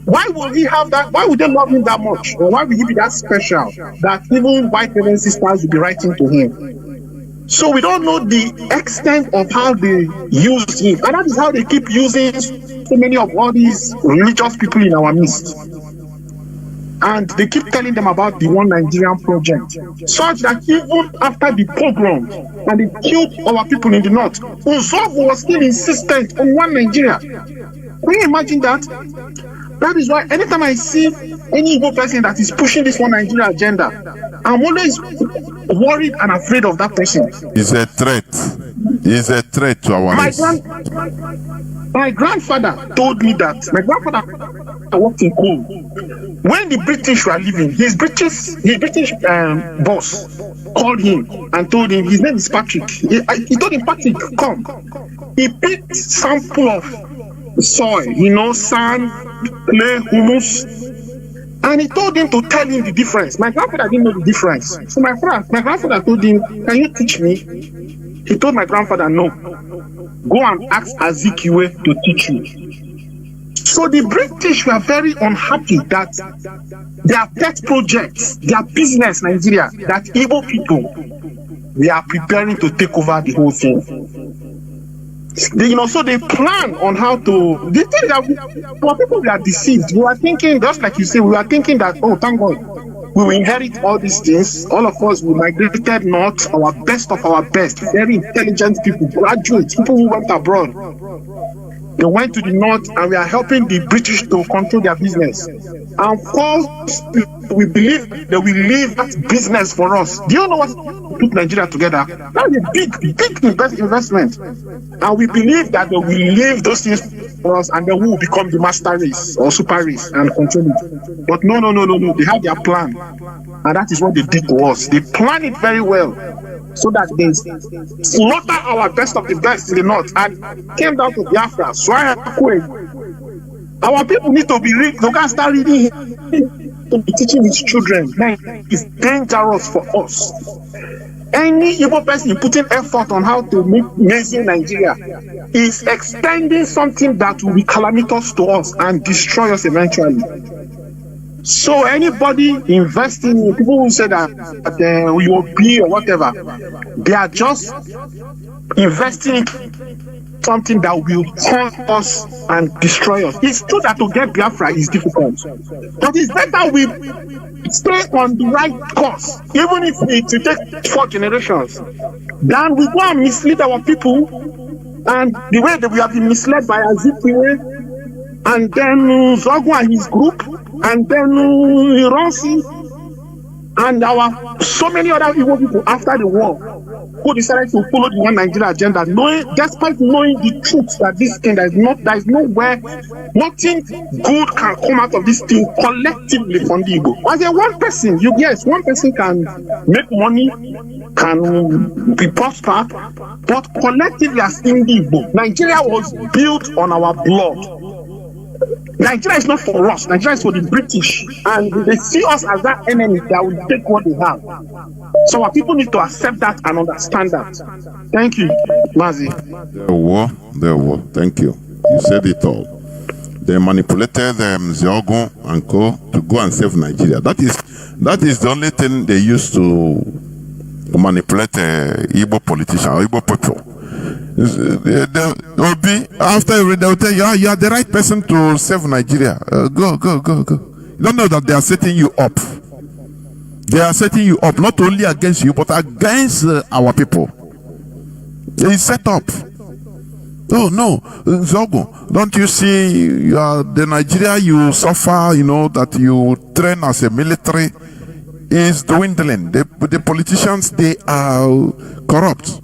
Why would he have that? Why would they love him that much? Or why would he be that special that even white Reverend sisters would be writing to him? So we don't know the extent of how they used him. And that is how they keep using so many of all these religious people in our midst. And they keep telling them about the One Nigerian project, such that even after the pogrom and they killed our people in the north, Uzogu was still insistent on One Nigeria. Can you imagine that? That is why anytime I see any Igbo person that is pushing this One Nigeria agenda, I'm always worried and afraid of that person. It's a threat. It's a threat to our race. My grandfather told me that. My grandfather worked in coal. When the British were leaving, his British boss called him and told him his name is Patrick. He told him, Patrick, come. He picked sample of soil, sand, clay, humus, and he told him to tell him the difference. My grandfather didn't know the difference. So my grandfather told him, can you teach me? He told my grandfather, no. Go and ask Azikiwe to teach you. So the British were very unhappy that their pet projects, their business, Nigeria, that Igbo people, they are preparing to take over the whole thing. So they plan on how to. They think that for people we are deceived. We are thinking, just like you say, we are thinking that, oh, thank God, we will inherit all these things. All of us, we migrated north, our best of our best, very intelligent people, graduates, people who went abroad. They went to the north and we are helping the British to control their business. And of course, we believe they will leave that business for us. Do you know what put Nigeria together? That's a big investment. And we believe that they will leave those things for us and then we will become the master race or super race and control it. But no. They have their plan. And that is what they did to us. They planned it very well, so that they slaughter our best of the best in the north and came down to Biafra. Our people need to be read. They can start reading to be teaching his children. It's dangerous for us. Any Igbo person putting effort on how to make amazing Nigeria is extending something that will be calamitous to us and destroy us eventually. So anybody investing in people who say that we will be or whatever, they are just investing in something that will haunt us and destroy us. It's true that to get Biafra is difficult, but it's better we stay on the right course, even if it takes 4 generations. Then we go and mislead our people, and the way that we have been misled by Azikiwe, and then Zogu and his group, and then Ironsi, and so many other Igbo people after the war who decided to follow the One Nigeria agenda, despite knowing the truth that this thing, there is nowhere, nothing good can come out of this thing collectively from the Igbo. As a one person, one person can make money, can be prosper, but collectively as Igbo, Nigeria was built on our blood. Nigeria is not for us. Nigeria is for the British, and they see us as that enemy that will take what they have. So our people need to accept that and understand that. Thank you, Mazi. There were. Thank you. You said it all. They manipulated Zogu and Co. to go and save Nigeria. That is the only thing they used to manipulate Igbo politicians or Igbo people. They'll be after they'll tell you, you are the right person to save Nigeria. Go. You don't know that they are setting you up. They are setting you up not only against you but against our people. They set up. Oh no, Zogo, don't you see? You are the Nigeria you suffer. That you train as a military is dwindling. The politicians, they are corrupt.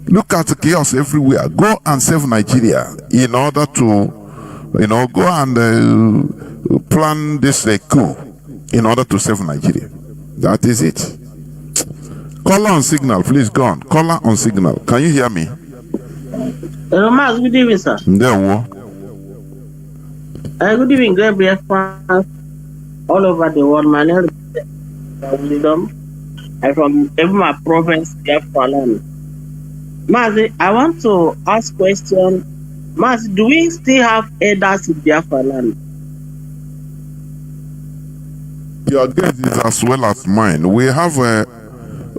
Look at the chaos everywhere. Go and save Nigeria in order to, go and plan this coup in order to save Nigeria. That is it. Caller on signal, please go on. Caller on signal. Can you hear me? Hello, Mazi. Good evening, sir. There we good evening, great Biafran. all over the world. My name is Wisdom. I'm from Ebuma province, Biafran. Mazi, I want to ask question. Mazi, do we still have elders in Biafran? Your guess is as well as mine. We have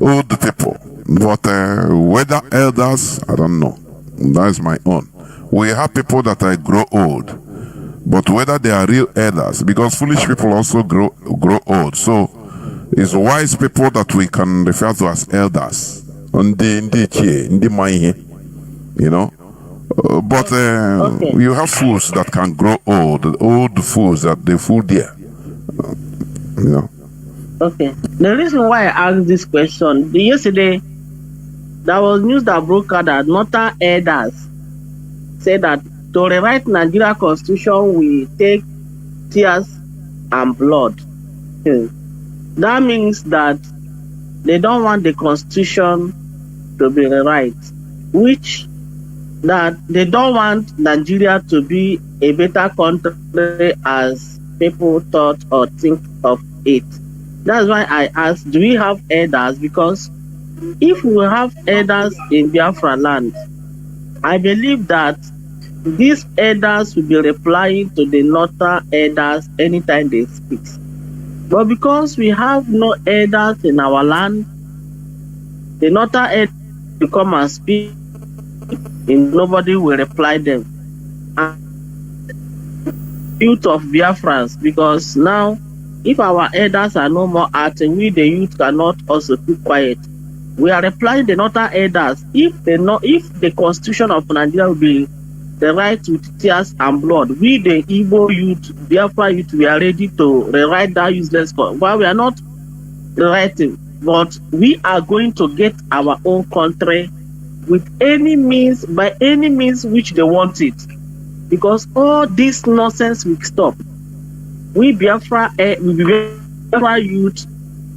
old people, but whether elders, I don't know. That's my own. We have people that grow old, but whether they are real elders, because foolish people also grow old. So it's wise people that we can refer to as elders. You know. But you have fools that can grow old fools that they fool there. You know. Okay. The reason why I asked this question, yesterday there was news that broke out that northern elders said that to rewrite Nigeria constitution will take tears and blood. That means that they don't want the constitution to be rewrite, which that they don't want Nigeria to be a better country as people thought or think of it. That's why I asked, do we have elders? Because if we have elders in Biafra land, I believe that these elders will be replying to the northern elders anytime they speak. But because we have no elders in our land, the northern elders will come and speak and nobody will reply them. Youth of Biafrans, because now if our elders are no more acting, we the youth cannot also keep quiet. We are replying the northern elders. If the constitution of Nigeria will be the right with tears and blood, we the Igbo youth, Biafra youth, we are ready to rewrite that useless code. Well, we are not rewriting, but we are going to get our own country with any means, by any means which they want it. Because all this nonsense will stop. We Biafra youth,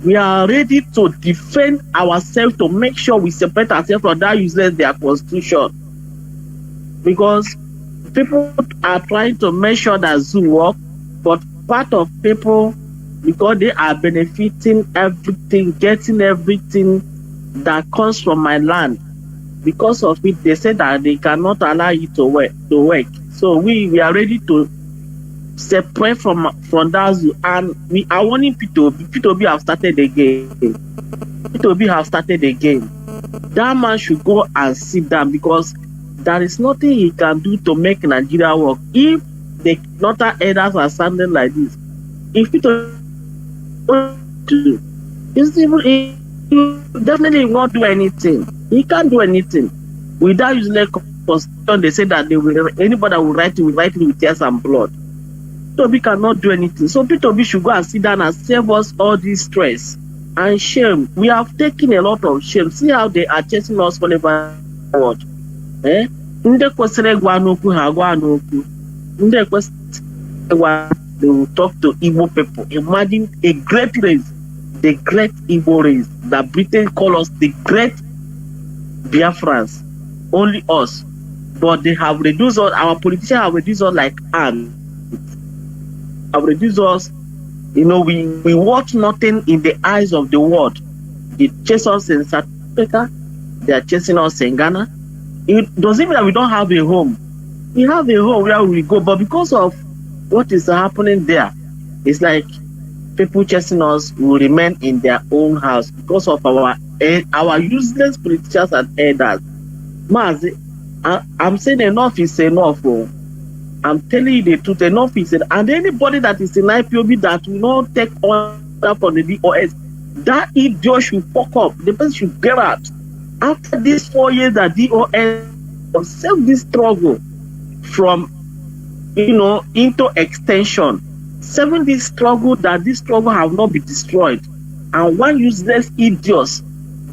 we are ready to defend ourselves to make sure we separate ourselves from that useless their constitution. Because people are trying to make sure that Zoom work, but part of people, because they are benefiting everything, getting everything that comes from my land. Because of it, they say that they cannot allow you to work. So we are ready to separate from that Zoom, and we are warning P2B. P2B have started the game. P2B have started the game. That man should go and sit down, because there is nothing he can do to make Nigeria work. If the northern elders are standing like this, if P2B he definitely won't do anything. He can't do anything. Without using a constitution, they say that anybody will write it with tears and blood. P2B cannot do anything. So P2B should go and sit down and save us all this stress and shame. We have taken a lot of shame. See how they are chasing us whenever forward. They will talk to Igbo people. Imagine a great race, the great Igbo race that Britain call us the great Biafrans, only us. But they have reduced us, our politicians have reduced us like ants. Have reduced us, we watch nothing in the eyes of the world. They chase us in South Africa, they are chasing us in Ghana. It doesn't mean that we don't have a home. We have a home where we go, but because of what is happening there, it's like people chasing us will remain in their own house because of our useless politicians and elders. Mazi, I'm saying enough is enough. I'm telling you the truth, enough is enough. And anybody that is in IPOB that will not take order from the DOS, that idiot should fuck up. The person should get out. After these 4 years that DOS observed this struggle from, into extension, 7 this struggle that this struggle have not been destroyed. And one useless idiots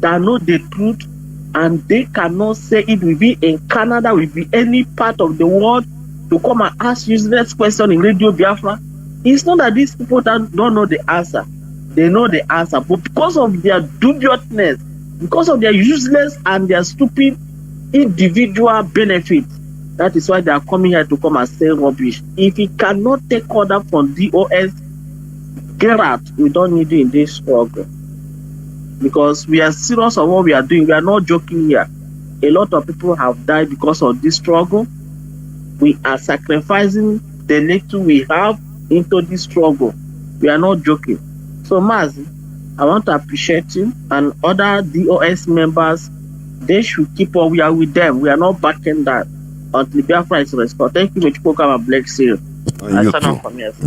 that know the truth and they cannot say it will be in Canada, will be any part of the world, to come and ask useless question in Radio Biafra. It's not that these people don't know the answer. They know the answer, but because of their dubiousness, because of their useless and their stupid individual benefit, that is why they are coming here to come and say rubbish. If he cannot take order from DOS, get out, we don't need you in this struggle. Because we are serious of what we are doing. We are not joking here. A lot of people have died because of this struggle. We are sacrificing the little we have into this struggle. We are not joking. So, Mazi, I want to appreciate you and other DOS members. They should keep up. We are with them. We are not backing that until Biafra is restored. Thank you, Mechikoka and bless you. You too.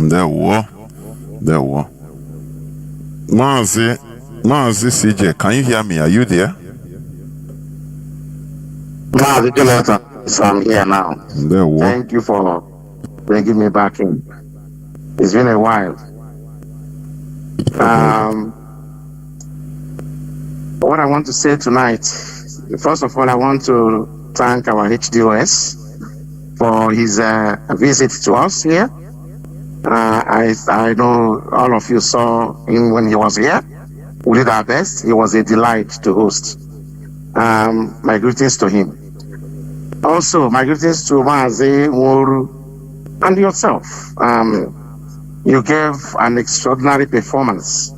There were. Mazi CJ, can you hear me? Are you there? Mazi Jonathan, so I'm here now. Thank you for bringing me back in. It's been a while. What I want to say tonight, first of all, I want to thank our HDOS for his visit to us here. I know all of you saw him when he was here. We did our best. He was a delight to host. My greetings to him. Also, my greetings to Mazi, Moru, and yourself. You gave an extraordinary performance,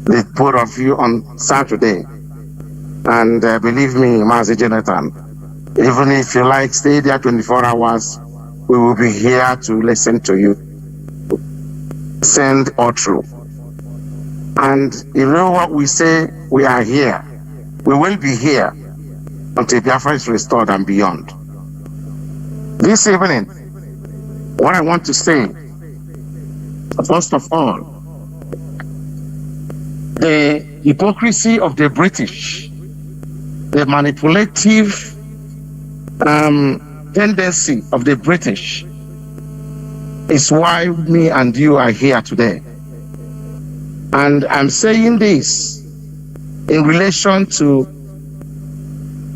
the both of you, on Saturday. And believe me, Mazi Jonathan, even if you like, stay there 24 hours, we will be here to listen to you. Send all through. And you know what we say? We are here. We will be here until Biafra is restored and beyond. This evening, what I want to say, first of all, the hypocrisy of the British, the manipulative tendency of the British is why me and you are here today. And I'm saying this in relation to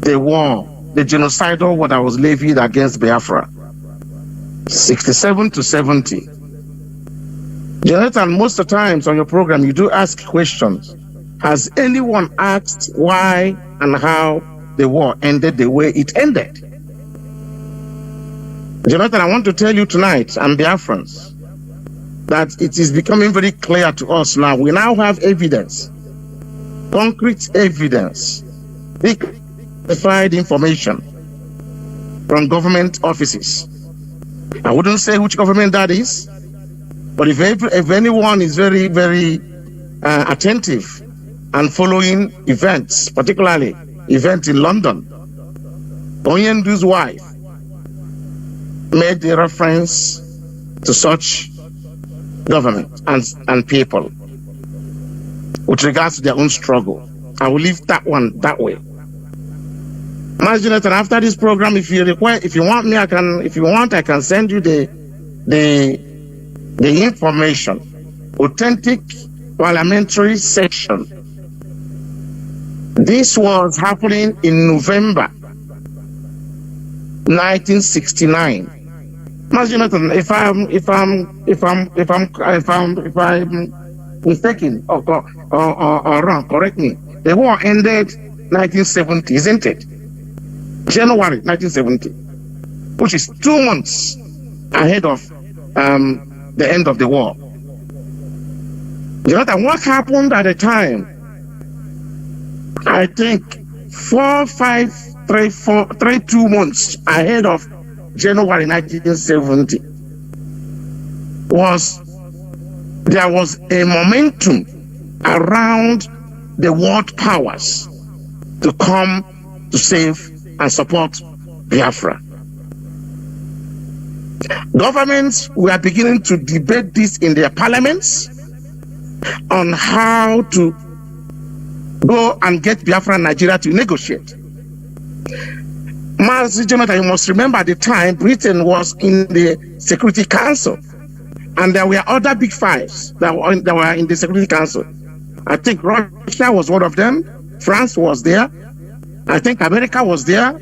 the war, the genocidal war that was levied against Biafra, 67 to 70. Jonathan, most of the times on your program, you do ask questions. Has anyone asked why and how the war ended the way it ended? Jonathan, I want to tell you tonight, and Biafrans, that it is becoming very clear to us now. We now have evidence, concrete evidence, verified information from government offices. I wouldn't say which government that is, but if anyone is very, very attentive and following events, particularly event in London, Onyendu's wife made the reference to such government and people with regards to their own struggle. I will leave that one that way. Mazi Jonathan, after this program, if you want me, I can send you the information, authentic parliamentary session. This was happening in November 1969. Mazi Jonathan, if I'm mistaken or wrong, correct me. The war ended 1970, isn't it? January 1970, which is 2 months ahead of the end of the war. Jonathan, what happened at the time? I think 2 months ahead of January 1970 there was a momentum around the world powers to come to save and support Biafra. Governments were beginning to debate this in their parliaments on how to go and get Biafra and Nigeria to negotiate. Mazi Jonathan, you must remember at the time Britain was in the Security Council, and there were other big fives that were in the Security Council. I think Russia was one of them, France was there, I think America was there,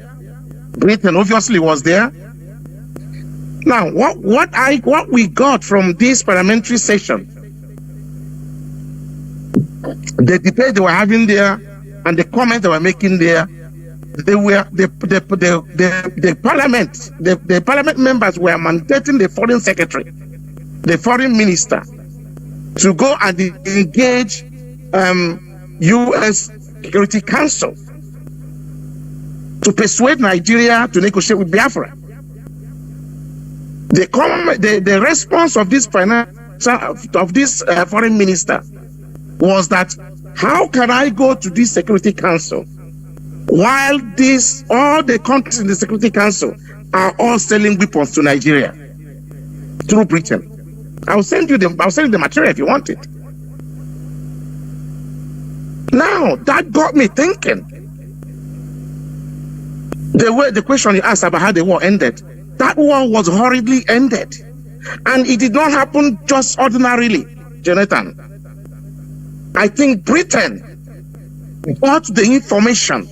Britain obviously was there. Now, what we got from this parliamentary session, the debate they were having there and the comments they were making there, the parliament members were mandating the foreign secretary, the foreign minister, to go and engage U.S. Security Council to persuade Nigeria to negotiate with Biafra. The response of this foreign minister was that, how can I go to this Security Council while all the countries in the Security Council are all selling weapons to Nigeria through Britain? I'll send you the material if you want it. Now that got me thinking. The question you asked about how the war ended, that war was horribly ended, and it did not happen just ordinarily, Jonathan. I think Britain got the information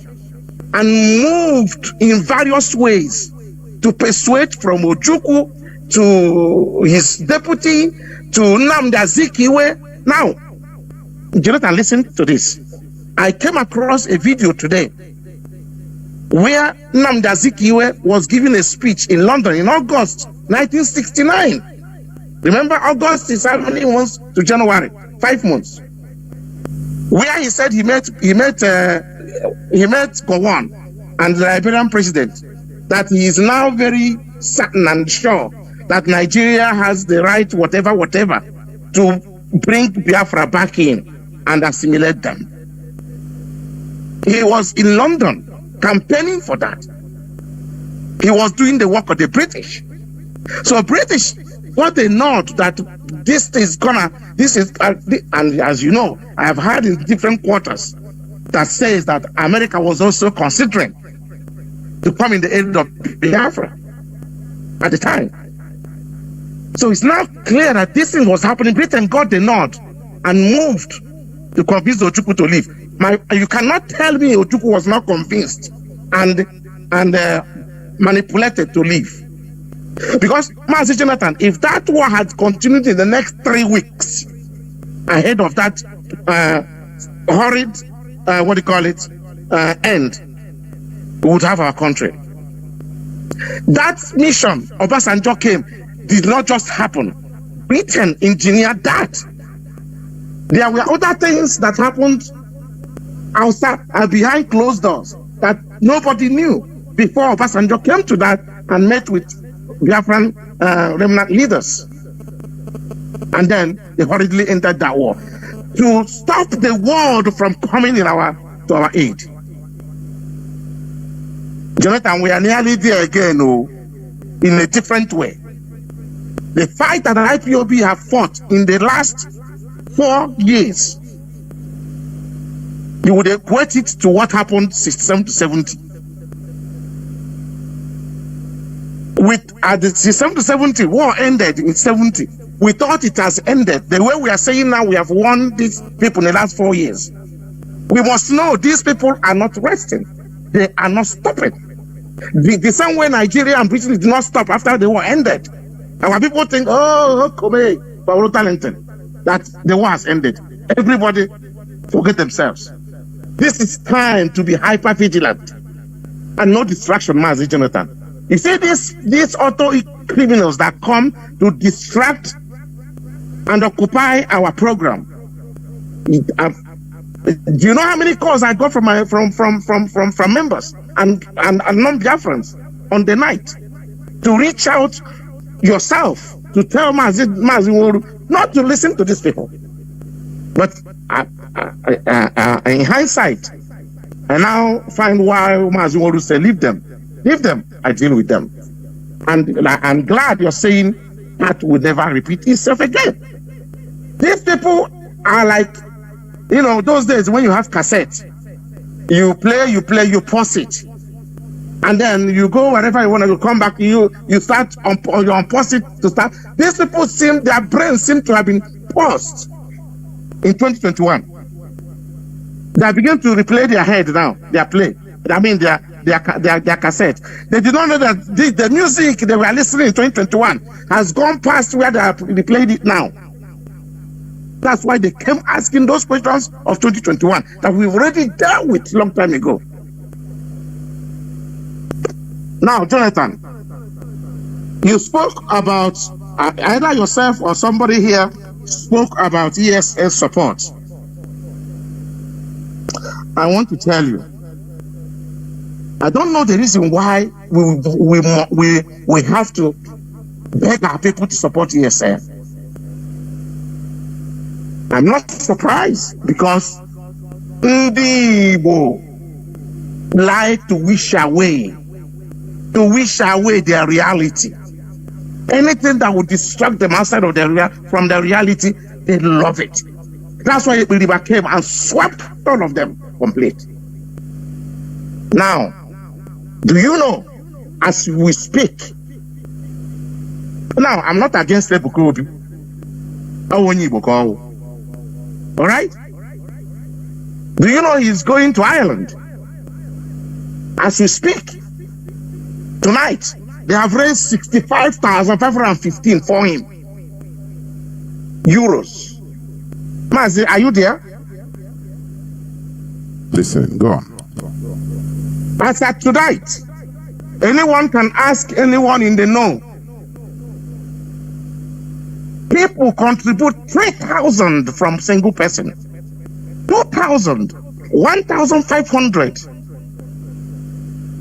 and moved in various ways to persuade, from Ojukwu to his deputy to Nnamdi Azikiwe. Now, Jonathan, listen to this. I came across a video today where Nnamdi Azikiwe was giving a speech in London in August 1969. Remember, August is how many months to January? 5 months. Where he said he met Gowon and the Liberian president, that he is now very certain and sure that Nigeria has the right, whatever, to bring Biafra back in and assimilate them. He was in London campaigning for that. He was doing the work of the British. So British got a nod that and as you know, I have heard in different quarters that says that America was also considering to come in the aid of Biafra at the time. So it's now clear that this thing was happening. Britain got the nod and moved to convince Ojukwu to leave. You cannot tell me Ojukwu was not convinced and manipulated to leave. Because, Mazi Jonathan, if that war had continued in the next 3 weeks ahead of that horrid, end, we would have our country. That mission Obasanjo came did not just happen. Britain engineered that. There were other things that happened outside behind closed doors that nobody knew before Obasanjo came to that and met with Biafran remnant leaders. And then they hurriedly entered that war to stop the world from coming to our aid. Jonathan, we are nearly there again, in a different way. The fight that the IPOB have fought in the last 4 years, you would equate it to what happened 67 to 70. At the 67 to 70, war ended in 70. We thought it has ended. The way we are saying now, we have won these people in the last 4 years. We must know these people are not resting. They are not stopping. The same way Nigeria and Britain did not stop after the war ended. Our people think, that the war has ended. Everybody forget themselves. This is time to be hyper vigilant and no distraction, Mazi Jonathan. You see these auto criminals that come to distract and occupy our program. Do you know how many calls I got from members and non-Biafrans on the night to reach out yourself to tell Mazi not to listen to these people? But in hindsight, I now find why Mazi Nnamdi say leave them. I deal with them. And I'm glad you're saying that will never repeat itself again. These people are like, those days when you have cassette, you play, you pause it. And then you go wherever you want to come back, you start you unpause it to start. These people their brains seem to have been paused in 2021. They begin to replay their head now, their cassette. They did not know that the music they were listening in 2021 has gone past where they have replayed it now. That's why they came asking those questions of 2021 that we've already dealt with a long time ago. Now, Jonathan, you spoke about either yourself or somebody here spoke about ESN support. I want to tell you, I don't know the reason why we have to beg our people to support ESN. I'm not surprised because ndị Igbo like to wish away their reality. Anything that would distract them outside of from their reality, they love it. That's why River came and swept all of them complete. Now, do you know, as we speak, now I'm not against Ebukobi. All right? Do you know he's going to Ireland? As we speak, tonight, they have raised 65,515 for him. Euros. Mazi, are you there? Listen, go on. As at tonight, anyone can ask anyone in the know. People contribute 3,000 from single person, 2,000, 1,500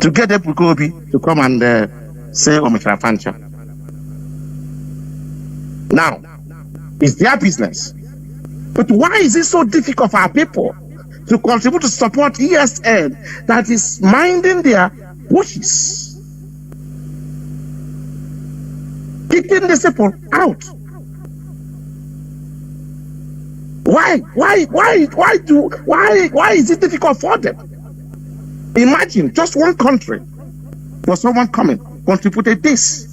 to get Ebukobi to come and say Omitra Fancha. Now, it's their business. But why is it so difficult for our people to contribute to support ESN that is minding their bushes, kicking these people out? Why is it difficult for them? Imagine just one country for someone coming, contributed this.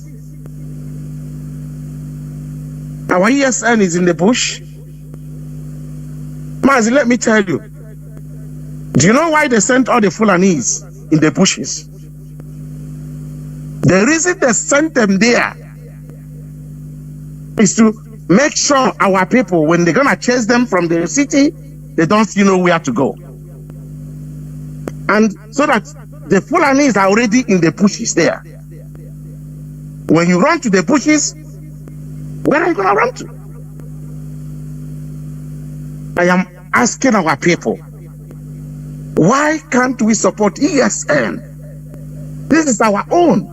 Our ESN is in the bush. Mazi, let me tell you. Do you know why they sent all the Fulanis in the bushes? The reason they sent them there is to make sure our people, when they're gonna chase them from the city, they don't know where to go. And so that the Fulanis are already in the bushes there. When you run to the bushes, where are you gonna run to? I am asking our people, why can't we support ESN? This is our own.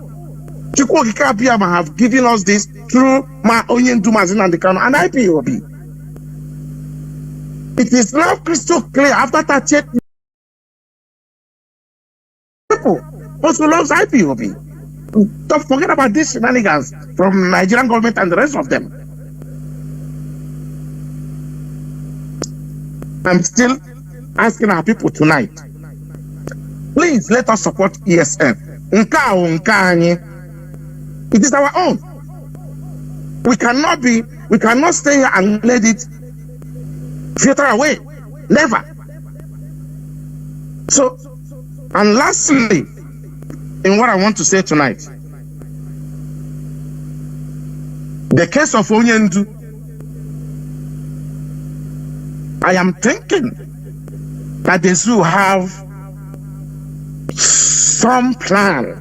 Chukwokika Biama have given us this through Mazi Nnamdi Kanu and IPOB. It is now crystal clear after 38 people also loves IPOB. Don't forget about these shenanigans from Nigerian government and the rest of them. I'm still asking our people tonight, please let us support ESN. It is our own. We cannot stay here and let it filter away. Never. So, and lastly, in what I want to say tonight, the case of Onyendu, I am thinking that the zoo have some plan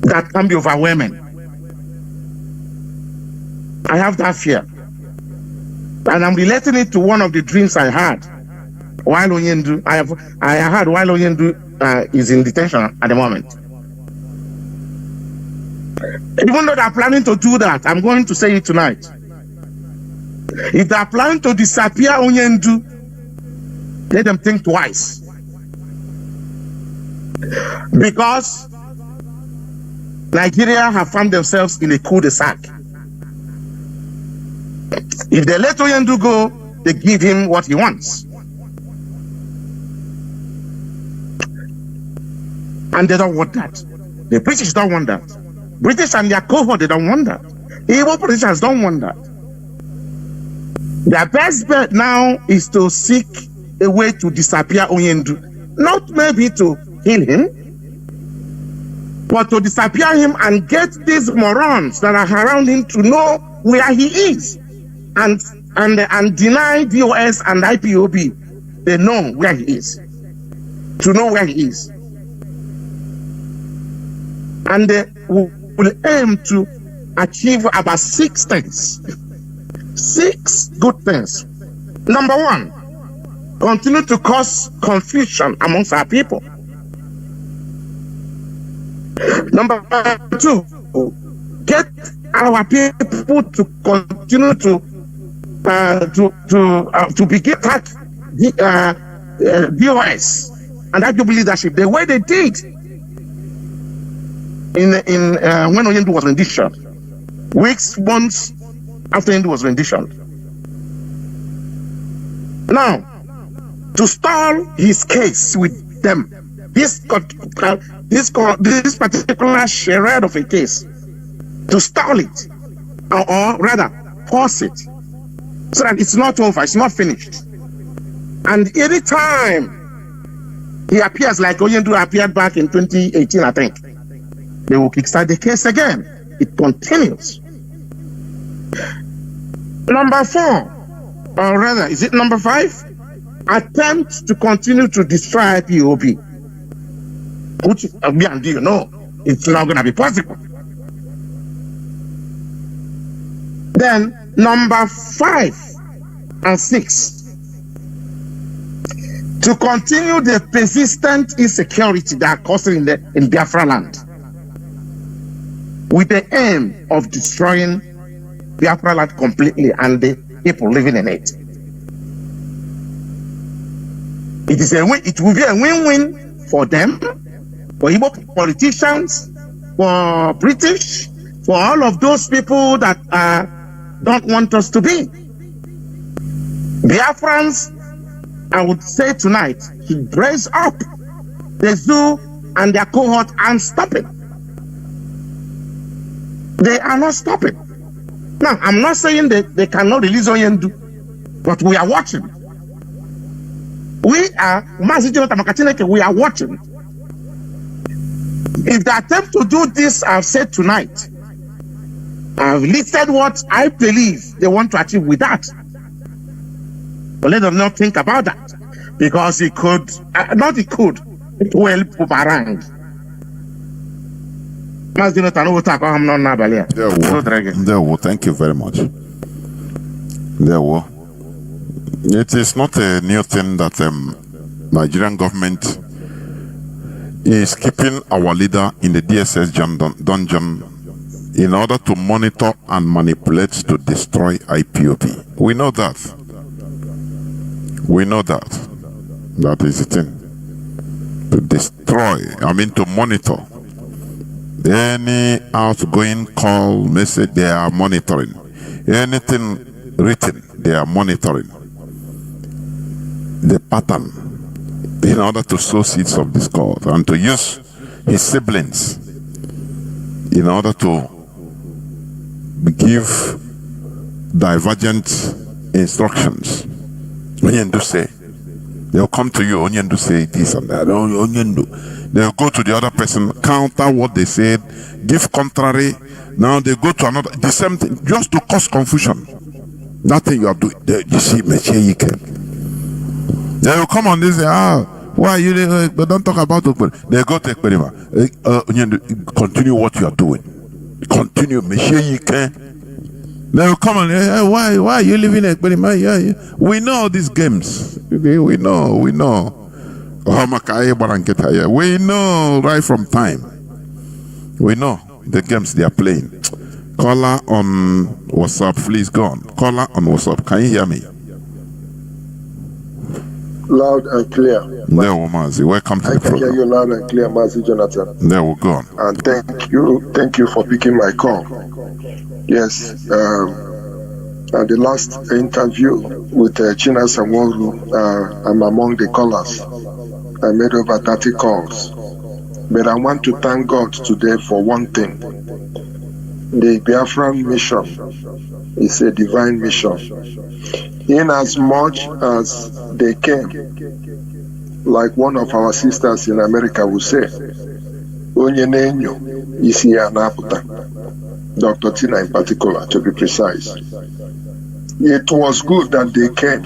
that can be overwhelming. I have that fear. And I'm relating it to one of the dreams I had while Onyendu, I had while Onyendu is in detention at the moment. Even though they're planning to do that, I'm going to say it tonight. If they're planning to disappear Onyendu, let them think twice. Because Nigeria have found themselves in a cul-de-sac. If they let Onyendu go, they give him what he wants. And they don't want that. The British don't want that. British and their cohort, they don't want that. The Igbo politicians don't want that. Their best bet now is to seek a way to disappear Onyendu. Not maybe to kill him, but to disappear him and get these morons that are around him to know where he is. And deny DOS and IPOB. They know where he is. To know where he is. And they will aim to achieve about 6 things. 6 good things. Number 1, continue to cause confusion amongst our people. Number 2, get our people to continue to begin that DOS and that leadership the way they did in when Oyendu was renditioned, weeks, months after Oyendu was renditioned. Now, to stall his case with them, this particular charade of a case, to stall it, or rather pause it, so that it's not over, it's not finished. And any time he appears like Oyendu appeared back in 2018, I think, they will kickstart the case again. It continues. Number 4, or rather, is it number 5? Attempt to continue to destroy IPOB. Which, you know, it's not going to be possible. Then, number 5 and 6. To continue the persistent insecurity that are causing in Biafra land, with the aim of destroying Biafra land completely and the people living in it. It will be a win-win for them, for Igbo politicians, for British, for all of those people that don't want us to be. Biafrans, I would say tonight, should brace up the zoo and their cohort and stop it. They are not stopping. Now, I'm not saying that they cannot release Oyendu, but we are watching. We are, Mazi Jonathan Chineke, we are watching. If they attempt to do this, I've said tonight, I've listed what I believe they want to achieve with that. But let them not think about that, because it could, it will boomerang. Mazi Jonathan, thank you very much. It is not a new thing that Nigerian government is keeping our leader in the DSS dungeon in order to monitor and manipulate to destroy IPOB. We know that. We know that. That is the thing. To destroy, to monitor. Any outgoing call, message, they are monitoring. Anything written, they are monitoring. The pattern in order to sow seeds of discord and to use his siblings in order to give divergent instructions. Onyendu say, they'll come to you, Onyendu say this and that, Onyendu. They'll go to the other person, counter what they said, give contrary. Now they go to another, the same thing, just to cause confusion. That thing you are doing, you see, they will come on this and say, why are you, but don't talk about it. They go to Ekperima. Continue what you are doing. Continue, they will come and say, why are you living in Ekperima? Yeah. We know these games. We know. We know right from time. We know the games they are playing. Caller on WhatsApp, please go on. Caller on WhatsApp, can you hear me? Loud and clear. There we Mazi. Welcome to the program. I can hear you loud and clear, Mazi Jonathan. There we go on. And thank you for picking my call. Yes, and the last interview with China Samoru, I'm among the callers. I made over 30 calls. But I want to thank God today for one thing. The Biafran mission is a divine mission. In as much as they came, like one of our sisters in America would say, Onye nenyo isi ya naputa. Dr. Tina in particular, to be precise. It was good that they came.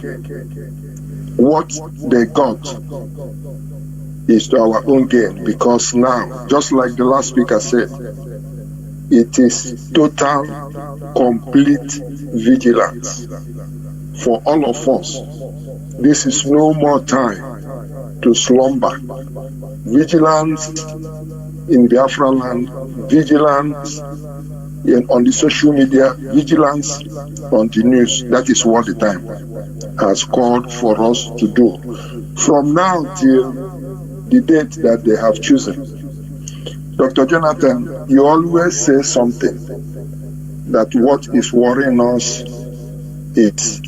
What they got is to our own gain, because now, just like the last speaker said, It is total, complete vigilance for all of us. This is no more time to slumber. Vigilance in Biafra land, vigilance on the social media, vigilance on the news. That is what the time has called for us to do. From now till the date that they have chosen. Dr. Jonathan, you always say something, that what is worrying us is,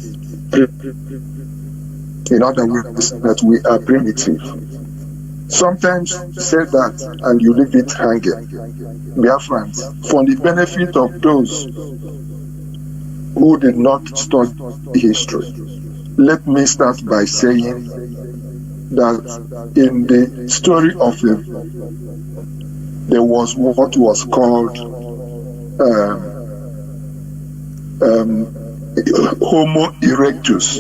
in other words, that we are primitive. Sometimes you say that and you leave it hanging. Biafrans, for the benefit of those who did not study history, let me start by saying that in the story of there was what was called Homo erectus.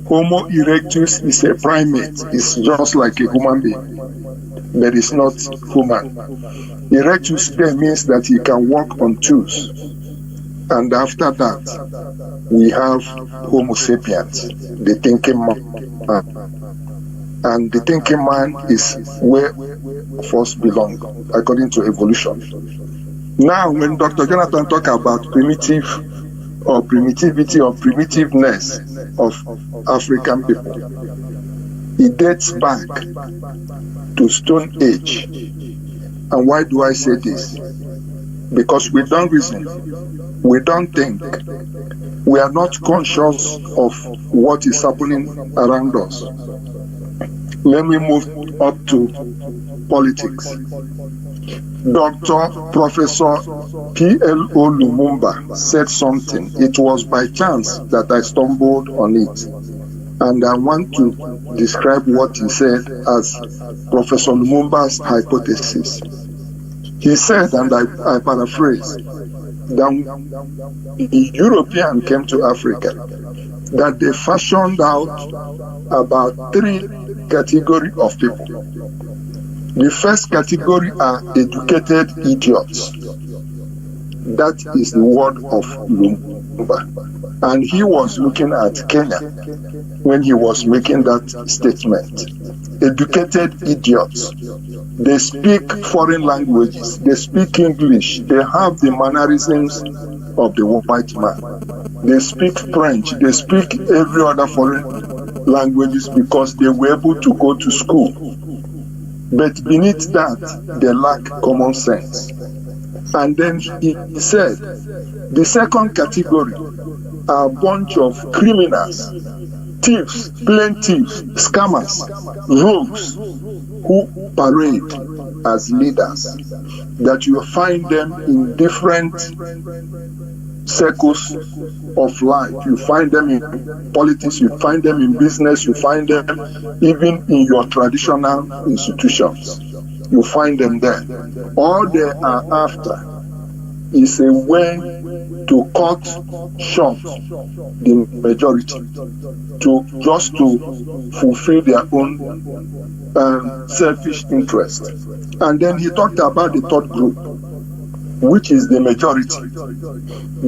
Homo erectus is a primate. It's just like a human being, but it's not human. Erectus there means that he can walk on twos. And after that, we have Homo sapiens, the thinking man. And the thinking man is where first belong, according to evolution. Now, when Dr. Jonathan talk about primitive or primitivity or primitiveness of African people, it dates back to Stone Age. And why do I say this? Because we don't reason, we don't think, we are not conscious of what is happening around us. Let me move up to politics. Dr. Professor P.L.O. Lumumba said something. It was by chance that I stumbled on it. And I want to describe what he said as Professor Lumumba's hypothesis. He said, and I paraphrase, that a European came to Africa, that they fashioned out about 3 categories of people. The first category are educated idiots. That is the word of Lumumba. And he was looking at Kenya when he was making that statement. Educated idiots. They speak foreign languages. They speak English. They have the mannerisms of the white man. They speak French. They speak every other foreign languages because they were able to go to school. But beneath that, they lack common sense. And then he said, the second category are a bunch of criminals, thieves, plain thieves, scammers, rogues, who parade as leaders. That you find them in different circles of life. You find them in politics, you find them in business, you find them even in your traditional institutions. You find them there. All they are after is a way to cut short the majority, to fulfill their own selfish interest. And then he talked about the third group, which is the majority,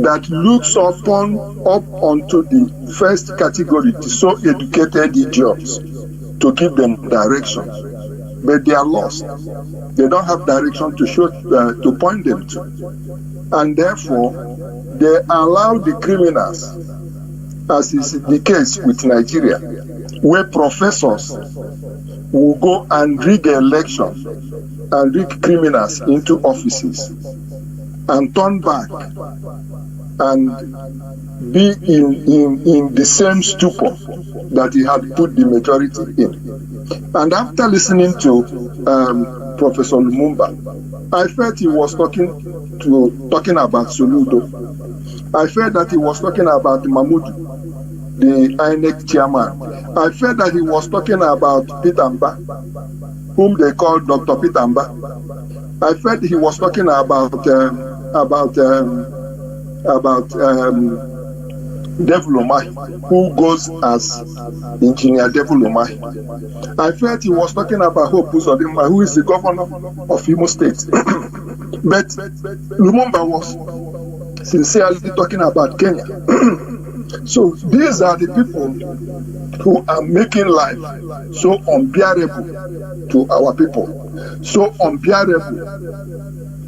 that looks up onto the first category, the so educated idiots, to give them direction. But they are lost. They don't have direction to show, to point them to. And therefore, they allow the criminals, as is the case with Nigeria, where professors will go and rig elections and rig criminals into offices and turn back and be in the same stupor that he had put the majority in. And after listening to Professor Lumumba, I felt he was talking about Soludo. I felt that he was talking about Mahmoud, the INEC chairman. I felt that he was talking about Pitamba, whom they call Dr. Pitamba. I felt he was talking about Devil, who goes as Engineer Devil. I felt he was talking about Hope Uzodinma, who is the governor of Imo State. But Lumumba was sincerely talking about Kenya. So these are the people who are making life so unbearable to our people, so unbearable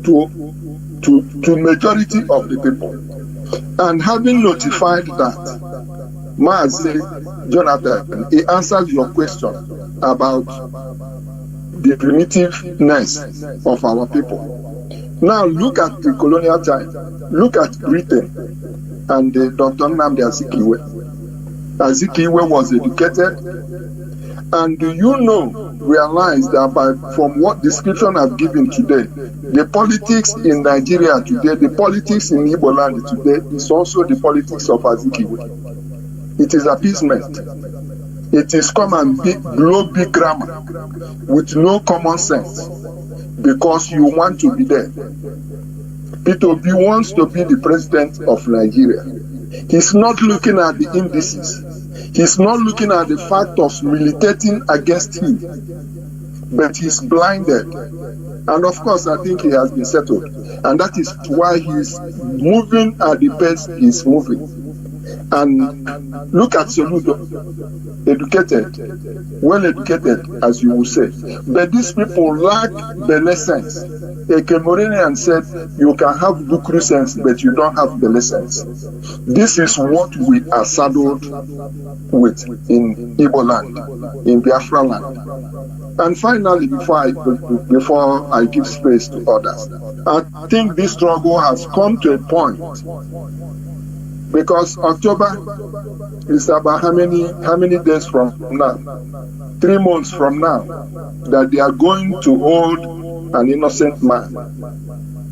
to majority of the people. And having notified that, Mazi Jonathan, he answered your question about the primitiveness of our people. Now look at the colonial time. Look at Britain and Dr. Nnamdi Azikiwe. Azikiwe was educated, and do you realize that from what description I've given today, the politics in Nigeria today, the politics in Igbo land today is also the politics of Azikiwe. It is appeasement. It is come and blow big grammar with no common sense because you want to be there. Peter Obi wants to be the president of Nigeria. He's not looking at the indices. He's not looking at the factors militating against him, but he's blinded. And of course, I think he has been settled. And that is why he's moving at the pace he's moving. And look at Soludo, educated, well educated, as you will say. But these people lack belle sense. A Cameroonian said, you can have Bukru sense, but you don't have belle sense. This is what we are saddled with in Igbo land, in Biafra land. And finally, before I give space to others, I think this struggle has come to a point. Because October is about how many days from now? 3 months from now, that they are going to hold an innocent man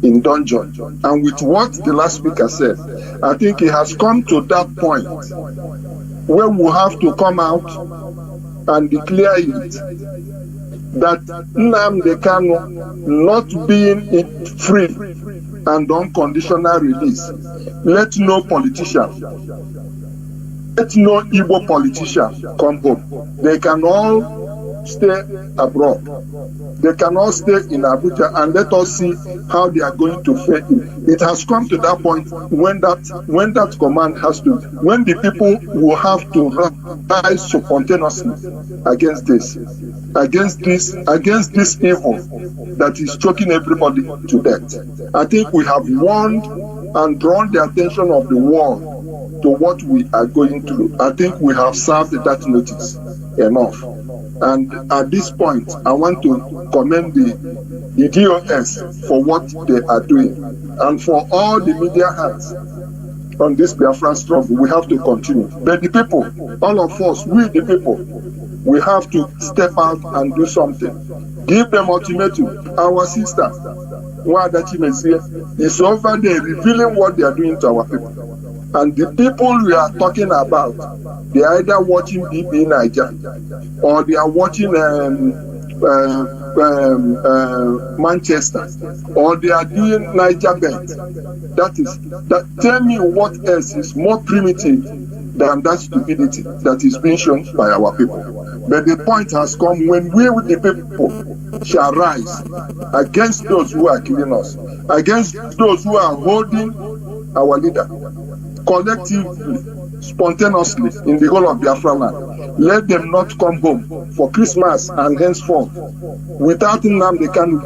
in dungeon. And with what the last speaker said, I think it has come to that point where we have to come out and declare it that Nnamdi Kanu not being free and unconditional release. Let no politician, let no Igbo politician come home. They can all stay abroad. They can all stay in Abuja, and let us see how they are going to fare. It has come to that point when that command has to, when the people will have to rise spontaneously against this evil that is choking everybody to death. I think we have warned and drawn the attention of the world to what we are going through. I think we have served that notice enough. And at this point, I want to commend the DOS for what they are doing. And for all the media hands on this Biafran struggle, we have to continue. But the people, all of us, we the people, we have to step out and do something. Give them ultimatum. Our sister, Wadachi Mesia, is over there revealing what they are doing to our people. And the people we are talking about, they are either watching BB Niger or they are watching Manchester, or they are doing Niger Bet. Tell me what else is more primitive than that stupidity that is being shown by our people. But the point has come when we, with the people, shall rise against those who are killing us, against those who are holding our leader, collectively, spontaneously in the whole of Biafra land. Let them not come home for Christmas and henceforth without Nnamdi Kanu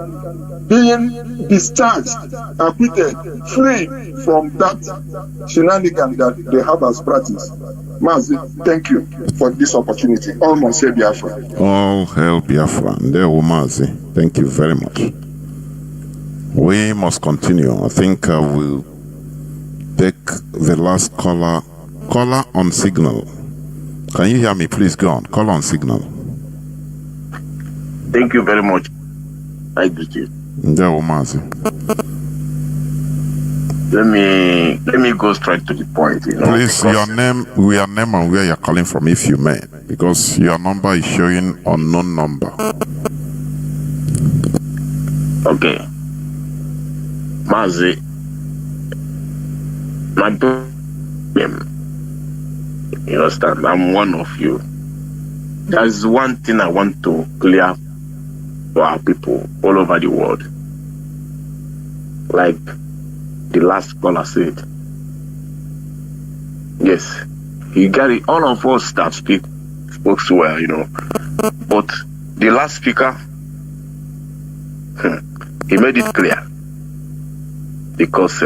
being discharged, acquitted, free from that shenanigan that they have as practice. Mazi, thank you for this opportunity. All must say Biafra. All hail Biafra. There, Mazi. Thank you very much. We must continue. I think we'll take the last caller on signal. Can you hear me? Please go on. Call on signal. Thank you very much. I greet you. Let me go straight to the point. Please, your name and where you're calling from, if you may, because your number is showing unknown number. Okay. Mazi, my name. You understand? I'm one of you. There's one thing I want to clear for our people all over the world. like the last caller said. Yes, he got it. All of us that spoke well, you know. But the last speaker, he made it clear. Because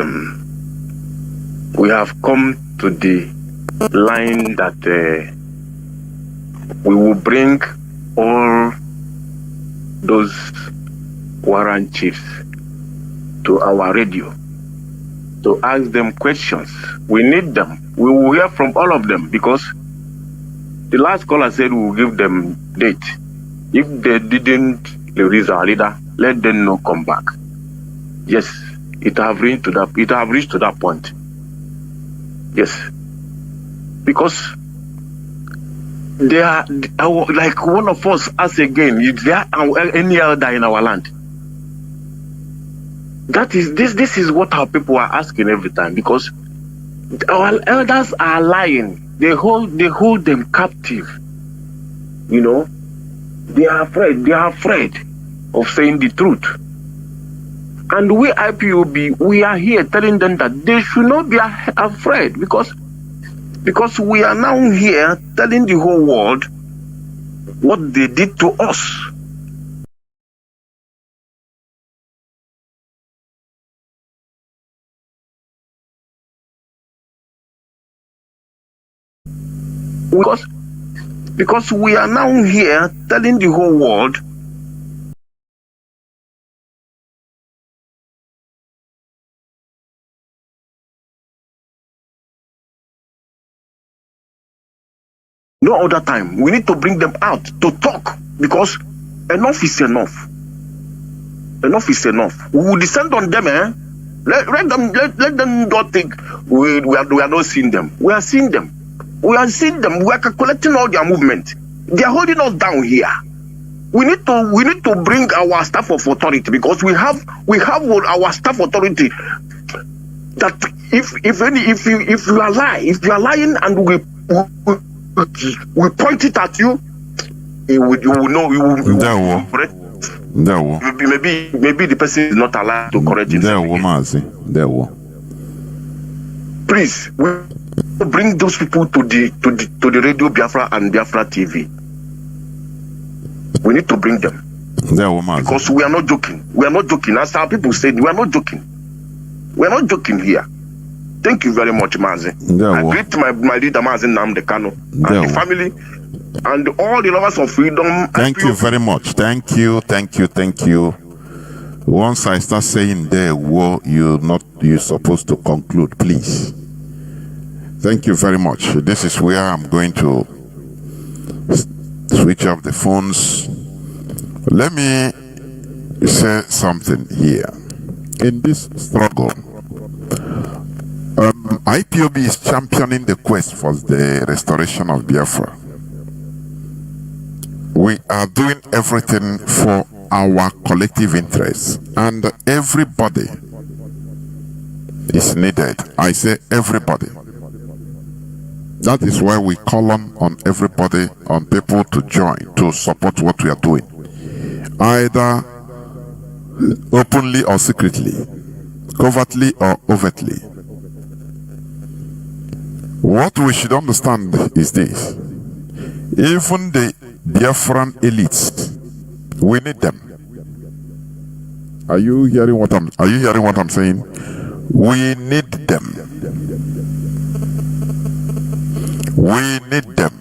we have come to the line that we will bring all those warrant chiefs to our radio to ask them questions. We need them. We will hear from all of them because the last caller said we will give them date. If they didn't release our leader, let them know come back. Yes, it have reached to that point. Yes, because they are like one of us. As again, is there any elder in our land? That is this is what our people are asking every time, because our elders are lying. They hold them captive. You know, they are afraid. They are afraid of saying the truth. And we IPOB, we are here telling them that they should not be afraid, because we are now here telling the whole world what they did to us. Because we are now here telling the whole world no other time. We need to bring them out to talk, because enough is enough. Enough is enough. We will descend on them, Let them not think we are not seeing them. We are seeing them. We are seeing them. We are calculating all their movement. They are holding us down here. We need to bring our staff of authority, because we have our staff authority. That if you are lying and we point it at you, you will know. Maybe the person is not allowed to correct himself. Please, we bring those people to the Radio Biafra and Biafra TV. We need to bring them, because we are not joking. We are not joking. As our people said, we are not joking. We are not joking here. Thank you very much, Mazi. I greet my leader, Mazi Nnamdi Kanu, and the family, and all the lovers of freedom. Thank you very much. Thank you. Once I start saying you're supposed to conclude, please. Thank you very much. This is where I'm going to switch off the phones. Let me say something here. In this struggle, IPOB is championing the quest for the restoration of Biafra. We are doing everything for our collective interests, and everybody is needed. I say everybody. That is why we call on everybody, on people to join, to support what we are doing, either openly or secretly, covertly or overtly. What we should understand is this: even the Biafran elites, we need them. Are you hearing what I'm saying? We need them. We need them.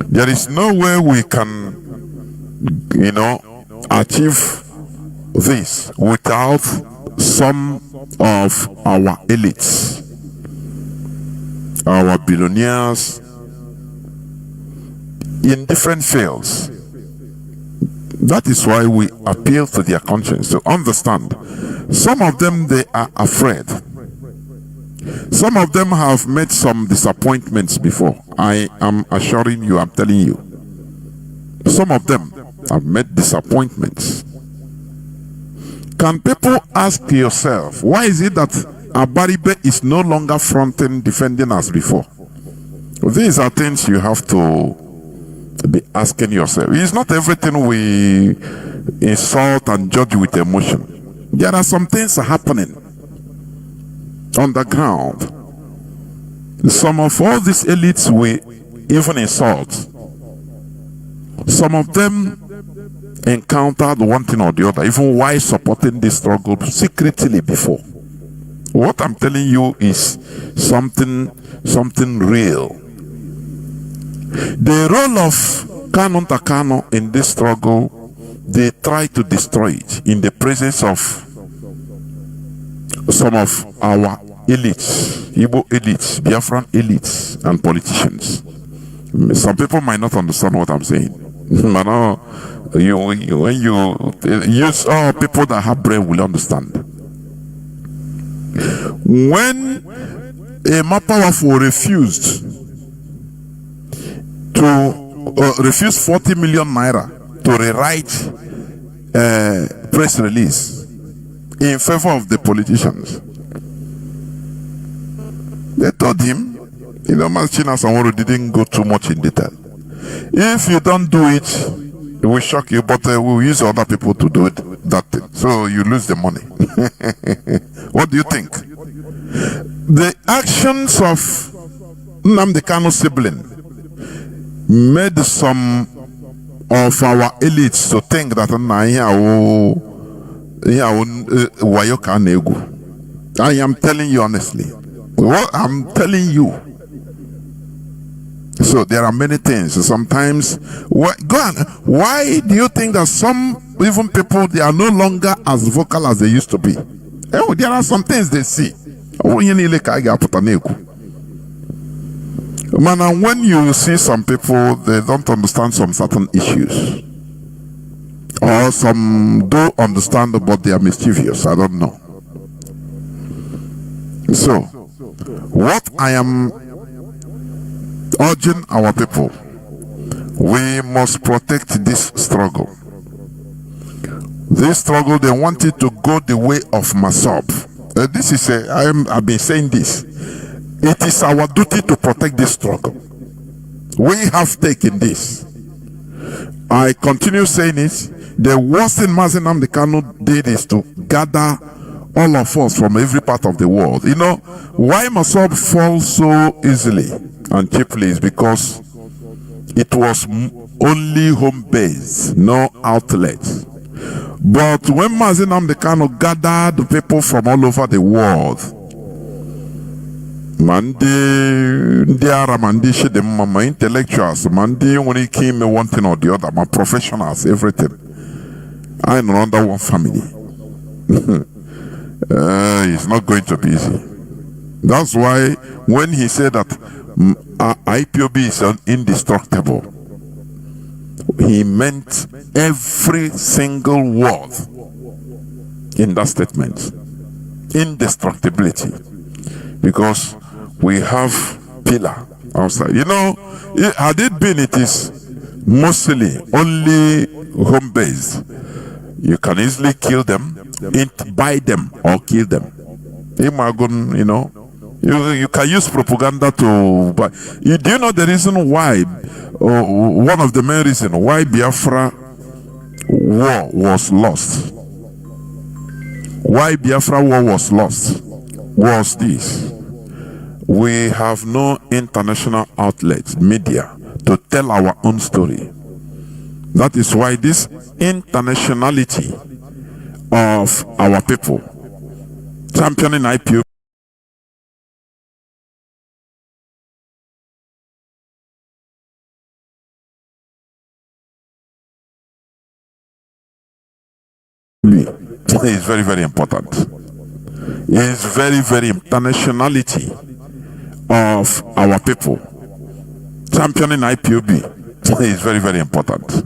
There is no way we can, achieve this without some of our elites, our billionaires in different fields. That is why we appeal to their conscience to understand. Some of them, they are afraid. Some of them have met some disappointments before. I am assuring you, I'm telling you. Some of them have met disappointments. Can people ask yourself, why is it that Abaribe is no longer fronting, defending as before? These are things you have to be asking yourself. It's not everything we insult and judge with emotion. There are some things happening on the ground. Some of all these elites we even insult. Some of them encountered one thing or the other, even while supporting this struggle secretly before. What I'm telling you is something real. The role of Kanu in this struggle, they try to destroy it in the presence of some of our elites, Igbo elites, Biafran elites, and politicians. Some people might not understand what I'm saying. But no, when you use all people that have brain will understand. When a Mapowerful refused to refuse 40 million naira to rewrite press release in favor of the politicians, they told him, Mazi Nnamdi didn't go too much in detail. If you don't do it, it will shock you, but we'll use other people to do that thing. So you lose the money. What do you think? The actions of Nnamdi Kanu sibling made some of our elites to think that I am telling you honestly. What I'm telling you. So there are many things. Sometimes, why do you think that some even people, they are no longer as vocal as they used to be? There are some things they see. Man, and when you see some people, they don't understand some certain issues. Or some do understand, but they are mischievous. I don't know. So, what I am urging our people, we must protect this struggle. This struggle, they want it to go the way of Masob. This is I've been saying this. It is our duty to protect this struggle. We have taken this. I continue saying it. The worst thing Mazi Nnamdi Kanu did is to gather all of us from every part of the world. You know, why Masob falls so easily and cheaply is because it was only home base, no outlet. But when Mazi Nnamdi Kanu gathered people from all over the world, my intellectuals, when he came one thing or the other, my professionals, everything, I am under one family. It's not going to be easy. That's why when he said that IPOB is indestructible, he meant every single word in that statement. Indestructibility. Because we have pillar outside. You know, had it been, it is mostly only home based. You can easily kill them, buy them, or kill them. You know, you can use propaganda to buy. Do you know the reason why? One of the main reasons why Biafra war was lost. Why Biafra war was lost was this. We have no international outlets, media, to tell our own story. That is why this internationality of our people, championing IPO, is very, very important. It is very, very internationality of our people. Championing IPOB is very, very important.